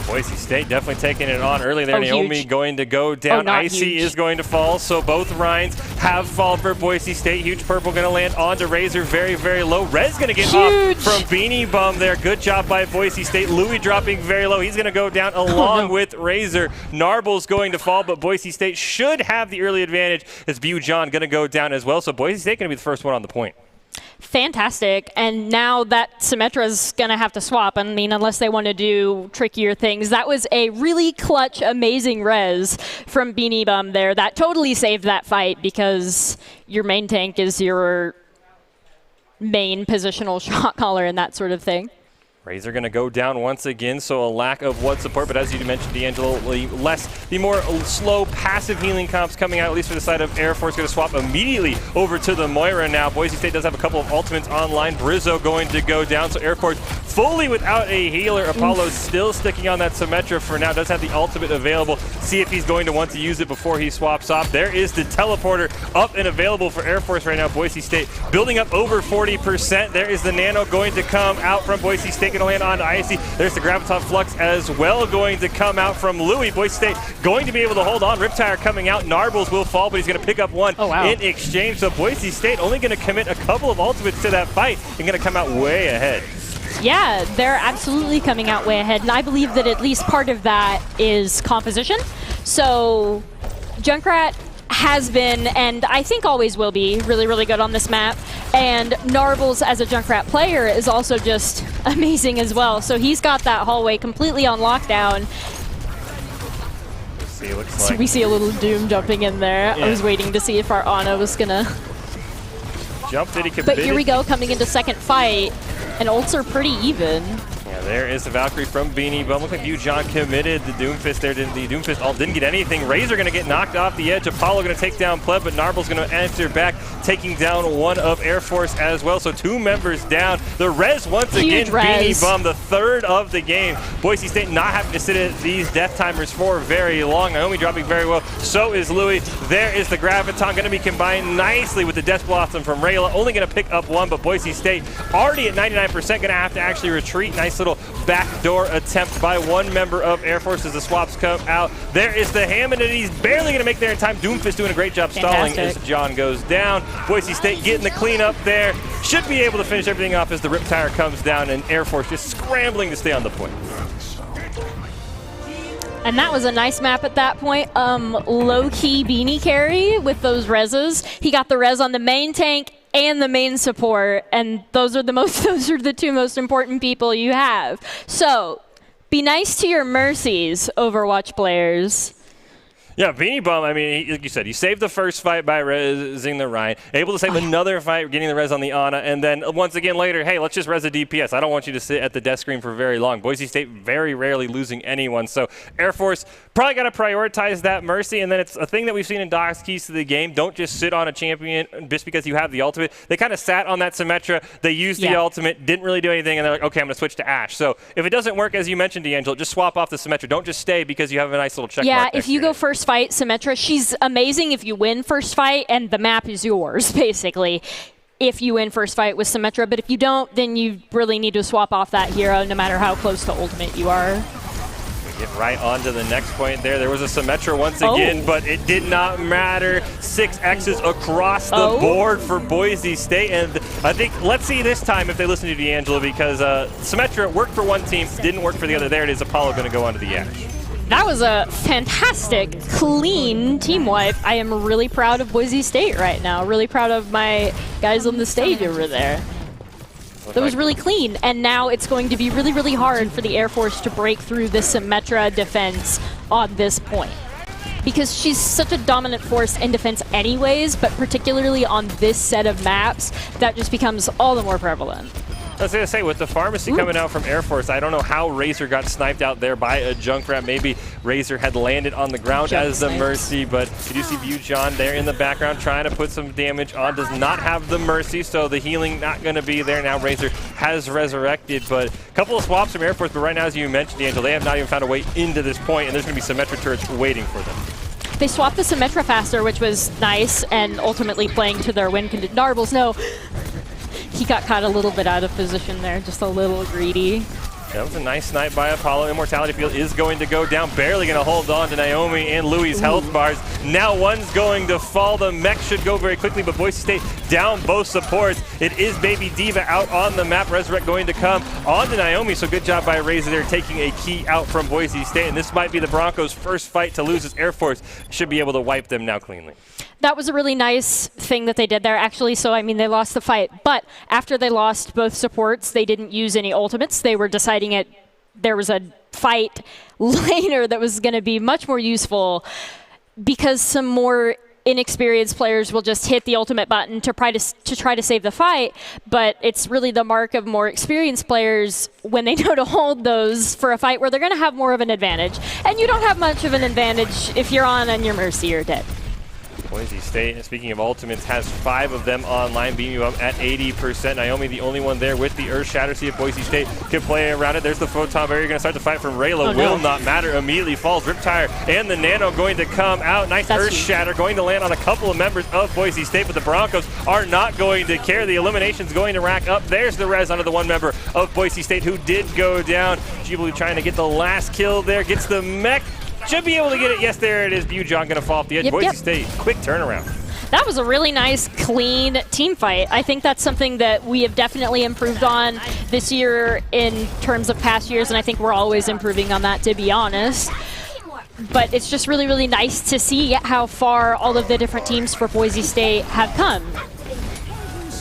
B: Boise State definitely taking it on early there. Naomi
I: huge.
B: going to go down. Icy
I: huge.
B: is going to fall. So both Reins have fallen for Boise State. Huge Purple going to land onto Razor very, very low. Rez going to get off from Beanie Bum there. Good job by Boise State. Louis dropping very low. He's going to go down along with Razor. Narble's going to fall, but Boise State should have the early advantage as Bu John going to go down as well. So Boise State going to be the first one on the point.
I: Fantastic. And now that Symmetra is going to have to swap. Unless they want to do trickier things. That was a really clutch, amazing res from Beanie Bum there. That totally saved that fight because your main tank is your main positional shot caller and that sort of thing.
B: Razor going to go down once again, so a lack of WUD support, but as you mentioned, D'Angelo, the more slow passive healing comps coming out, at least for the side of Air Force, going to swap immediately over to the Moira now. Boise State does have a couple of ultimates online. Brizzo going to go down, so Air Force fully without a healer. Apollo still sticking on that Symmetra for now, does have the ultimate available. See if he's going to want to use it before he swaps off. There is the teleporter up and available for Air Force right now. Boise State building up over 40%. There is the Nano going to come out from Boise State. Going to land onto Icy. There's the Graviton Flux as well going to come out from Louis. Boise State going to be able to hold on. Riptire coming out. Narbles will fall, but he's going to pick up one in exchange. So Boise State only going to commit a couple of ultimates to that fight and going to come out way ahead.
I: Yeah, they're absolutely coming out way ahead, and I believe that at least part of that is composition. So Junkrat has been, and I think always will be, really, really good on this map. And Narbles, as a Junkrat player, is also just amazing as well. So he's got that hallway completely on lockdown. So we see a little Doom jumping in there. Yeah. I was waiting to see if our Ana was going to
B: jump. Did he commit?
I: But here we go, coming into second fight. And ults are pretty even.
B: Yeah, there is the Valkyrie from Beanie Bum. Looks like John committed the Doomfist there. The Doomfist all didn't get anything. Razor going to get knocked off the edge. Apollo going to take down Pleb, but Narble's going to answer back, taking down one of Air Force as well. So 2 members down. The res once
I: Huge
B: again,
I: res.
B: Beanie Bum, the 3rd of the game. Boise State not having to sit at these death timers for very long. Naomi dropping very well. So is Louis. There is the Graviton going to be combined nicely with the Death Blossom from Rayla. Only going to pick up 1, but Boise State already at 99%, going to have to actually retreat. Nice little backdoor attempt by 1 member of Air Force as the swaps come out. There is the Hammond, and he's barely going to make there in time. Doomfist doing a great job stalling as John goes down. Boise State getting the cleanup there. Should be able to finish everything off as the Riptire comes down, and Air Force just scrambling to stay on the point.
I: And that was a nice map at that point. Low-key Beanie carry with those reses. He got the res on the main tank and the main support, and those are the 2 most important people you have. So be nice to your mercies, Overwatch players.
B: Yeah, Beanie Bum, I mean, like you said, he saved the first fight by resing the Ryan, able to save another fight, getting the res on the Ana, and then once again later, hey, let's just res a DPS. I don't want you to sit at the death screen for very long. Boise State very rarely losing anyone, so Air Force probably got to prioritize that mercy, and then it's a thing that we've seen in Doc's Keys to the game. Don't just sit on a champion just because you have the ultimate. They kind of sat on that Symmetra, they used the ultimate, didn't really do anything, and they're like, okay, I'm going to switch to Ashe. So if it doesn't work, as you mentioned, D'Angelo, just swap off the Symmetra. Don't just stay because you have a nice little check mark.
I: Yeah, if you go first fight Symmetra, she's amazing if you win first fight, and the map is yours, basically, if you win first fight with Symmetra. But if you don't, then you really need to swap off that hero, no matter how close to ultimate you are.
B: We get right on to the next point there. There was a Symmetra once again, but it did not matter. 6 X's across the board for Boise State. And I think, let's see this time if they listen to D'Angelo, because Symmetra worked for one team, didn't work for the other. There it is, Apollo going to go onto the Ashe.
I: That was a fantastic, clean team wipe. I am really proud of Boise State right now. Really proud of my guys on the stage over there. That was really clean, and now it's going to be really, really hard for the Air Force to break through the Symmetra defense on this point. Because she's such a dominant force in defense anyways, but particularly on this set of maps, that just becomes all the more prevalent.
B: I was going to say, with the pharmacy coming out from Air Force, I don't know how Razor got sniped out there by a Junkrat. Maybe Razor had landed on the ground as the Mercy, but you do see View John there in the background trying to put some damage on. Does not have the Mercy, so the healing not going to be there. Now Razor has resurrected, but a couple of swaps from Air Force, but right now, as you mentioned, D'Angelo, they have not even found a way into this point, and there's going to be Symmetra turrets waiting for them.
I: They swapped the Symmetra faster, which was nice, and ultimately playing to their win condition. Narbles, no. He got caught a little bit out of position there, just a little greedy.
B: That was a nice snipe by Apollo. Immortality Field is going to go down, barely going to hold on to Naomi and Louis' health bars. Now one's going to fall. The mech should go very quickly, but Boise State down both supports. It is Baby Diva out on the map. Resurrect going to come on to Naomi, so good job by Razor there, taking a key out from Boise State, and this might be the Broncos' first fight to lose as Air Force should be able to wipe them now cleanly.
I: That was a really nice thing that they did there, actually. So, I mean, they lost the fight. But after they lost both supports, they didn't use any ultimates. They were deciding there was a fight later that was going to be much more useful because some more inexperienced players will just hit the ultimate button to try to save the fight. But it's really the mark of more experienced players when they know to hold those for a fight where they're going to have more of an advantage. And you don't have much of an advantage if you're on your Mercy or dead.
B: Boise State, speaking of ultimates, has 5 of them online, beating you up at 80%. Naomi, the only one there with the Earth Shatter. See if Boise State can play around it. There's the Photon Barrier going to start the fight from Rayla. Will not matter. Immediately falls. Riptire and the Nano going to come out. Nice Earth Shatter going to land on a couple of members of Boise State, but the Broncos are not going to care. The elimination's going to rack up. There's the res onto the one member of Boise State who did go down. Ghibli trying to get the last kill there. Gets the mech. Should be able to get it. Yes, there it is. Bujon going to fall off the edge. Boise State, quick turnaround.
I: That was a really nice, clean team fight. I think that's something that we have definitely improved on this year in terms of past years, and I think we're always improving on that, to be honest. But it's just really, really nice to see how far all of the different teams for Boise State have come.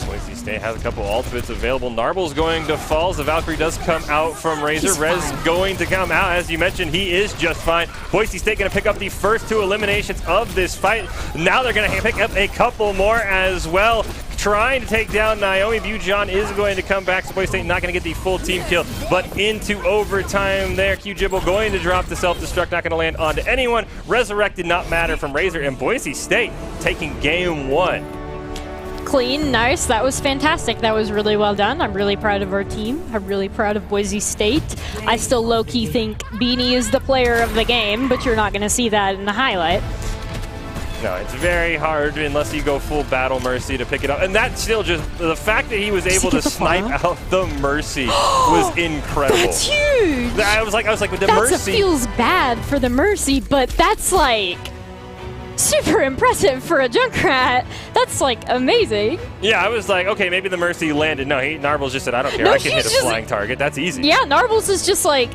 B: Boise State has a couple ultimates available. Narble's going to fall. The Valkyrie does come out from Razor. Rez going to come out. As you mentioned, he is just fine. Boise State going to pick up the first 2 eliminations of this fight. Now they're going to pick up a couple more as well. trying to take down Naomi. Bujon is going to come back. So Boise State not going to get the full team kill, but into overtime there. Q-Jibble going to drop the self-destruct, not going to land onto anyone. Resurrected not matter from Razor, and Boise State taking game 1.
I: Clean, nice. That was fantastic. That was really well done. I'm really proud of our team. I'm really proud of Boise State. I still low-key think Beanie is the player of the game, but you're not going to see that in the highlight.
B: No, it's very hard unless you go full Battle Mercy to pick it up. And that's still just, the fact that he was able to snipe out the Mercy was incredible.
I: That's huge!
B: I was like, with the
I: That
B: Mercy.
I: feels bad for the Mercy, but that's like super impressive for a Junkrat. That's like amazing.
B: Yeah, I was like, okay, maybe the Mercy landed. No, Narbles just said, I don't care.
I: No,
B: I can hit a
I: he's just-
B: flying target. That's easy.
I: Yeah, Narbles is just like,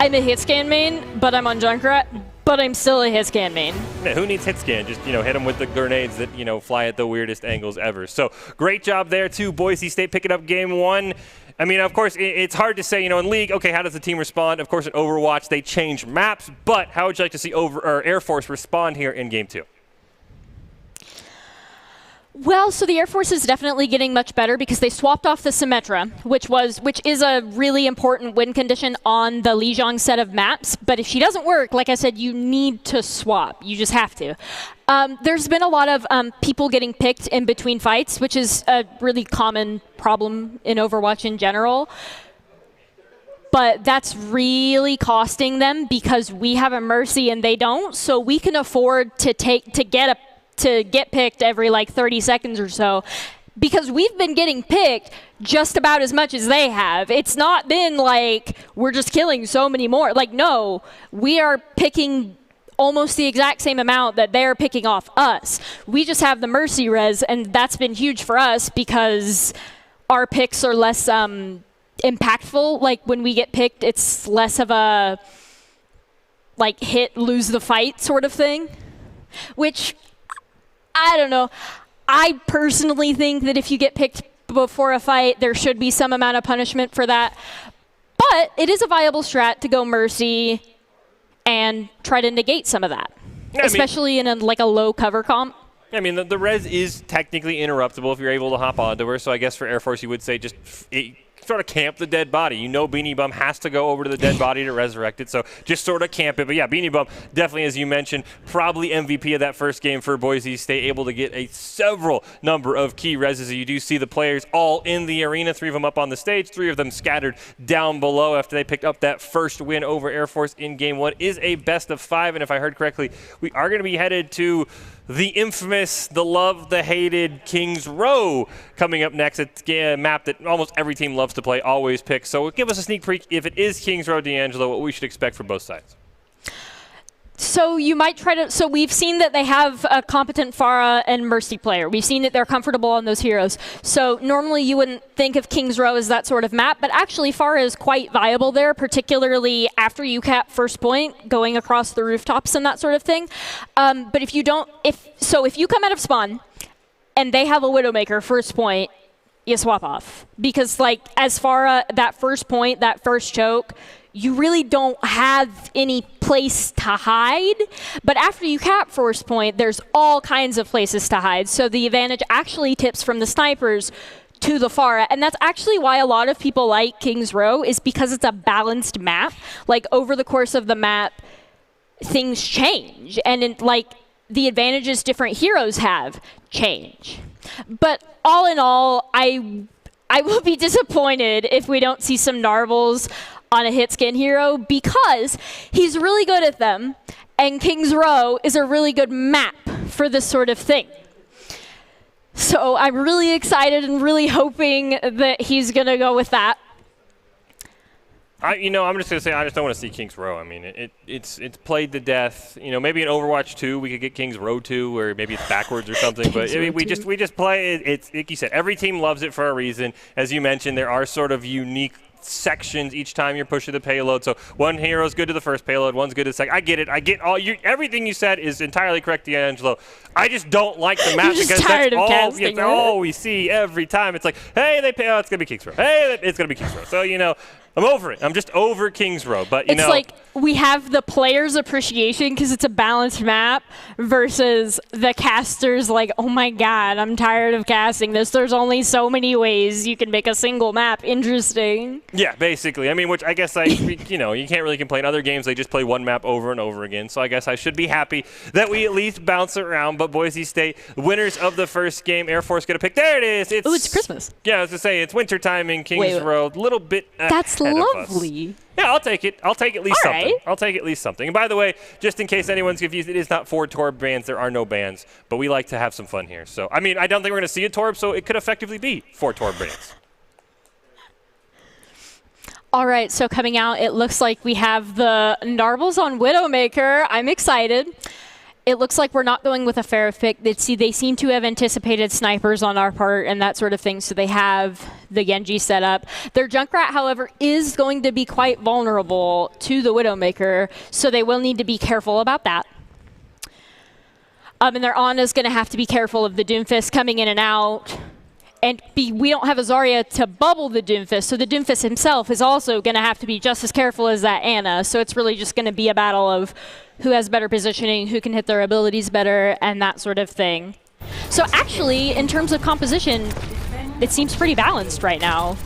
I: I'm a hit scan main, but I'm on Junkrat, but I'm still a hit scan main.
B: Yeah, who needs hit scan? Just, hit them with the grenades that, fly at the weirdest angles ever. So great job there, too. Boise State picking up game 1. I mean, of course, it's hard to say, in League, okay, how does the team respond? Of course, in Overwatch, they change maps, but how would you like to see Air Force respond here in game 2?
I: Well, so the Air Force is definitely getting much better because they swapped off the Symmetra, which is a really important win condition on the Lijiang set of maps. But if she doesn't work, like I said, you need to swap. You just have to. There's been a lot of people getting picked in between fights, which is a really common problem in Overwatch in general. But that's really costing them because we have a Mercy and they don't, so we can afford to get picked every like 30 seconds or so because we've been getting picked just about as much as they have. It's not been like we're just killing so many more. Like, no, we are picking almost the exact same amount that they're picking off us. We just have the Mercy res, and that's been huge for us because our picks are less impactful. Like, when we get picked, it's less of a like hit, lose the fight sort of thing, which I don't know. I personally think that if you get picked before a fight, there should be some amount of punishment for that. But it is a viable strat to go Mercy and try to negate some of that, especially in a low cover comp.
B: I mean, the res is technically interruptible if you're able to hop onto her. So I guess for Air Force, you would say just sort of camp the dead body. Beanie Bum has to go over to the dead body to resurrect it. So just sort of camp it. But yeah, Beanie Bum definitely, as you mentioned, probably MVP of that first game for Boise State, able to get several number of key reses. You do see the players all in the arena, 3 of them up on the stage, 3 of them scattered down below after they picked up that first win over Air Force in game 1. Is a best of 5, and if I heard correctly, we are going to be headed to the infamous, the loved, the hated Kings Row coming up next. It's a map that almost every team loves to play, always picks. So give us a sneak peek if it is Kings Row, D'Angelo, what we should expect from both sides.
I: So you might try to. So we've seen that they have a competent Pharah and Mercy player. We've seen that they're comfortable on those heroes. So normally you wouldn't think of Kings Row as that sort of map, but actually Pharah is quite viable there, particularly after you cap first point, going across the rooftops and that sort of thing. But if you don't, if you come out of spawn and they have a Widowmaker first point, you swap off because as Pharah, that first point, that first choke, you really don't have any place to hide. But after you cap first point, there's all kinds of places to hide. So the advantage actually tips from the snipers to the Pharah. And that's actually why a lot of people like Kings Row, is because it's a balanced map. Like, over the course of the map, things change. And the advantages different heroes have change. But all in all, I will be disappointed if we don't see some Narbles on a hit scan hero because he's really good at them, and Kings Row is a really good map for this sort of thing. So I'm really excited and really hoping that he's going to go with that.
B: I'm just going to say I just don't want to see Kings Row. I mean, it's played to death. Maybe in Overwatch 2 we could get Kings Row 2, or maybe it's backwards or something. But we just play it. It's like you said, every team loves it for a reason. As you mentioned, there are sort of unique sections each time you're pushing the payload. So one hero's good to the first payload, one's good to the second. I get it. I get everything you said is entirely correct, D'Angelo. I just don't like the map because that's all we see every time. It's like, hey, they it's gonna be Kings Row. Hey, it's gonna be Kings Row. So I'm over it. I'm just over Kings Row. But
I: it's like we have the players' appreciation because it's a balanced map versus the casters like, oh my god, I'm tired of casting this. There's only so many ways you can make a single map interesting.
B: Yeah, basically. I mean, which I guess you can't really complain. Other games, they just play one map over and over again. So I guess I should be happy that we at least bounce around. But Boise State, winners of the first game, Air Force going to pick. There it is.
I: It's Christmas.
B: Yeah, I was going to say, it's wintertime in Kings Road. A little bit
I: That's
B: ahead
I: lovely.
B: Of us. Yeah, I'll take it. I'll take at least
I: All
B: something.
I: right.
B: I'll take at least something. And by the way, just in case anyone's confused, it is not 4 Torb bans. There are no bans, but we like to have some fun here. So, I mean, I don't think we're going to see a Torb, so it could effectively be 4 Torb bans.
I: All right, so coming out, it looks like we have the Narbles on Widowmaker. I'm excited. It looks like we're not going with a fair pick. They seem to have anticipated snipers on our part and that sort of thing, so they have the Genji set up. Their Junkrat, however, is going to be quite vulnerable to the Widowmaker, so they will need to be careful about that. And their Ana's going to have to be careful of the Doomfist coming in and out. And we don't have a Zarya to bubble the Doomfist, so the Doomfist himself is also going to have to be just as careful as that Ana. So it's really just going to be a battle of who has better positioning, who can hit their abilities better, and that sort of thing. So actually, in terms of composition, it seems pretty balanced right now.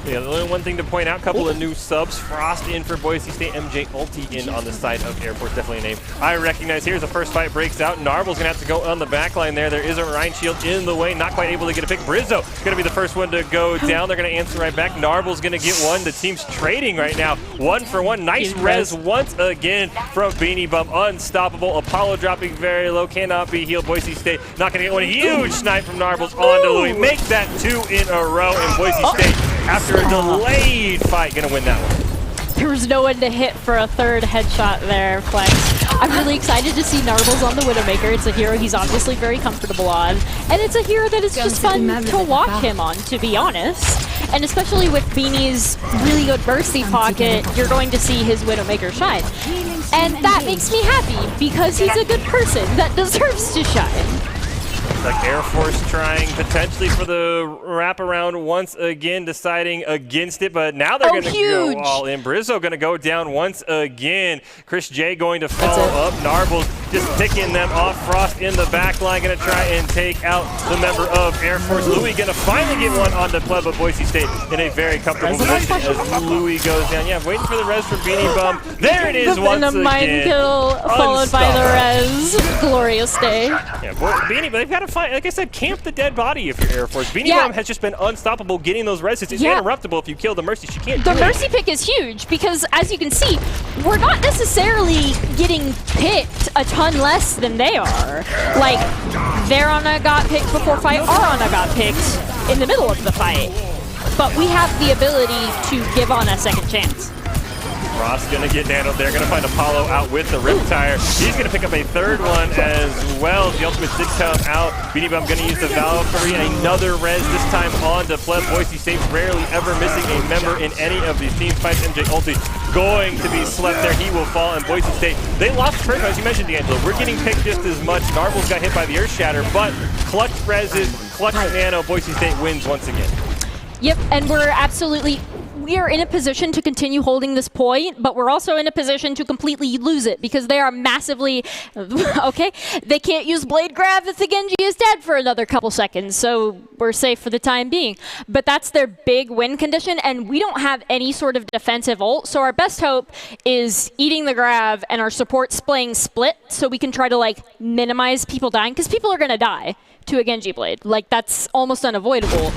B: Yeah, the only one thing to point out, a couple of new subs. Frost in for Boise State, MJ Ulti in on the side of Air Force, definitely a name I recognize. Here's the first fight breaks out. Narble's going to have to go on the back line there. There is a Rhine Shield in the way, not quite able to get a pick. Brizzo going to be the first one to go down. They're going to answer right back. Narble's going to get one. The team's trading right now, 1 for 1. Nice res once again from Beanie Bum. Unstoppable. Apollo dropping very low, cannot be healed. Boise State not going to get one. Huge snipe from Narbles onto Louis. Make that 2 in a row, and Boise State, after a delayed fight, gonna win that one.
I: There was no one to hit for a third headshot there, Flex. I'm really excited to see Narbles on the Widowmaker. It's a hero he's obviously very comfortable on. And it's a hero that is just fun to watch him on, to be honest. And especially with Beanie's really good bursty pocket, you're going to see his Widowmaker shine. And that makes me happy, because he's a good person that deserves to shine.
B: Like Air Force trying potentially for the wraparound once again, deciding against it, but now they're going to go all in. Brizzo going to go down once again. Chris J going to follow up. Narbles just picking them off. Frost in the back line going to try and take out the member of Air Force. Louis going to finally get one on the pleb of Boise State in a very comfortable position as Louis goes down. Yeah, waiting for the res for Beanie Bum. There it is once again.
I: The mind kill followed by the res. Glorious day.
B: Yeah, boy, Beanie, but they've got to find, like I said, camp the dead body if you're Air Force. Beanie Bum has just been unstoppable getting those reses. It's interruptible if you kill the Mercy. She can't do
I: The Mercy pick is huge because, as you can see, we're not necessarily getting picked a ton less than they are. Like, their Ana got picked before fight, our Ana got picked in the middle of the fight. But we have the ability to give Ana a second chance.
B: Ross going to get handled. They're going to find Apollo out with the Riptire. He's going to pick up a third one as well. The ultimate 6 count out. Beanie Bum going to use the Valkyrie and another res, this time on to pleb. Boise State rarely ever missing a member in any of these team fights. MJ Ulti going to be slept there. He will fall, and Boise State, they lost the first one, as you mentioned, D'Angelo. We're getting picked just as much. Narbles got hit by the Earth Shatter, but clutch reses, clutch nano. Boise State wins once again.
I: Yep, and we are in a position to continue holding this point, but we're also in a position to completely lose it because they are massively, okay, they can't use Blade Grab if the Genji is dead for another couple seconds, so we're safe for the time being. But that's their big win condition, and we don't have any sort of defensive ult, so our best hope is eating the grab and our supports playing split so we can try to, like, minimize people dying, because people are going to die to a Genji Blade. Like, that's almost unavoidable.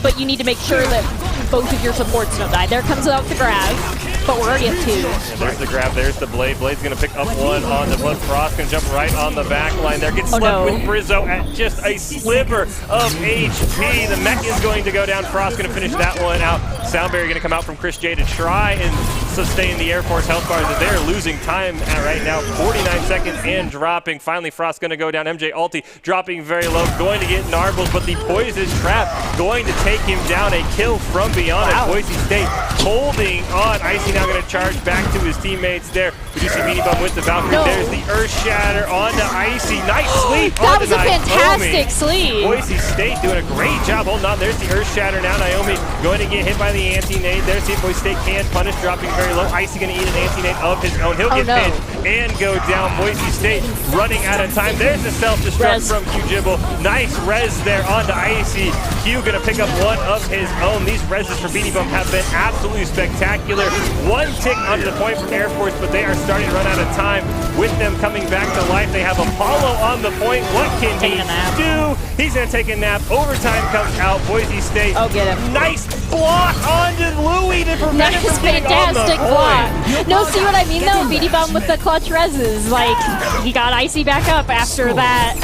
I: But you need to make sure that both of your supports don't die. There comes out the grab, but we're already at 2.
B: And there's the grab, there's the Blade. Blade's going to pick up one on the Blood. Frost going to jump right on the back line there. Gets slept with Brizzo at just a sliver of HP. The mech is going to go down. Frost going to finish that one out. Soundberry going to come out from Chris J to try and sustain the Air Force health bars as they're losing time right now. 49 seconds and dropping. Finally, Frost going to go down. MJ Ulti dropping very low. Going to get Narbles, but the Poison Trap going to take him down. A kill from beyond at Boise State. Holding on. Icy now going to charge back to his teammates there. We do see Beanie Bum with the Valkyrie. There's the Earth Shatter onto Icy. Nice sleep.
I: That was a fantastic sleep.
B: Boise State doing a great job holding on. There's the Earth Shatter now. Naomi going to get hit by the anti-nade there. See if Boise State can punish, dropping very very low. Icy going to eat an anti-nade of his own. He'll get pinned and go down. Boise State running out of time. There's the self-destruct from Q-Jibble. Nice res there onto Icy. Q going to pick up one of his own. These reses for Beanie Bum have been absolutely spectacular. One tick under the point from Air Force, but they are starting to run out of time. With them coming back to life, they have Apollo on the point. What can he do? He's going to take a nap. Overtime comes out. Boise State.
I: Oh, get him.
B: Nice block onto Louis to prevent him from getting on the
I: fantastic block. No, see what I mean though? Beanie Bum with the clutch reses. Like, he got Icy back up after that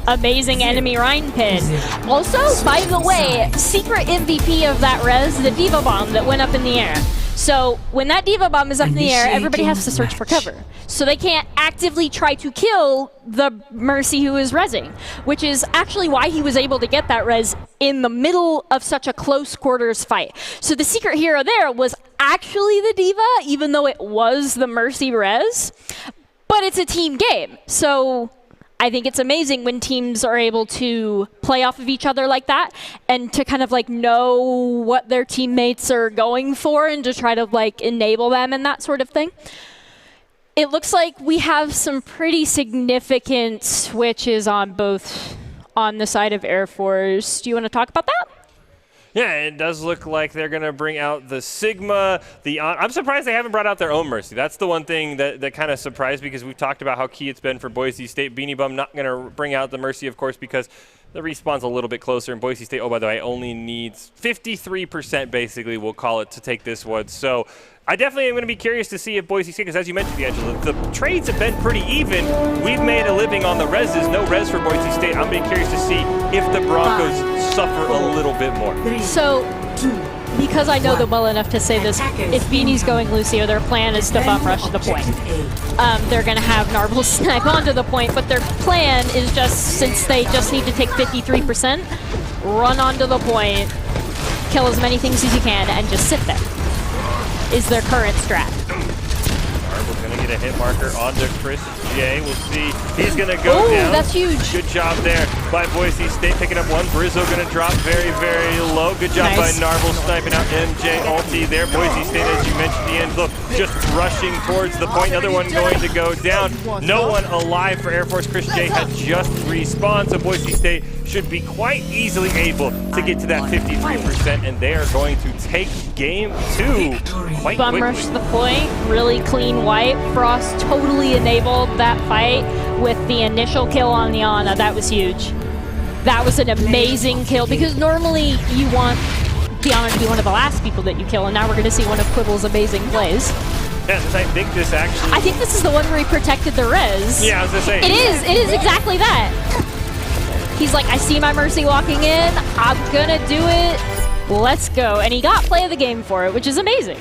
I: amazing enemy Rhine pin. Also, by the way, secret MVP of that res, the Diva Bomb that went up in the air. So when that Diva Bomb is up in the air, everybody has to search for cover. So they can't actively try to kill the Mercy who is rezzing, which is actually why he was able to get that res in the middle of such a close quarters fight. So the secret hero there was actually the Diva, even though it was the Mercy res, but it's a team game. So I think it's amazing when teams are able to play off of each other like that and to kind of like know what their teammates are going for and to try to like enable them and that sort of thing. It looks like we have some pretty significant switches on the side of Air Force. Do you want to talk about that?
B: Yeah, it does look like they're going to bring out the Sigma. I'm surprised they haven't brought out their own Mercy. That's the one thing that kind of surprised me because we've talked about how key it's been for Boise State. Beanie Bum not going to bring out the Mercy, of course, because the respawn's a little bit closer. And Boise State, oh, by the way, only needs 53% basically, we'll call it, to take this one. So I definitely am going to be curious to see if Boise State, because as you mentioned, D'Angelo, the trades have been pretty even. We've made a living on the reses. No res for Boise State. I'm being curious to see if the Broncos suffer a little bit more.
I: So, because I know them well enough to say this, if Beanie's going Lucio, their plan is to bum rush the point. They're going to have Narble snipe onto the point, but their plan is just, since they just need to take 53%, run onto the point, kill as many things as you can, and just sit there. Is their current strat.
B: Narble's going to get a hit marker onto Chris J. We'll see. He's going to go down.
I: That's huge.
B: Good job there by Boise State picking up one. Brizzo going to drop very, very low. Good job by Narble sniping out MJ ulti there. Boise State, as you mentioned, D'Angelo, just rushing towards the point. Another one going to go down. No one alive for Air Force. Chris J had just respawned, so Boise State should be quite easily able to get to that 53%, and they are going to take game 2 quite
I: Bum
B: quickly.
I: rush the point, really clean wipe. Frost totally enabled that fight with the initial kill on the Ana. That was huge. That was an amazing kill because normally you want the Ana to be one of the last people that you kill, and now we're going to see one of Quibble's amazing plays.
B: Yeah, I think this actually...
I: I think this is the one where he protected the res.
B: Yeah, I was going to say.
I: It is exactly that. He's like, I see my Mercy walking in, I'm gonna do it, let's go. And he got play of the game for it, which is amazing.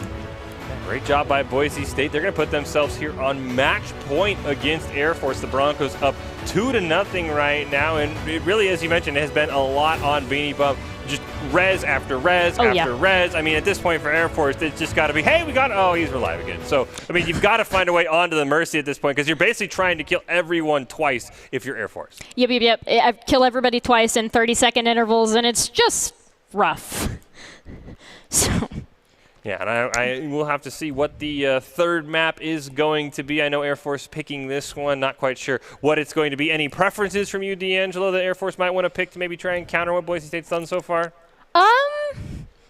B: Great job by Boise State. They're going to put themselves here on match point against Air Force. The Broncos up 2-0 right now, and it really, as you mentioned, has been a lot on Beanie Bum. Just res after res after res. I mean, at this point for Air Force, it's just got to be, hey, he's alive again. So, I mean, you've got to find a way onto the Mercy at this point because you're basically trying to kill everyone twice if you're Air Force.
I: Yep. I kill everybody twice in 30-second intervals, and it's just rough. So...
B: Yeah, and I will have to see what the third map is going to be. I know Air Force picking this one. Not quite sure what it's going to be. Any preferences from you, D'Angelo, that Air Force might want to pick to maybe try and counter what Boise State's done so far?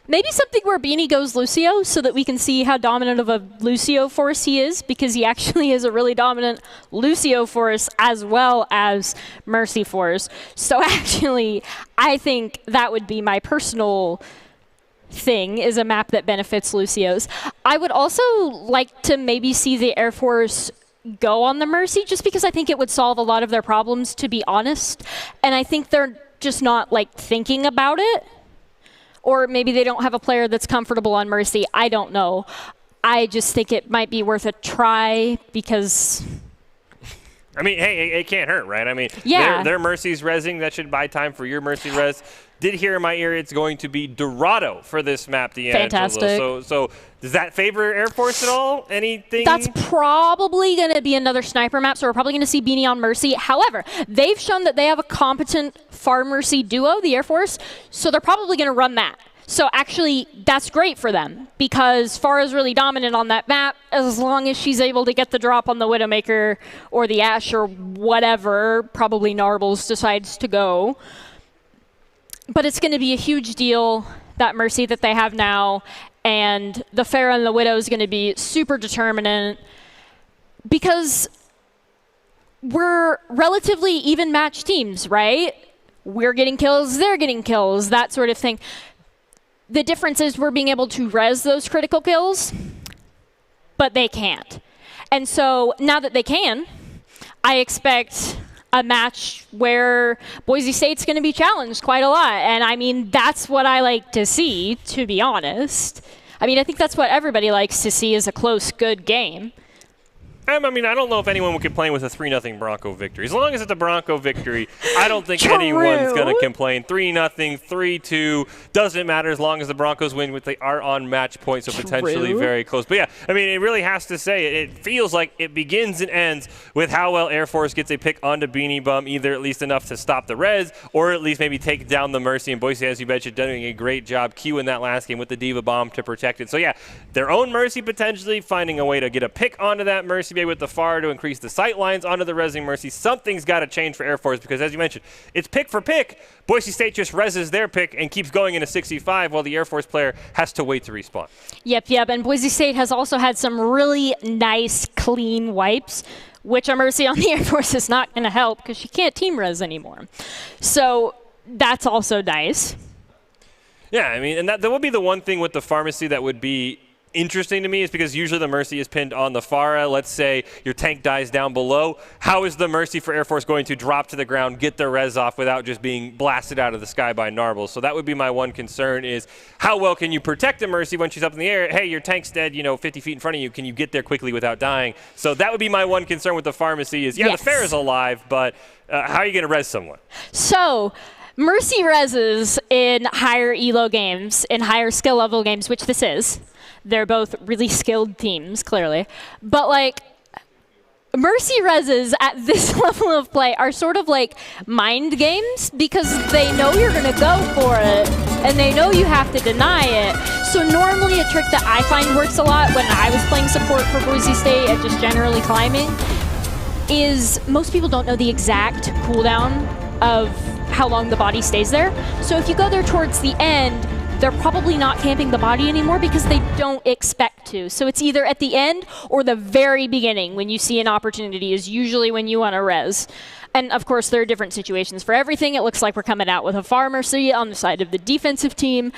I: Maybe something where Beanie goes Lucio so that we can see how dominant of a Lucio force he is, because he actually is a really dominant Lucio force as well as Mercy force. So actually, I think that would be my personal thing, is a map that benefits Lucios. I would also like to maybe see the Air Force go on the Mercy, just because I think it would solve a lot of their problems, to be honest. And I think they're just not like thinking about it. Or maybe they don't have a player that's comfortable on Mercy. I don't know. I just think it might be worth a try because...
B: I mean, hey, it can't hurt, right? I mean,
I: yeah.
B: their Mercy's rezzing. That should buy time for your Mercy res. Did hear in my ear it's going to be Dorado for this map, D'Angelo.
I: Fantastic.
B: So does that favor Air Force at all? Anything?
I: That's probably going to be another sniper map, so we're probably going to see Beanie on Mercy. However, they've shown that they have a competent Far Mercy duo, the Air Force, so they're probably going to run that. So actually, that's great for them because Pharah's really dominant on that map as long as she's able to get the drop on the Widowmaker or the Ashe or whatever, probably Narbles decides to go. But it's going to be a huge deal, that Mercy that they have now, and the Pharah and the Widow is going to be super determinant because we're relatively even matched teams, right? We're getting kills, they're getting kills, that sort of thing. The difference is we're being able to res those critical kills, but they can't. And so now that they can, I expect a match where Boise State's going to be challenged quite a lot. And I mean, that's what I like to see, to be honest. I mean, I think that's what everybody likes to see is a close, good game.
B: I mean, I don't know if anyone would complain with a 3-0 Bronco victory. As long as it's a Bronco victory, I don't think anyone's going to complain. 3-0, 3-2, doesn't matter as long as the Broncos win, which they are on match point, so potentially very close. But yeah, I mean, it really has to say, it feels like it begins and ends with how well Air Force gets a pick onto Beanie Bum, either at least enough to stop the res, or at least maybe take down the Mercy. And Boise, as you mentioned, doing a great job queuing that last game with the Diva Bomb to protect it. So yeah, their own Mercy potentially finding a way to get a pick onto that Mercy, maybe with the Pharah to increase the sight lines onto the resing Mercy. Something's got to change for Air Force because, as you mentioned, it's pick for pick. Boise State just reses their pick and keeps going into 65 while the Air Force player has to wait to respawn.
I: Yep. And Boise State has also had some really nice, clean wipes, which a Mercy on the Air Force is not going to help because she can't team res anymore. So that's also nice.
B: Yeah, I mean, and that would be the one thing with the pharmacy that would be interesting to me is because usually the Mercy is pinned on the Pharah. Let's say your tank dies down below. How is the Mercy for Air Force going to drop to the ground, get the res off without just being blasted out of the sky by Narbles? So that would be my one concern is how well can you protect the Mercy when she's up in the air? Hey, your tank's dead, 50 feet in front of you. Can you get there quickly without dying? So that would be my one concern with the pharmacy is, yes, the Pharah's alive, but how are you going to res someone?
I: So Mercy reses in higher elo games, in higher skill level games, which this is. They're both really skilled teams, clearly. But, like, Mercy reses at this level of play are sort of like mind games because they know you're going to go for it, and they know you have to deny it. So normally a trick that I find works a lot when I was playing support for Boise State and just generally climbing is most people don't know the exact cooldown of how long the body stays there. So if you go there towards the end, they're probably not camping the body anymore because they don't expect to. So it's either at the end or the very beginning when you see an opportunity is usually when you want to res. And of course, there are different situations for everything. It looks like we're coming out with a Pharah Mercy on the side of the defensive team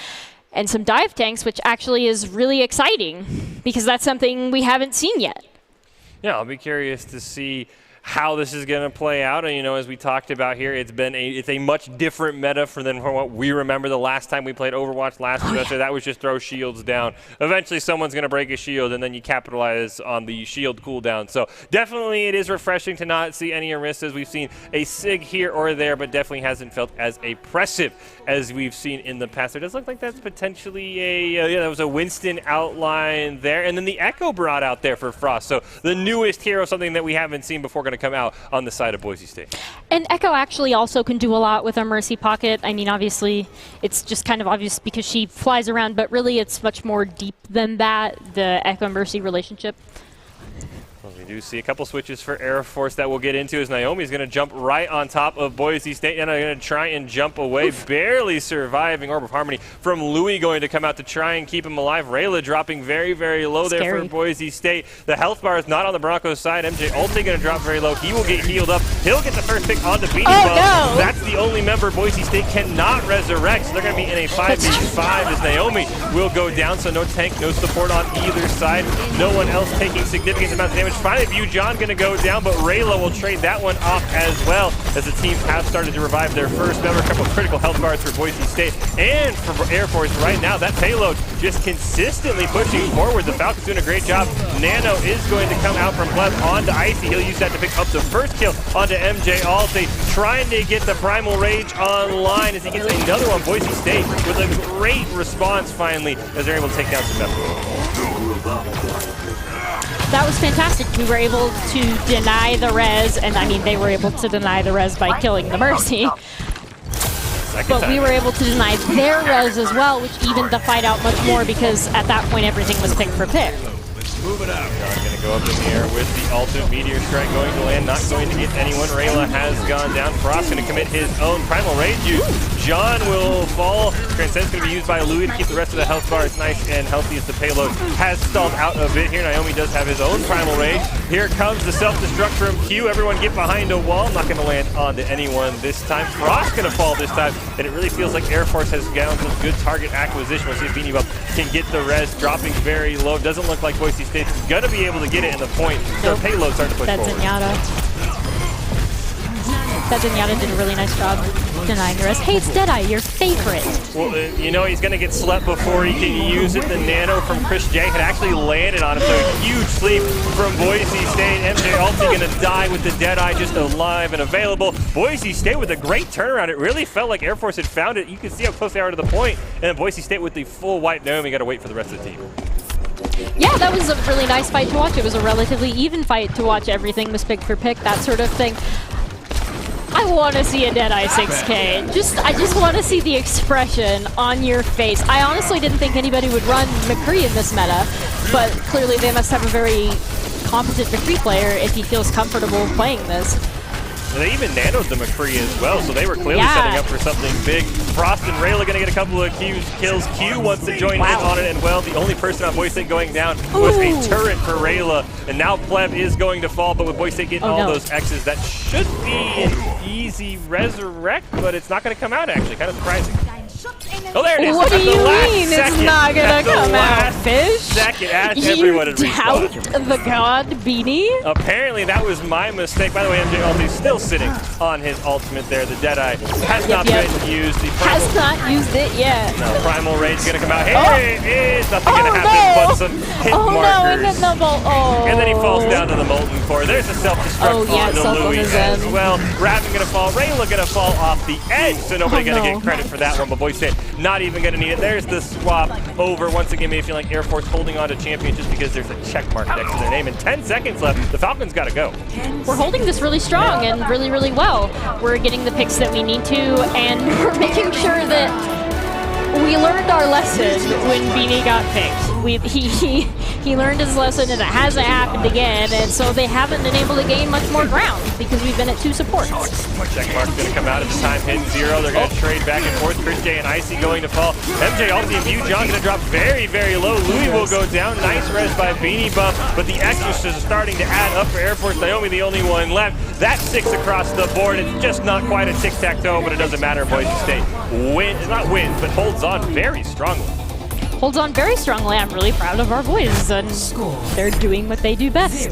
I: and some dive tanks, which actually is really exciting because that's something we haven't seen yet.
B: Yeah, I'll be curious to see how this is going to play out. And, as we talked about here, it's a much different meta than what we remember the last time we played Overwatch last semester. That was just throw shields down. Eventually, someone's going to break a shield, and then you capitalize on the shield cooldown. So definitely it is refreshing to not see any misses. We've seen a SIG here or there, but definitely hasn't felt as oppressive as we've seen in the past. It does look like that's potentially that was a Winston outline there. And then the Echo brought out there for Frost. So the newest hero, something that we haven't seen before, going to come out on the side of Boise State.
I: And Echo actually also can do a lot with a Mercy pocket. I mean, obviously, it's just kind of obvious because she flies around, but really it's much more deep than that, the Echo-Mercy relationship.
B: Well, we do see a couple switches for Air Force that we'll get into as Naomi's going to jump right on top of Boise State and going to try and jump away, barely surviving. Orb of Harmony from Louis going to come out to try and keep him alive. Rayla dropping very, very low there for Boise State. The health bar is not on the Broncos side. MJ Ulte going to drop very low. He will get healed up. He'll get the first pick onto Beanie Bum.
I: No.
B: That's the only member Boise State cannot resurrect, so they're going to be in a 5v5 as Naomi will go down, so no tank, no support on either side. No one else taking significant amounts of damage. Finally, View John going to go down, but Rayla will trade that one off as well as the teams have started to revive their first member. A couple of critical health bars for Boise State and for Air Force right now. That payload just consistently pushing forward. The Falcons doing a great job. Nano is going to come out from Pleb onto Icy. He'll use that to pick up the first kill onto MJ Ulte, trying to get the Primal Rage online as he gets another one. Boise State with a great response finally as they're able to take down some members.
I: That was fantastic. We were able to deny the res, and I mean, they were able to deny the res by killing the Mercy. but we were able to deny their res as well, which evened the fight out much more because at that point everything was pick for pick.
B: Move it up. John going to go up in the air with the ultimate meteor strike going to land, not going to get anyone. Rayla has gone down. Frost going to commit his own primal rage use. John will fall. Transcend's going to be used by Louis to keep the rest of the health bar as nice and healthy as the payload has stalled out a bit here. Naomi does have his own primal rage. Here comes the self-destruct from Q. Everyone get behind a wall. Not going to land onto anyone this time. Frost going to fall this time, and it really feels like Air Force has gotten some good target acquisition. We'll see if Beanie Bump can get the res, dropping very low. Doesn't look like Boise State's going to be able to get it in the point. Their payload starting to push
I: That's
B: forward.
I: Zenyatta. That Zenyatta did a really nice job denying the rest. Hey, it's Deadeye, your favorite.
B: Well, you know he's going to get slept before he can use it. The nano from Chris J had actually landed on him, so a huge sleep from Boise State. MJ Ulti going to die with the Deadeye just alive and available. Boise State with a great turnaround. It really felt like Air Force had found it. You can see how close they are to the point. And then Boise State with the full wipe. Naomi got to wait for the rest of the team.
I: Yeah, that was a really nice fight to watch. It was a relatively even fight to watch. Everything was pick for pick, that sort of thing. I want to see a Deadeye 6K. I just want to see the expression on your face. I honestly didn't think anybody would run McCree in this meta, but clearly they must have a very competent McCree player if he feels comfortable playing this.
B: They even nanoed the McCree as well, so they were clearly setting up for something big. Frost and Rayla going to get a couple of kills. Q wants to join in on it, and well, the only person on Boise State going down was a turret for Rayla, and now Pleb is going to fall, but with Boise State getting all those X's, that should be an easy resurrect, but it's not going to come out actually, kind of surprising. Oh, there it is.
I: What do you mean it's not gonna come out, Fish?
B: Second, as everyone had
I: doubt the god Beanie?
B: Apparently that was my mistake. By the way, MJ Ulti's still sitting on his ultimate there. The Deadeye has not been used.
I: Has not used it yet.
B: No, Primal Rage is going to come out. Here it is. Nothing going to happen but some hit markers.
I: And then the
B: and then he falls down to the Molten Core. There's a self-destruct onto Louis as well. Raven going to fall. Rayla going to fall off the edge, so nobody going to get credit for that one. But Boise State not even going to need it. There's the swap over. Once again, me feeling like Air Force holding on to champion just because there's a check mark next to their name. And 10 seconds left. The Falcons got to go.
I: We're holding this really strong and really, really well. We're getting the picks that we need to, and we're making sure that we learned our lesson when Beanie got picked. He learned his lesson, and it hasn't happened again, and so they haven't been able to gain much more ground because we've been at 2 supports.
B: Check mark's going to come out at the time, hit 0. They're going to trade back and forth. Chris J and Icy going to fall. MJ Ulti and View John going to drop very, very low. Louis will go down. Nice res by Beanie Bump, but the extras are starting to add up for Air Force. Naomi, the only one left. That's 6 across the board. It's just not quite a tic-tac-toe, but it doesn't matter. Boise State not wins, but holds on very strongly.
I: Holds on very strongly. I'm really proud of our boys, and they're doing what they do best.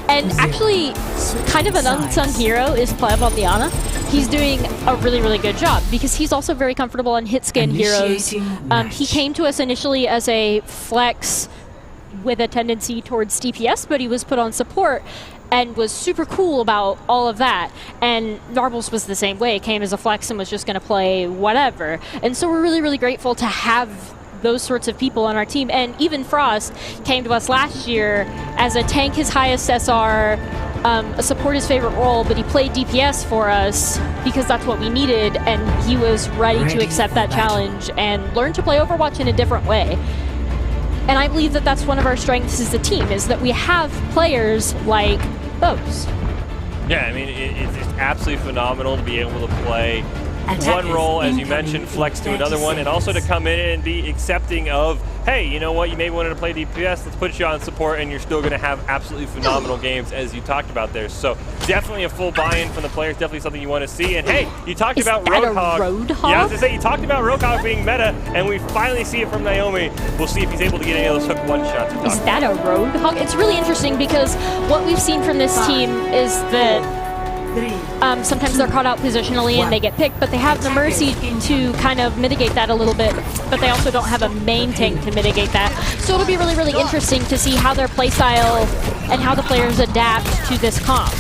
I: And actually, kind of an unsung hero is Pleb on Diana. He's doing a really, really good job because he's also very comfortable on hit scan heroes. He came to us initially as a flex with a tendency towards DPS, but he was put on support and was super cool about all of that. And Narbles was the same way. Came as a flex and was just going to play whatever. And so we're really, really grateful to have those sorts of people on our team. And even Frost came to us last year as a tank his highest SR, a support his favorite role, but he played DPS for us because that's what we needed, and he was ready to accept that challenge and learn to play Overwatch in a different way. And I believe that that's one of our strengths as a team, is that we have players like those.
B: Yeah, I mean, it's just absolutely phenomenal to be able to play one role, as you mentioned, flex to another one, and also to come in and be accepting of, hey, you know what, you maybe wanted to play DPS, let's put you on support, and you're still going to have absolutely phenomenal games, as you talked about there. So definitely a full buy-in from the players, definitely something you want to see. And hey, you talked about Roadhog. Yeah, I was going to say, you talked about Roadhog being meta, and we finally see it from Naomi. We'll see if he's able to get any of those hook one-shots.
I: Is that a Roadhog? It's really interesting because what we've seen from this team is that sometimes they're caught out positionally and they get picked, but they have the Mercy to kind of mitigate that a little bit, but they also don't have a main tank to mitigate that. So it'll be really, really interesting to see how their playstyle and how the players adapt to this comp.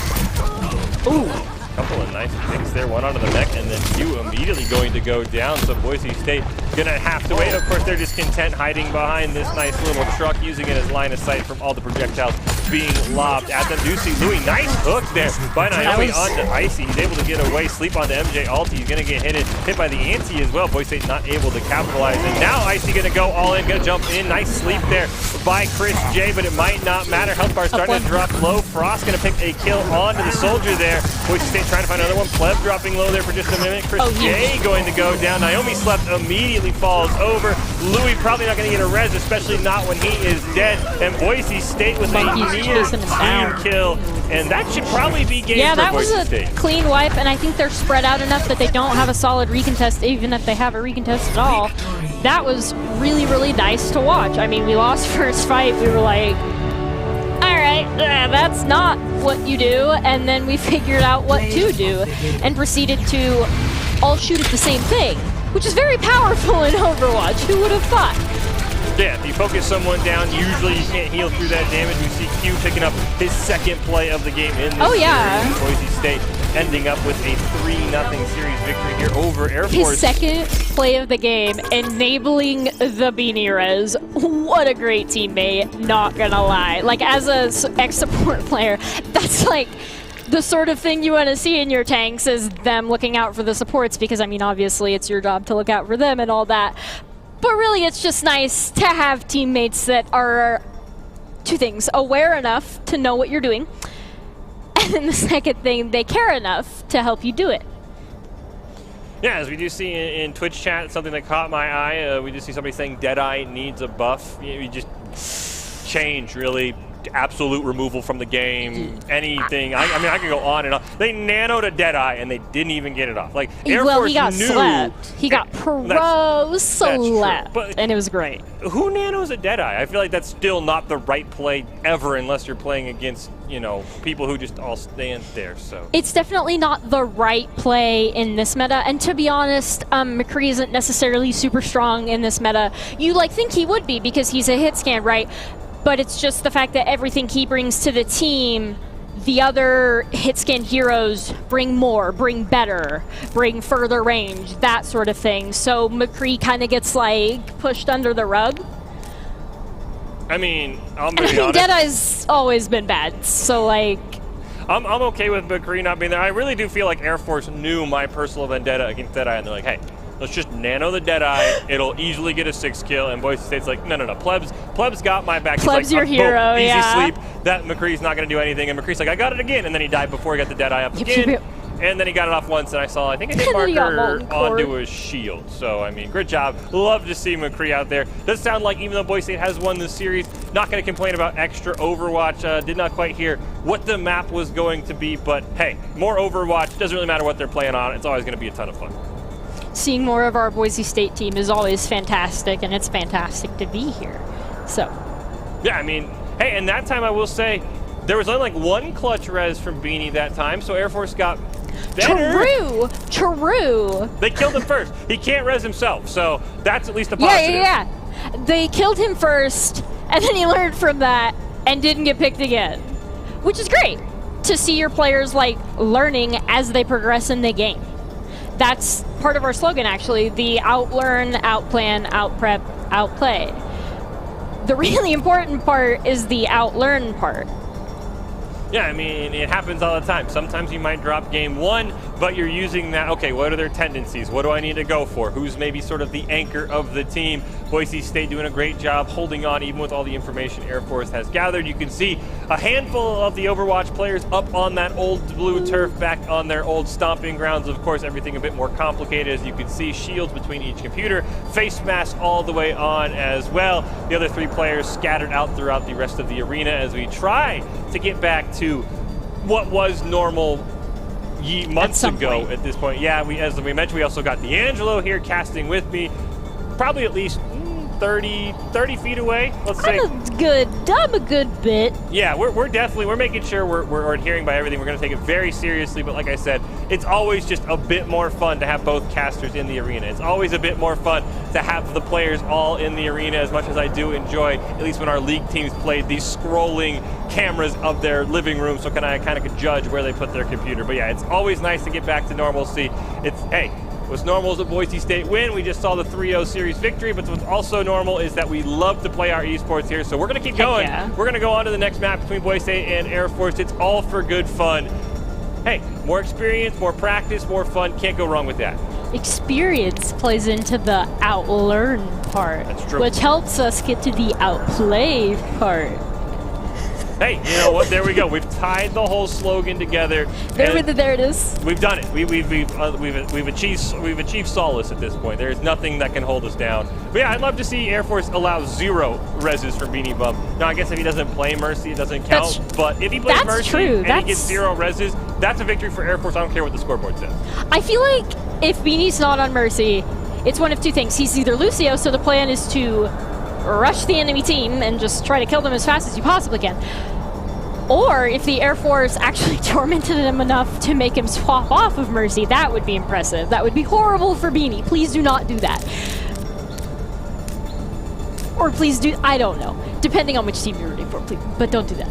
I: Ooh,
B: Couple of nice picks there, one onto the mech, and then Q immediately going to go down, so Boise State gonna have to wait. Of course, they're just content hiding behind this nice little truck, using it as line of sight from all the projectiles being lobbed at them. Do see Louis, nice hook there by Naomi onto Icy. He's able to get away, sleep onto MJ Alti. He's gonna get hit by the Ante as well. Boise State not able to capitalize, and now Icy gonna go all in, gonna jump in. Nice sleep there by Chris J, but it might not matter. Health bar starting to drop low. Frost gonna pick a kill onto the soldier there. Boise State trying to find another one. Pleb dropping low there for just a minute. Chris J going to go down. Naomi slept, immediately falls over. Louis probably not going to get a res, especially not when he is dead. And Boise State with a near team kill. And that should probably be game for Boise State.
I: Yeah, that was a clean wipe, and I think they're spread out enough that they don't have a solid recontest, even if they have a recontest at all. That was really, really nice to watch. I mean, we lost first fight. We were like, all right, that's not what you do, and then we figured out what to do and proceeded to all shoot at the same thing, which is very powerful in Overwatch. Who would have thought?
B: Yeah, if you focus someone down, usually you can't heal through that damage. We see Q picking up his second play of the game in this series. Boise State ending up with a 3-0 series victory here over Air Force.
I: His second play of the game, enabling the Beanie Res. What a great teammate, not gonna lie. Like, as a ex-support player, that's like the sort of thing you want to see in your tanks, is them looking out for the supports, because, I mean, obviously it's your job to look out for them and all that. But really, it's just nice to have teammates that are, two things, aware enough to know what you're doing, and then the second thing, they care enough to help you do it.
B: Yeah, as we do see in Twitch chat, something that caught my eye, we just see somebody saying Deadeye needs a buff. You just change, really. Absolute removal from the game, anything. I mean, I could go on and on. They nanoed a Deadeye and they didn't even get it off. Like, Air Force
I: he got
B: knew,
I: slept. He got slept, and it was great.
B: Who nanos a Deadeye? I feel like that's still not the right play ever, unless you're playing against, you know, people who just all stand there. So
I: it's definitely not the right play in this meta. And to be honest, McCree isn't necessarily super strong in this meta. You think he would be because he's a hit scan, right? But it's just the fact that everything he brings to the team, the other hit scan heroes bring more, bring better, bring further range, that sort of thing. So McCree kind of gets pushed under the rug.
B: I mean, I'm gonna be honest.
I: Deadeye's always been bad, so I'm
B: okay with McCree not being there. I really do feel like Air Force knew my personal vendetta against Deadeye, and they're like, hey, let's just nano the Deadeye. It'll easily get a 6 kill. And Boise State's like, no. Pleb's got my back.
I: Pleb's
B: He's
I: your hero,
B: easy
I: yeah.
B: sleep. That McCree's not going to do anything. And McCree's like, I got it again. And then he died before he got the Deadeye up again. And then he got it off once, and I saw, I think, a hit marker onto his shield. So, I mean, great job. Love to see McCree out there. Does sound like, even though Boise State has won this series, not going to complain about extra Overwatch. Did not quite hear what the map was going to be, but hey, more Overwatch. Doesn't really matter what they're playing on. It's always going to be a ton of fun.
I: Seeing more of our Boise State team is always fantastic, and it's fantastic to be here. So,
B: yeah, I mean, hey, and that time I will say there was only one clutch res from Beanie that time, so Air Force got better.
I: True.
B: They killed him first. He can't res himself, so that's at least a positive.
I: Yeah. They killed him first, and then he learned from that and didn't get picked again, which is great to see your players learning as they progress in the game. That's part of our slogan, actually, the outlearn, outplan, outprep, outplay. The really important part is the outlearn part.
B: Yeah, I mean, it happens all the time. Sometimes you might drop game one, but you're using that, okay, what are their tendencies? What do I need to go for? Who's maybe sort of the anchor of the team? Boise State doing a great job holding on, even with all the information Air Force has gathered. You can see a handful of the Overwatch players up on that old blue turf, back on their old stomping grounds. Of course, everything a bit more complicated, as you can see, shields between each computer, face masks all the way on as well. The other 3 players scattered out throughout the rest of the arena as we try to get back to what was normal months ago at this point. Yeah, as we mentioned, we also got D'Angelo here casting with me. Probably at least 30 feet away, let's say.
I: I'm a good bit.
B: Yeah, we're making sure we're adhering by everything. We're going to take it very seriously, but like I said, it's always just a bit more fun to have both casters in the arena. It's always a bit more fun to have the players all in the arena, as much as I do enjoy, at least when our league teams played, these scrolling cameras of their living room, so I kind of could judge where they put their computer. But yeah, it's always nice to get back to normalcy. What's normal is a Boise State win. We just saw the 3-0 series victory, but what's also normal is that we love to play our esports here, so we're going to keep going.
I: Yeah.
B: We're going to go on to the next map between Boise State and Air Force. It's all for good fun. Hey, more experience, more practice, more fun. Can't go wrong with that.
I: Experience plays into the outlearn part,
B: That's true.
I: which helps us get to the outplay part.
B: Hey, you know what? There we go. We've tied the whole slogan together.
I: There it is.
B: We've done it. We've achieved solace at this point. There is nothing that can hold us down. But yeah, I'd love to see Air Force allow 0 reses from Beanie Bum. Now, I guess if he doesn't play Mercy, it doesn't count. But if he plays
I: that's
B: Mercy
I: true.
B: and he gets 0 reses, that's a victory for Air Force. I don't care what the scoreboard says.
I: I feel like if Beanie's not on Mercy, it's one of two things. He's either Lucio, so the plan is to rush the enemy team and just try to kill them as fast as you possibly can. Or if the Air Force actually tormented him enough to make him swap off of Mercy, that would be impressive. That would be horrible for Beanie. Please do not do that. Or please do, I don't know. Depending on which team you're rooting for, please, but don't do that.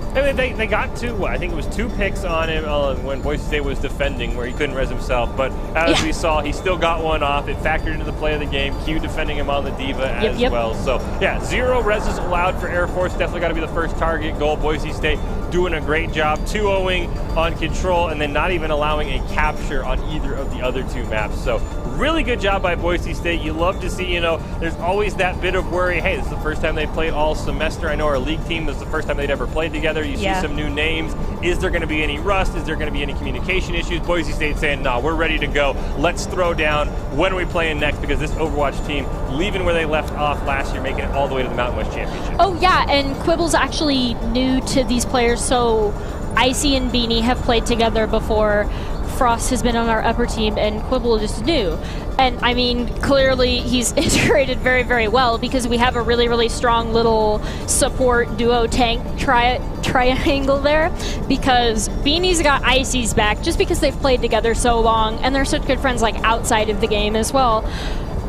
B: I mean, they got I think it was 2 picks on him when Boise State was defending, where he couldn't res himself. But as we saw, he still got one off. It factored into the play of the game. Q defending him on the Diva as well. So, yeah, 0 reses allowed for Air Force. Definitely got to be the first target goal. Boise State doing a great job 2-0ing on control, and then not even allowing a capture on either of the other 2 maps. So, really good job by Boise State. You love to see, there's always that bit of worry. Hey, this is the first time they played all semester. I know our league team, this is the first time they'd ever played together. You see some new names. Is there going to be any rust? Is there going to be any communication issues? Boise State saying, no, we're ready to go. Let's throw down. When are we playing next? Because this Overwatch team, leaving where they left off last year, making it all the way to the Mountain West Championship.
I: Oh, yeah, and Quibble's actually new to these players, so Icy and Beanie have played together before. Frost has been on our upper team, and Quibble is new. And, I mean, clearly he's integrated very, very well because we have a really, really strong little support duo tank triangle there, because Beanie's got Icy's back just because they've played together so long, and they're such good friends, like, outside of the game as well.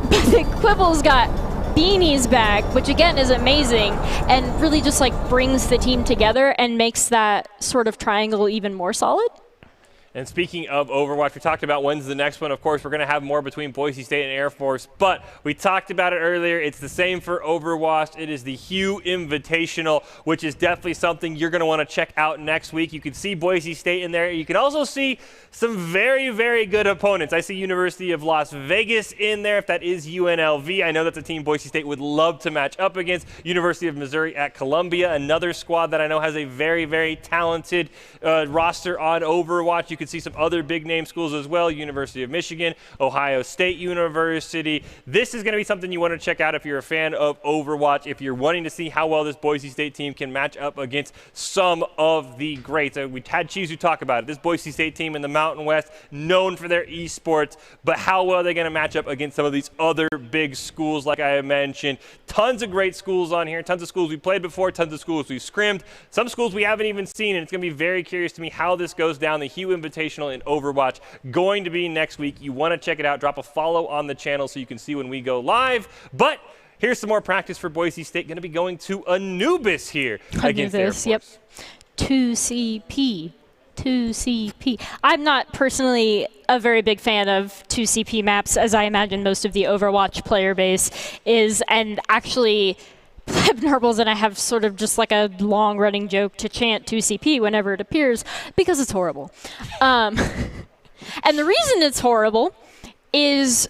I: But then Quibble's got Beanie's back, which again is amazing, and really just, like, brings the team together and makes that sort of triangle even more solid.
B: And speaking of Overwatch, we talked about when's the next one. Of course, we're going to have more between Boise State and Air Force, but we talked about it earlier. It's the same for Overwatch. It is the Hugh Invitational, which is definitely something you're going to want to check out next week. You can see Boise State in there. You can also see some very, very good opponents. I see University of Las Vegas in there, if that is UNLV. I know that's a team Boise State would love to match up against. University of Missouri at Columbia, another squad that I know has a very, very talented roster on Overwatch. You can see some other big name schools as well, University of Michigan, Ohio State University. This is going to be something you want to check out if you're a fan of Overwatch, if you're wanting to see how well this Boise State team can match up against some of the greats. We had Chizu talk about it. This Boise State team in the Mountain West, known for their esports, but how well are they going to match up against some of these other big schools like I mentioned. Tons of great schools on here, tons of schools we played before, tons of schools we've scrimmed, some schools we haven't even seen, and it's going to be very curious to me how this goes down. The Hugh Invitational in Overwatch going to be next week. You want to check it out. Drop a follow on the channel so you can see when we go live. But here's some more practice for Boise State. Going to be going to Anubis here against Air Force.
I: Yep. 2CP. 2CP. I'm not personally a very big fan of 2CP maps, as I imagine most of the Overwatch player base is, and actually Nurbles and I have sort of just like a long-running joke to chant 2CP whenever it appears, because it's horrible. And the reason it's horrible is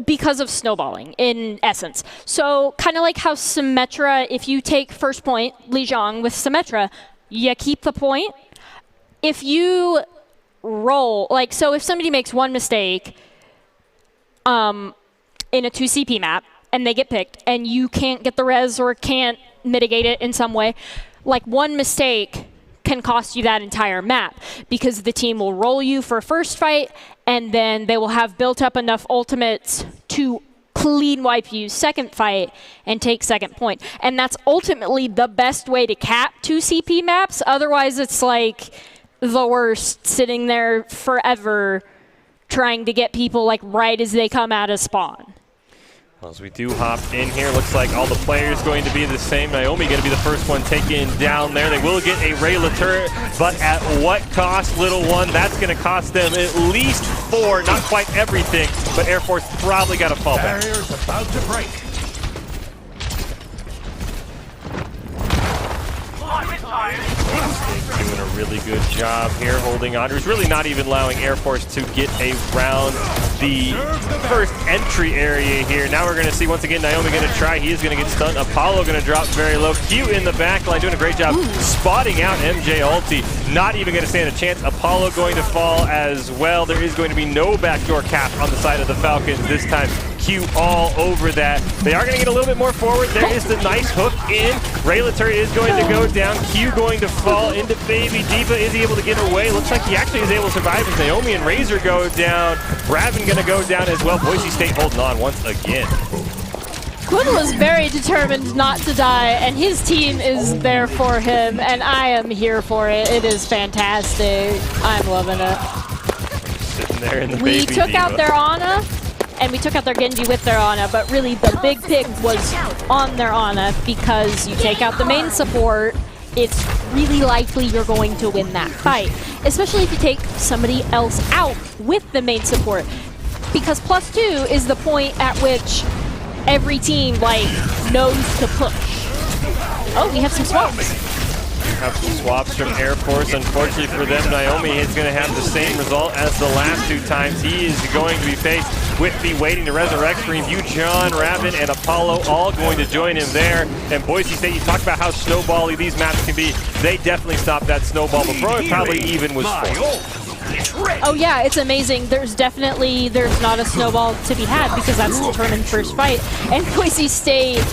I: because of snowballing, in essence. So kind of like how Symmetra, if you take first point, Lijiang with Symmetra, you keep the point. If you roll, like, so if somebody makes one mistake in a 2CP map, and they get picked, and you can't get the res or can't mitigate it in some way, like one mistake can cost you that entire map, because the team will roll you for a first fight, and then they will have built up enough ultimates to clean wipe you second fight and take second point. And that's ultimately the best way to cap 2 CP maps. Otherwise, it's like the worst, sitting there forever trying to get people like right as they come out of spawn.
B: Well, as we do hop in here, looks like all the players going to be the same. Naomi going to be the first one taken down there. They will get a Rayla turret, but at what cost, little one? That's going to cost them at least 4, not quite everything, but Air Force probably got to fall back.
A: Barrier's about to break.
B: Doing a really good job here, holding on. There's really not even allowing Air Force to get around the first entry area here. Now we're going to see, once again, Naomi going to try. He is going to get stunned. Apollo going to drop very low. Q in the back line doing a great job spotting out MJ ulti. Not even going to stand a chance. Apollo going to fall as well. There is going to be no backdoor cap on the side of the Falcons this time. Q all over that. They are going to get a little bit more forward. There is the nice hook in. Rayla turret is going to go down. Q going to fall into Baby Diva. Is he able to get away? Looks like he actually is able to survive as Naomi and Razor go down. Bravin going to go down as well. Boise State holding on once again.
I: Quinn was very determined not to die, and his team is there for him, and I am here for it. It is fantastic. I'm loving it.
B: Sitting there in the
I: We
B: Baby
I: took
B: Diva.
I: out their Ana, and we took out their Genji with their Ana, but really the big pick was on their Ana, because you take out the main support, it's really likely you're going to win that fight, especially if you take somebody else out with the main support, because +2 is the point at which every team knows to push. Oh, we have some swaps.
B: Have some swaps from Air Force. Unfortunately for them, Naomi is going to have the same result as the last 2 times. He is going to be faced with the Waiting to Resurrect screen. View John, Raven, and Apollo all going to join him there. And Boise State, you talk about how snowbally these maps can be. They definitely stopped that snowball before it probably even was formed.
I: Oh yeah, it's amazing. There's not a snowball to be had, because that's determined first fight. And Boise State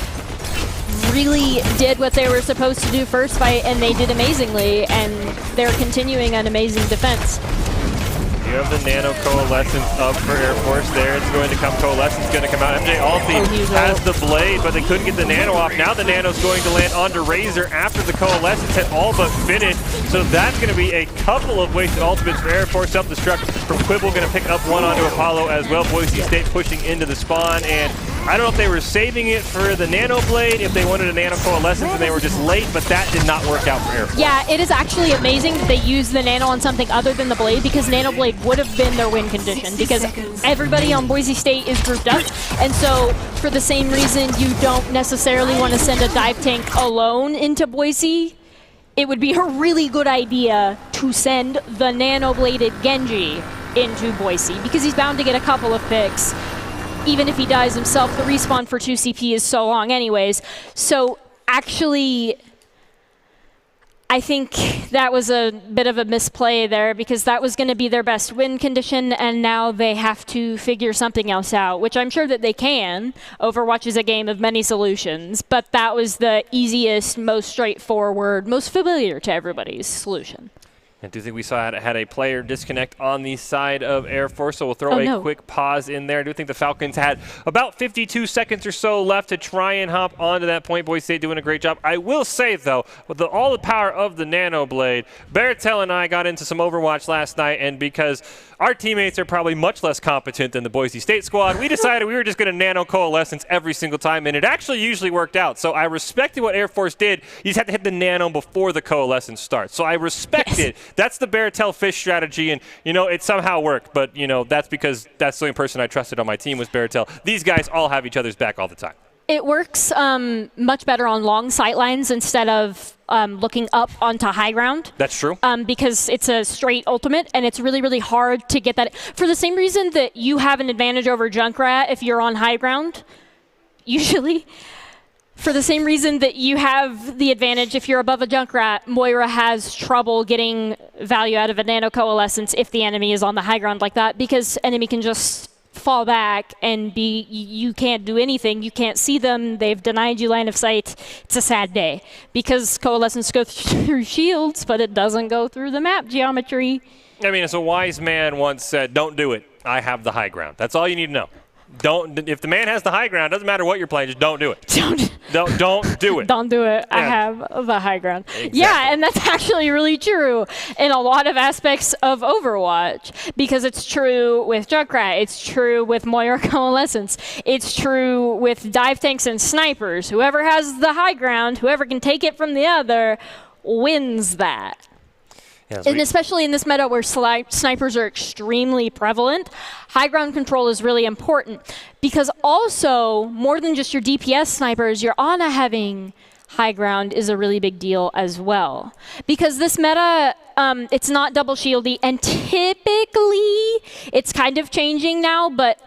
I: really did what they were supposed to do first fight, and they did amazingly, and they're continuing an amazing defense.
B: You have the Nano Coalescence up for Air Force there. It's going to come. Coalescence going to come out. MJ Alti has the blade, but they couldn't get the Nano off. Now the Nano's going to land onto Razor after the Coalescence had all but finished. So that's going to be a couple of wasted ultimates for Air Force. Self-destruct from Quibble going to pick up one onto Apollo as well. Boise State pushing into the spawn, and I don't know if they were saving it for the Nano Blade, if they wanted a Nano Coalescence and they were just late, but that did not work out for Air Force.
I: Yeah, it is actually amazing that they used the Nano on something other than the Blade, because Nano Blade would have been their win condition, because everybody on Boise State is grouped up, and so for the same reason you don't necessarily want to send a dive tank alone into Boise, it would be a really good idea to send the Nano-bladed Genji into Boise, because he's bound to get a couple of picks. Even if he dies himself, the respawn for 2 CP is so long anyways. So actually, I think that was a bit of a misplay there, because that was going to be their best win condition, and now they have to figure something else out, which I'm sure that they can. Overwatch is a game of many solutions, but that was the easiest, most straightforward, most familiar to everybody's solution.
B: I do think we had a player disconnect on the side of Air Force, so we'll throw a quick pause in there. I do think the Falcons had about 52 seconds or so left to try and hop onto that point. Boise State doing a great job. I will say, though, with all the power of the Nano Blade, Baratel and I got into some Overwatch last night, and because our teammates are probably much less competent than the Boise State squad, we decided we were just going to Nano Coalescence every single time, and it actually usually worked out. So I respected what Air Force did. You just have to hit the Nano before the Coalescence starts. So I respect it. That's the Baratel fish strategy, and, it somehow worked. But, that's because that's the only person I trusted on my team was Baratel. These guys all have each other's back all the time.
I: It works much better on long sight lines instead of looking up onto high ground.
B: That's true.
I: Because it's a straight ultimate, and it's really, really hard to get that. For the same reason that you have an advantage over Junkrat if you're on high ground, usually. For the same reason that you have the advantage if you're above a Junkrat, Moira has trouble getting value out of a Nano Coalescence if the enemy is on the high ground like that, because enemy can just fall back and you can't do anything. You can't see them. They've denied you line of sight. It's a sad day, because Coalescence go through shields, but it doesn't go through the map geometry.
B: I mean, as a wise man once said, don't do it. I have the high ground. That's all you need to know. If the man has the high ground, doesn't matter what you're playing, just don't do it. Don't do it.
I: Don't do it.
B: Yeah.
I: I have the high ground.
B: Exactly.
I: Yeah, and that's actually really true in a lot of aspects of Overwatch, because it's true with Junkrat, it's true with Moira Coalescence, it's true with dive tanks and snipers. Whoever has the high ground, whoever can take it from the other, wins that. And especially in this meta where snipers are extremely prevalent, high ground control is really important, because also, more than just your DPS snipers, your Ana having high ground is a really big deal as well. Because this meta, it's not double shieldy, and typically, it's kind of changing now, but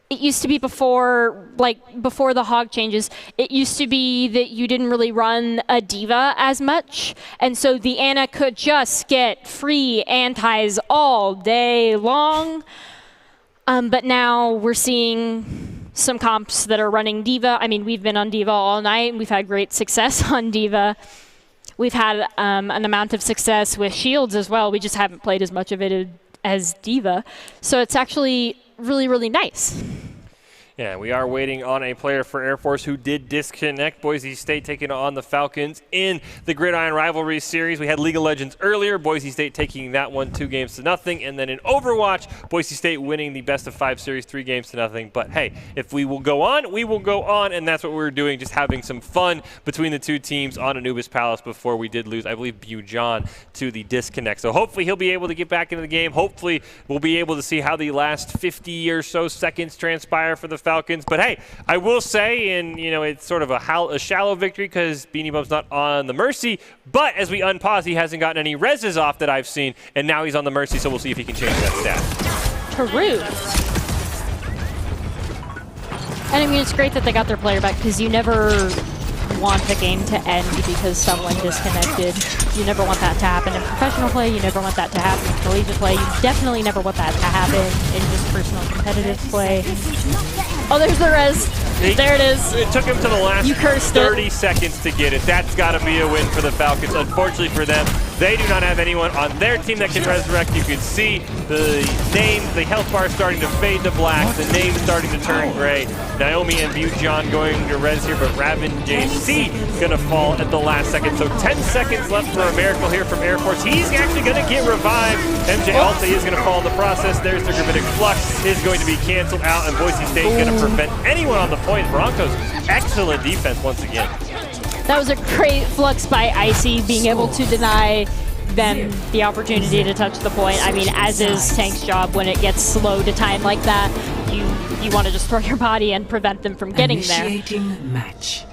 I: it used to be before the hog changes, it used to be that you didn't really run a diva as much, and so the Ana could just get free antis all day long. But now we're seeing some comps that are running diva. I mean, we've been on diva all night, and we've had great success on diva. We've had an amount of success with shields as well. We just haven't played as much of it as diva. So it's actually really, really nice.
B: Yeah, we are waiting on a player for Air Force who did disconnect. Boise State taking on the Falcons in the Gridiron Rivalry Series. We had League of Legends earlier, Boise State taking that one 2-0. And then in Overwatch, Boise State winning the best-of-5 series 3-0. But hey, if we will go on, we will go on, and that's what we're doing, just having some fun between the two teams on Anubis Palace before we did lose, I believe, Bujon to the disconnect. So hopefully he'll be able to get back into the game. Hopefully we'll be able to see how the last 50 or so seconds transpire for the Falcons. But hey, I will say, and it's sort of a shallow victory because Beanie Bum's not on the Mercy, but as we unpause, he hasn't gotten any reses off that I've seen, and now he's on the Mercy, so we'll see if he can change that stat.
I: True. And I mean, it's great that they got their player back, because you never want the game to end because someone disconnected. You never want that to happen in professional play. You never want that to happen in collegiate play. You definitely never want that to happen in just personal competitive play. Oh, there's the res. There it is.
B: It took him to the last
I: You cursed
B: 30 seconds to get it. That's got to be a win for the Falcons. Unfortunately for them, they do not have anyone on their team that can resurrect. You can see the name, the health bar starting to fade to black, the name starting to turn gray. Naomi and Bujon going to res here, but Ravin JC going to fall at the last second. So 10 seconds left for a miracle here from Air Force. He's actually going to get revived. MJ Alta is going to fall in the process. There's the Gravitic Flux is going to be canceled out, and Boise State is going to prevent anyone on the point. Broncos, excellent defense once again.
I: That was a great flux by Icy, being able to deny them the opportunity to touch the point. I mean, as is Tank's job when it gets slow to time like that, you want to just throw your body and prevent them from getting there.
J: Match.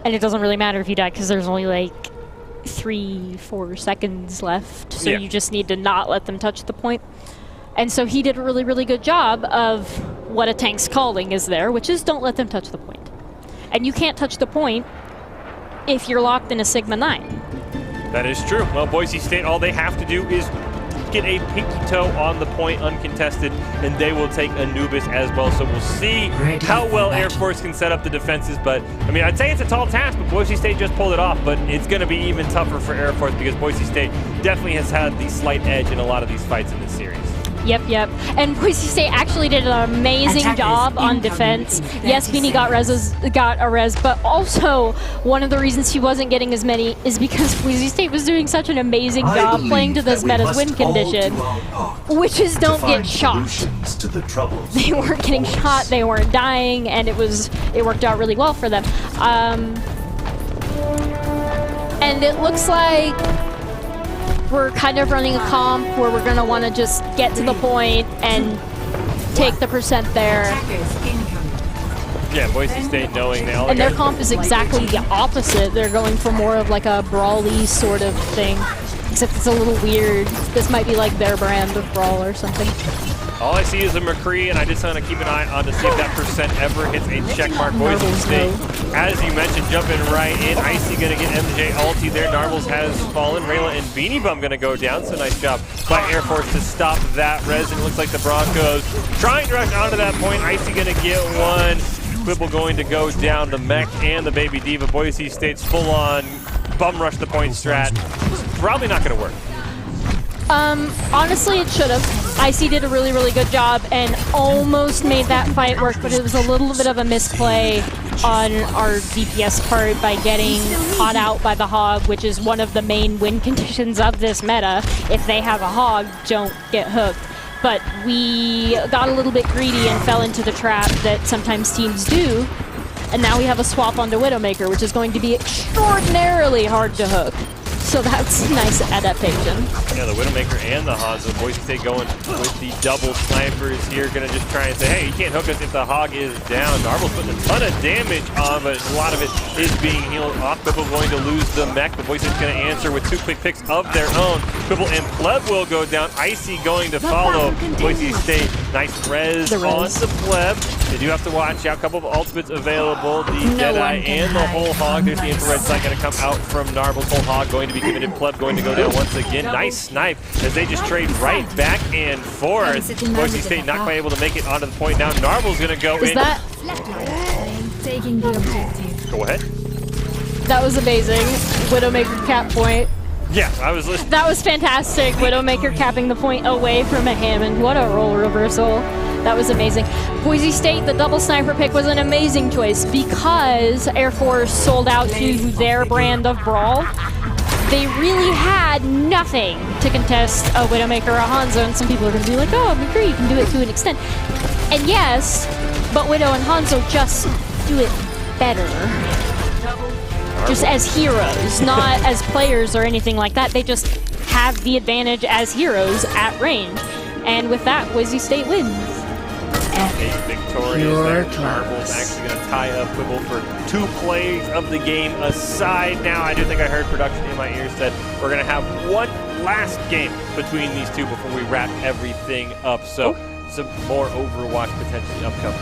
I: And it doesn't really matter if you die, because there's only like 3-4 seconds left, so you just need to not let them touch the point. And so he did a really, really good job of what a Tank's calling is there, which is don't let them touch the point. And you can't touch the point if you're locked in a Sigma 9.
B: That is true. Well, Boise State, all they have to do is get a pinky toe on the point uncontested, and they will take Anubis as well. So we'll see how well Air Force can set up the defenses. But, I mean, I'd say it's a tall task, but Boise State just pulled it off. But it's going to be even tougher for Air Force because Boise State definitely has had the slight edge in a lot of these fights in this series.
I: Yep. And Boise State actually did an amazing job on defense. Yes, Beanie got a res, but also one of the reasons he wasn't getting as many is because Boise State was doing such an amazing job playing to this meta's win condition, which is don't get shot. They weren't getting shot, they weren't dying, and it worked out really well for them. And it looks like we're kind of running a comp where we're going to want to just get to the point and take the percent there.
B: Yeah, Boise State knowing they all.
I: And their comp is exactly the opposite. They're going for more of like a brawly sort of thing, except it's a little weird. This might be like their brand of brawl or something.
B: All I see is a McCree, and I just want to keep an eye on to see if that percent ever hits a check mark. Boise State, as you mentioned, jumping right in. Icy going to get MJ ulti there. Narbles has fallen. Rayla and Beanie Bum going to go down. So nice job by Air Force to stop that res. And it looks like the Broncos trying to rush onto that point. Icy going to get one. Quibble going to go down. The Mech and the Baby Diva. Boise State's full-on bum rush the point strat. Probably not going to work.
I: Honestly, it should have. Icy did a really, really good job and almost made that fight work, but it was a little bit of a misplay on our DPS part by getting caught out by the hog, which is one of the main win conditions of this meta. If they have a hog, don't get hooked. But we got a little bit greedy and fell into the trap that sometimes teams do. And now we have a swap onto Widowmaker, which is going to be extraordinarily hard to hook. So that's a nice adaptation.
B: Yeah, the Widowmaker and the Hogs of Boise State going with the double snipers here. Going to just try and say, hey, you can't hook us if the Hog is down. Narvel's putting a ton of damage on, but a lot of it is being healed off. Quibble going to lose the mech, but Boise State's going to answer with 2 quick picks of their own. Quibble and Pleb will go down. Icy going to follow. Boise State, nice res on the Pleb. They do have to watch out. A couple of ultimates available. The Deadeye and the whole Hog. There's the infrared sight going to come out from Narvel's whole Hog. Going to be committed. Pleb going to go down once again. Nice snipe as they just trade right back and forth. Boise State not quite able to make it onto the point now. Narvel's going to go in.
J: Taking the objective.
B: Go ahead.
I: That was amazing. Widowmaker cap point.
B: Yeah, I was listening.
I: That was fantastic. Widowmaker capping the point away from a Hammond. What a role reversal. That was amazing. Boise State, the double sniper pick was an amazing choice because Air Force sold out to their brand of brawl. They really had nothing to contest a Widowmaker or a Hanzo, and some people are going to be like, oh, McCree, you can do it to an extent. And yes, but Widow and Hanzo just do it better. Just as heroes, not as players or anything like that. They just have the advantage as heroes at range. And with that, Boise State wins.
B: Victorious there. Narvel's actually going to tie up Quibble for 2 plays of the game aside. Now, I do think I heard production in my ears said we're going to have one last game between these two before we wrap everything up. So some more Overwatch potentially upcoming.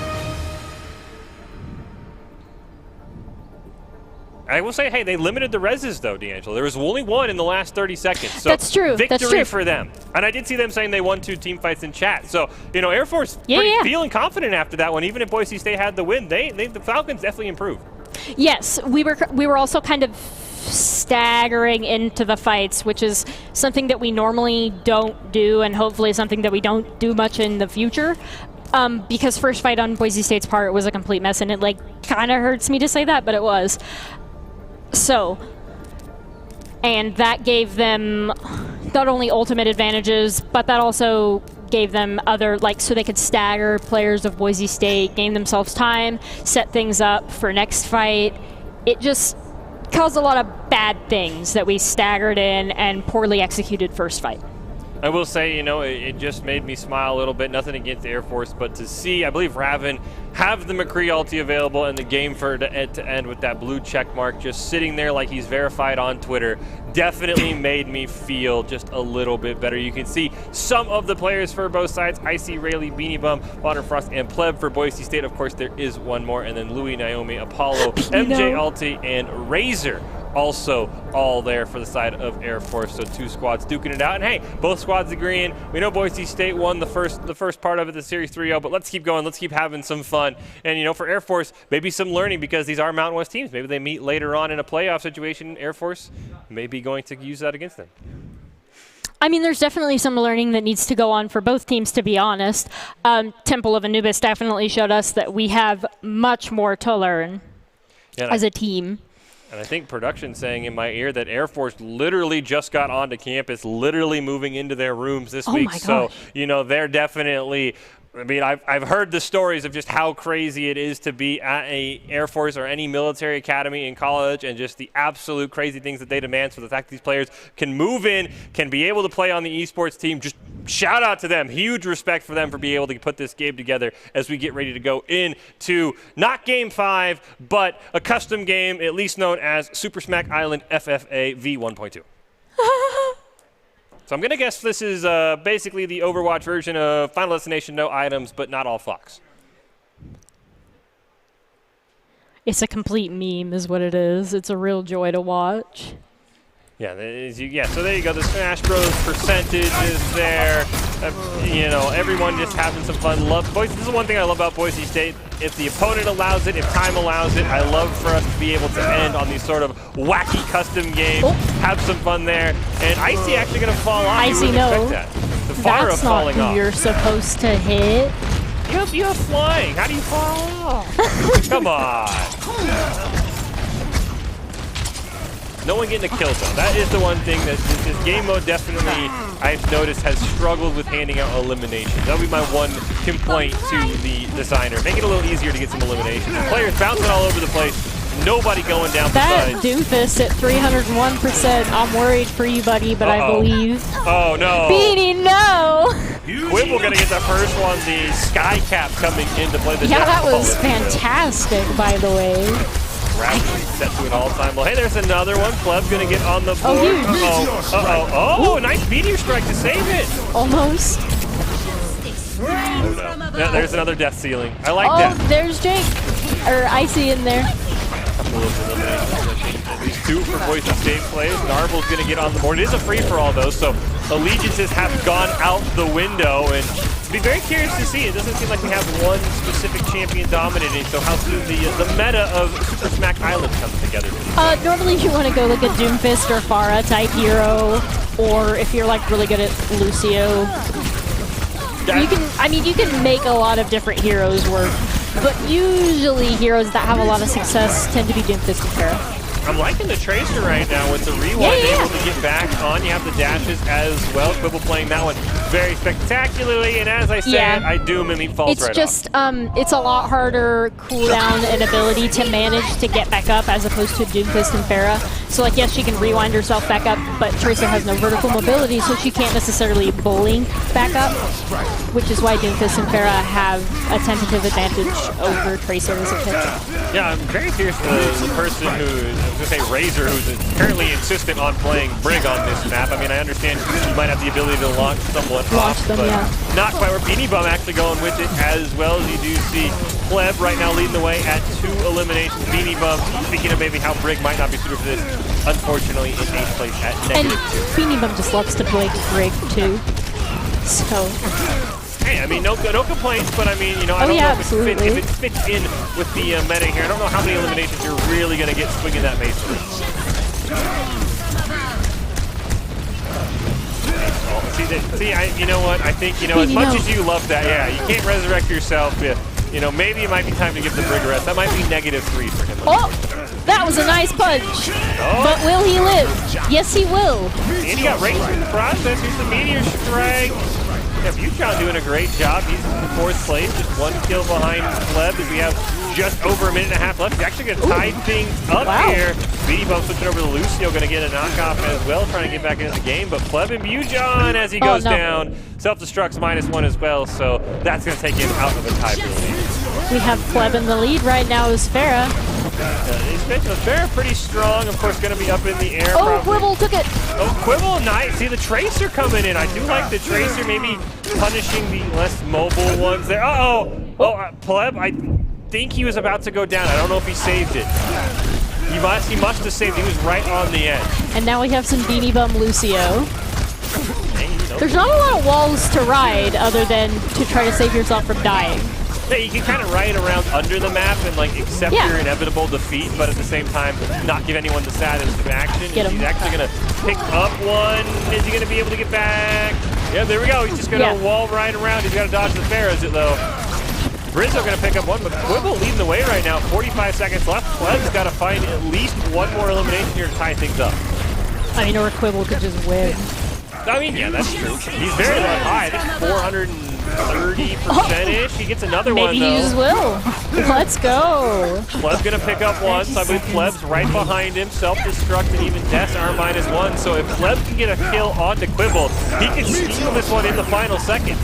B: I will say, hey, they limited the reses, though, D'Angelo. There was only one in the last 30 seconds. So
I: that's true.
B: Victory for them. And I did see them saying they won 2 team fights in chat. So, you know, Air Force feeling confident after that one. Even if Boise State had the win, the Falcons definitely improved.
I: Yes, we were also kind of staggering into the fights, which is something that we normally don't do, and hopefully something that we don't do much in the future. Because first fight on Boise State's part was a complete mess, and it like kind of hurts me to say that, but it was. So, and that gave them not only ultimate advantages, but that also gave them other, like, so they could stagger players of Boise State, gain themselves time, set things up for next fight. It just caused a lot of bad things that we staggered in and poorly executed first fight.
B: I will say, you know, it just made me smile a little bit. Nothing against the Air Force, but to see, I believe Raven have the McCree ulti available and the game for to end with that blue check mark just sitting there like he's verified on Twitter definitely made me feel just a little bit better. You can see some of the players for both sides: Icy, Rayleigh, Beanie Bum, Modern Frost, and Pleb for Boise State. Of course, there is one more, and then Louis, Naomi, Apollo, MJ Ulti, and Razor. Also all there for the side of Air Force, so 2 squads duking it out. And hey, both squads agreeing. We know Boise State won the first part of it, the Series 3-0, but let's keep going. Let's keep having some fun. And, you know, for Air Force, maybe some learning because these are Mountain West teams. Maybe they meet later on in a playoff situation. Air Force may be going to use that against them.
I: I mean, there's definitely some learning that needs to go on for both teams, to be honest. Temple of Anubis definitely showed us that we have much more to learn as a team.
B: And I think production saying in my ear that Air Force literally just got onto campus, literally moving into their rooms this week. So, you know, they're definitely, I mean, I've heard the stories of just how crazy it is to be at a Air Force or any military academy in college, and just the absolute crazy things that they demand. So the fact that these players can move in, can be able to play on the esports team, just shout out to them. Huge respect for them for being able to put this game together as we get ready to go into not Game 5, but a custom game, at least known as Super Smack Island FFA V1.2. So I'm going to guess this is basically the Overwatch version of Final Destination, no items, but not all Fox.
I: It's a complete meme is what it is. It's a real joy to watch.
B: Yeah, so there you go. The Smash Bros. Percentage is there. You know, everyone just having some fun. This is the one thing I love about Boise State. If the opponent allows it, if time allows it, I love for us to be able to end on these sort of wacky custom games, have some fun there. And Icy actually going to fall off.
I: Icy, no.
B: The Farah
I: that's not
B: falling
I: who
B: off.
I: you're supposed to hit.
B: You have flying. How do you fall off? Come on. No one getting a kill though. That is the one thing that this game mode definitely I've noticed has struggled with handing out eliminations. That'll be my one complaint to the designer. Make it a little easier to get some eliminations. The players bouncing all over the place. Nobody going down
I: That
B: besides.
I: Doomfist at 301%. I'm worried for you, buddy, but I believe.
B: Oh no.
I: Beanie, no!
B: Quibble gonna get the first one. The sky cap coming into play.
I: Yeah, that was fantastic, by the way.
B: Rapidly set to an all-time low. Hey, there's another one. Pleb's gonna get on the board.
I: huge.
B: Oh, nice meteor strike to save it.
I: Almost.
B: Oh no. Yeah, there's another death ceiling. I like
I: Oh,
B: that.
I: there's Jake. Or Icy in there.
B: Couple of eliminations, I think. At least 2 for Boise State players. Narble's gonna get on the board. It is a free-for-all though, so allegiances have gone out the window, and be very curious to see. It doesn't seem like we have one specific champion dominating, so how soon the meta of Super Smack Island comes together.
I: Normally you want to go like a Doomfist or Farah type hero, or if you're like really good at Lucio. You can make a lot of different heroes work, but usually heroes that have a lot of success tend to be Doomfist and Farah.
B: I'm liking the Tracer right now with the rewind, able to get back on. You have the dashes as well. Quibble playing that one very spectacularly, and as I said, I Doom and he falls
I: It's
B: right
I: just,
B: off.
I: it's a lot harder cooldown and ability to manage to get back up as opposed to Doomfist and Farah. So like, yes, she can rewind herself back up, but Tracer has no vertical mobility, so she can't necessarily bowling back up, which is why Doomfist and Farah have a tentative advantage over Tracer as a pick.
B: Yeah, I'm very curious the person who, I was going to say Razor, who's currently insistent on playing Brig on this map. I mean, I understand you might have the ability to launch someone off,
I: them,
B: but
I: yeah.
B: not quite where Beanie Bum actually going with it as well. As you do see Pleb right now leading the way at 2 eliminations. Beanie Bum, speaking of maybe how Brig might not be suited for this, unfortunately in 8th place at
I: And
B: -2.
I: Beanie Bum just loves to play Brig too. So
B: Hey, I mean, no complaints, but I mean, you know, I don't know if it fits in with the meta here. I don't know how many eliminations you're really going to get swinging that mace through. You know what? I think, you know, as much as you love that, yeah, you can't resurrect yourself. You know, maybe it might be time to give the Brig a rest. That might be -3 for him.
I: oh, that was a nice punch. But will he live? Yes, he will.
B: And he got raised in the process. Here's the meteor strike. Yeah, Butron doing a great job. He's in 4th place, just 1 kill behind Pleb. As we have just over a minute and a half left. He's actually going to tie things up here. Beanie Bum switching over to Lucio, going to get a knockoff as well, trying to get back into the game. But Pleb and Butron as he goes down. Self-destruct's -1 as well, so that's going to take him out of the tie for the lead.
I: We have Pleb in the lead right now as Farah.
B: Farah pretty strong, of course, going to be up in the air.
I: Oh,
B: probably.
I: Quibble took it.
B: Oh, Quibble, nice. See the Tracer coming in. I do like the Tracer, maybe punishing the less mobile ones there. Pleb, I think he was about to go down. I don't know if he saved it. He must have saved. He was right on the edge.
I: And now we have some Beanie Bum Lucio.
B: Hey, you know.
I: There's not a lot of walls to ride other than to try to save yourself from dying.
B: Yeah, you can kind of ride around under the map and like accept your inevitable defeat, but at the same time not give anyone the satisfaction. He's actually going to pick up one. Is he going to be able to get back? Yeah, there we go. He's just going to wall ride around. He's got to dodge the Farahs though. Rizzo going to pick up one, but Quibble leading the way right now. 45 seconds left. Pleb's got to find at least 1 more elimination here to tie things up.
I: I mean, or Quibble could just win.
B: I mean, yeah, that's true. He's very high. I think 430%-ish. He gets another one, though.
I: Maybe he just will. Let's go.
B: Pleb's going to pick up one, so I believe Pleb's right behind him. Self-destruct and even Deaths are -1. So if Pleb can get a kill onto Quibble, he can steal this one in the final second.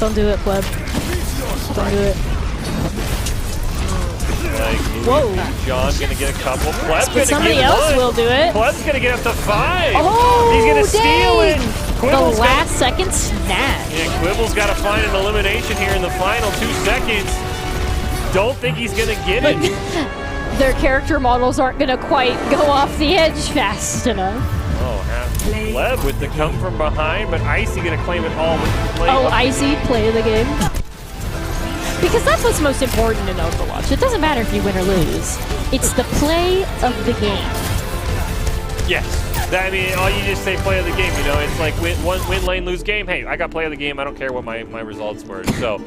I: Don't do it, Pleb. Don't do it.
B: Whoa. John gonna get a couple. Pleb's gonna
I: somebody
B: get
I: else
B: one.
I: will do it.
B: Pleb's gonna get up to 5.
I: Oh,
B: he's gonna steal it.
I: The last second snatch.
B: And Quibble's got to find an elimination here in the final 2 seconds. Don't think he's gonna get it.
I: Their character models aren't gonna quite go off the edge fast enough.
B: Oh, Pleb with the come from behind, but Icy gonna claim it all with the play.
I: Oh, Icy, play the game. Because that's what's most important in Overwatch. It doesn't matter if you win or lose. It's the play of the game.
B: Yes. I mean, all you just say play of the game, you know. It's like win lane, lose game. Hey, I got play of the game. I don't care what my results were. So,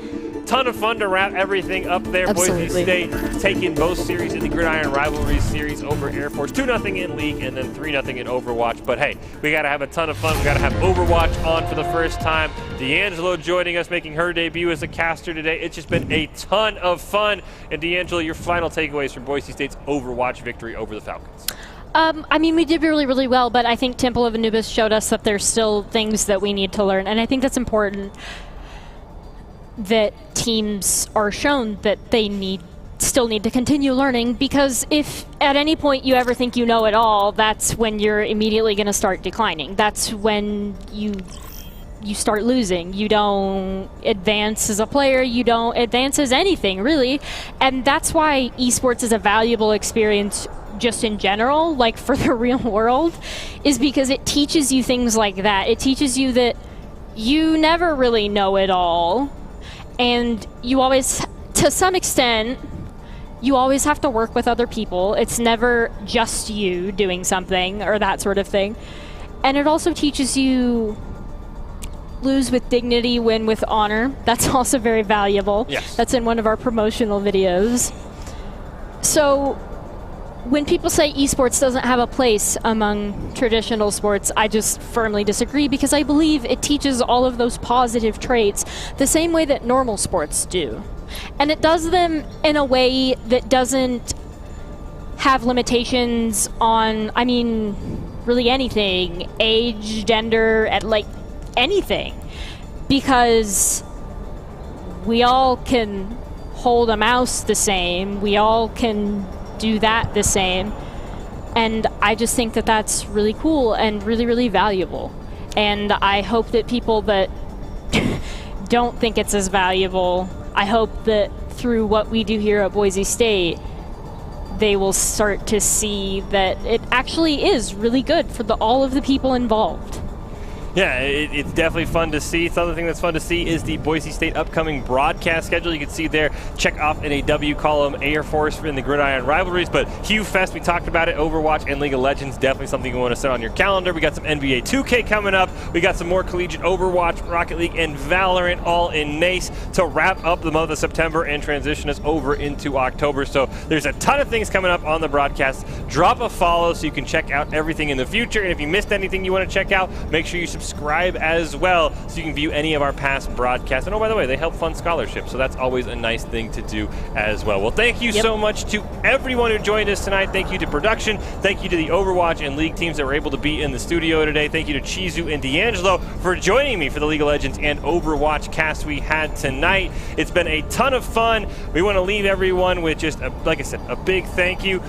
B: ton of fun to wrap everything up there.
I: Absolutely.
B: Boise State taking both series in the Gridiron Rivalry series over Air Force. 2-0 in League and then 3-0 in Overwatch. But hey, we got to have a ton of fun. We got to have Overwatch on for the first time. D'Angelo joining us, making her debut as a caster today. It's just been a ton of fun. And D'Angelo, your final takeaways from Boise State's Overwatch victory over the Falcons.
I: I mean, we did really, really well, but I think Temple of Anubis showed us that there's still things that we need to learn, and I think that's important that teams are shown that they still need to continue learning, because if at any point you ever think you know it all, that's when you're immediately going to start declining. That's when you start losing. You don't advance as a player. You don't advance as anything, really. And that's why esports is a valuable experience just in general, like for the real world, is because it teaches you things like that. It teaches you that you never really know it all. And you always, to some extent, you always have to work with other people. It's never just you doing something or that sort of thing. And it also teaches you lose with dignity, win with honor. That's also very valuable.
B: Yes.
I: That's in one of our promotional videos. So when people say esports doesn't have a place among traditional sports, I just firmly disagree, because I believe it teaches all of those positive traits the same way that normal sports do. And it does them in a way that doesn't have limitations on, I mean, really anything, age, gender, like anything. Because we all can hold a mouse the same, we all can do that the same, and I just think that that's really cool and really, really valuable. And I hope that people that don't think it's as valuable, I hope that through what we do here at Boise State, they will start to see that it actually is really good for all of the people involved.
B: Yeah, it's definitely fun to see. The other thing that's fun to see is the Boise State upcoming broadcast schedule. You can see there, check off in a W column, Air Force in the Gridiron Rivalries. But Hugh Fest, we talked about it, Overwatch and League of Legends, definitely something you want to set on your calendar. We got some NBA 2K coming up. We got some more collegiate Overwatch, Rocket League, and Valorant all in NACE to wrap up the month of September and transition us over into October. So there's a ton of things coming up on the broadcast. Drop a follow so you can check out everything in the future. And if you missed anything you want to check out, make sure you subscribe as well so you can view any of our past broadcasts. And oh, by the way, they help fund scholarships, so that's always a nice thing to do as well. Well, thank you so much to everyone who joined us tonight. Thank you to production. Thank you to the Overwatch and League teams that were able to be in the studio today. Thank you to Chizu and D'Angelo for joining me for the League of Legends and Overwatch cast we had tonight. It's been a ton of fun. We want to leave everyone with just, like I said, a big thank you.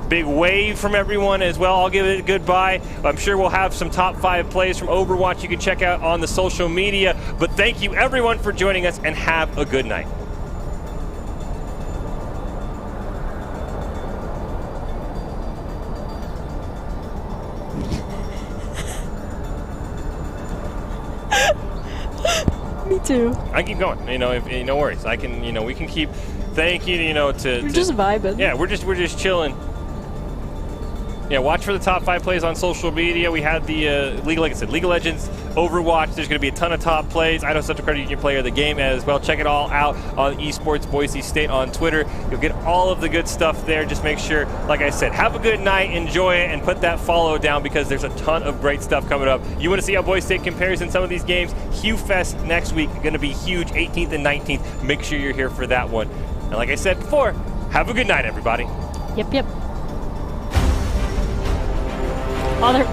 B: Big wave from everyone as well. I'll give it a goodbye. I'm sure we'll have some top 5 plays from Overwatch you can check out on the social media. But thank you everyone for joining us, and have a good night.
I: Me too.
B: I keep going. You know, no worries. I can. You know, we can keep. Thank you. You know,
I: We're just vibing.
B: Yeah, we're just chilling. Yeah, watch for the top 5 plays on social media. We had the League of Legends, Overwatch. There's going to be a ton of top plays. I know such a credit union player of the game as well. Check it all out on Esports Boise State on Twitter. You'll get all of the good stuff there. Just make sure, like I said, have a good night, enjoy it, and put that follow down, because there's a ton of great stuff coming up. You want to see how Boise State compares in some of these games? Hugh Fest next week, going to be huge, 18th and 19th. Make sure you're here for that one. And like I said before, have a good night, everybody.
I: Yep. Other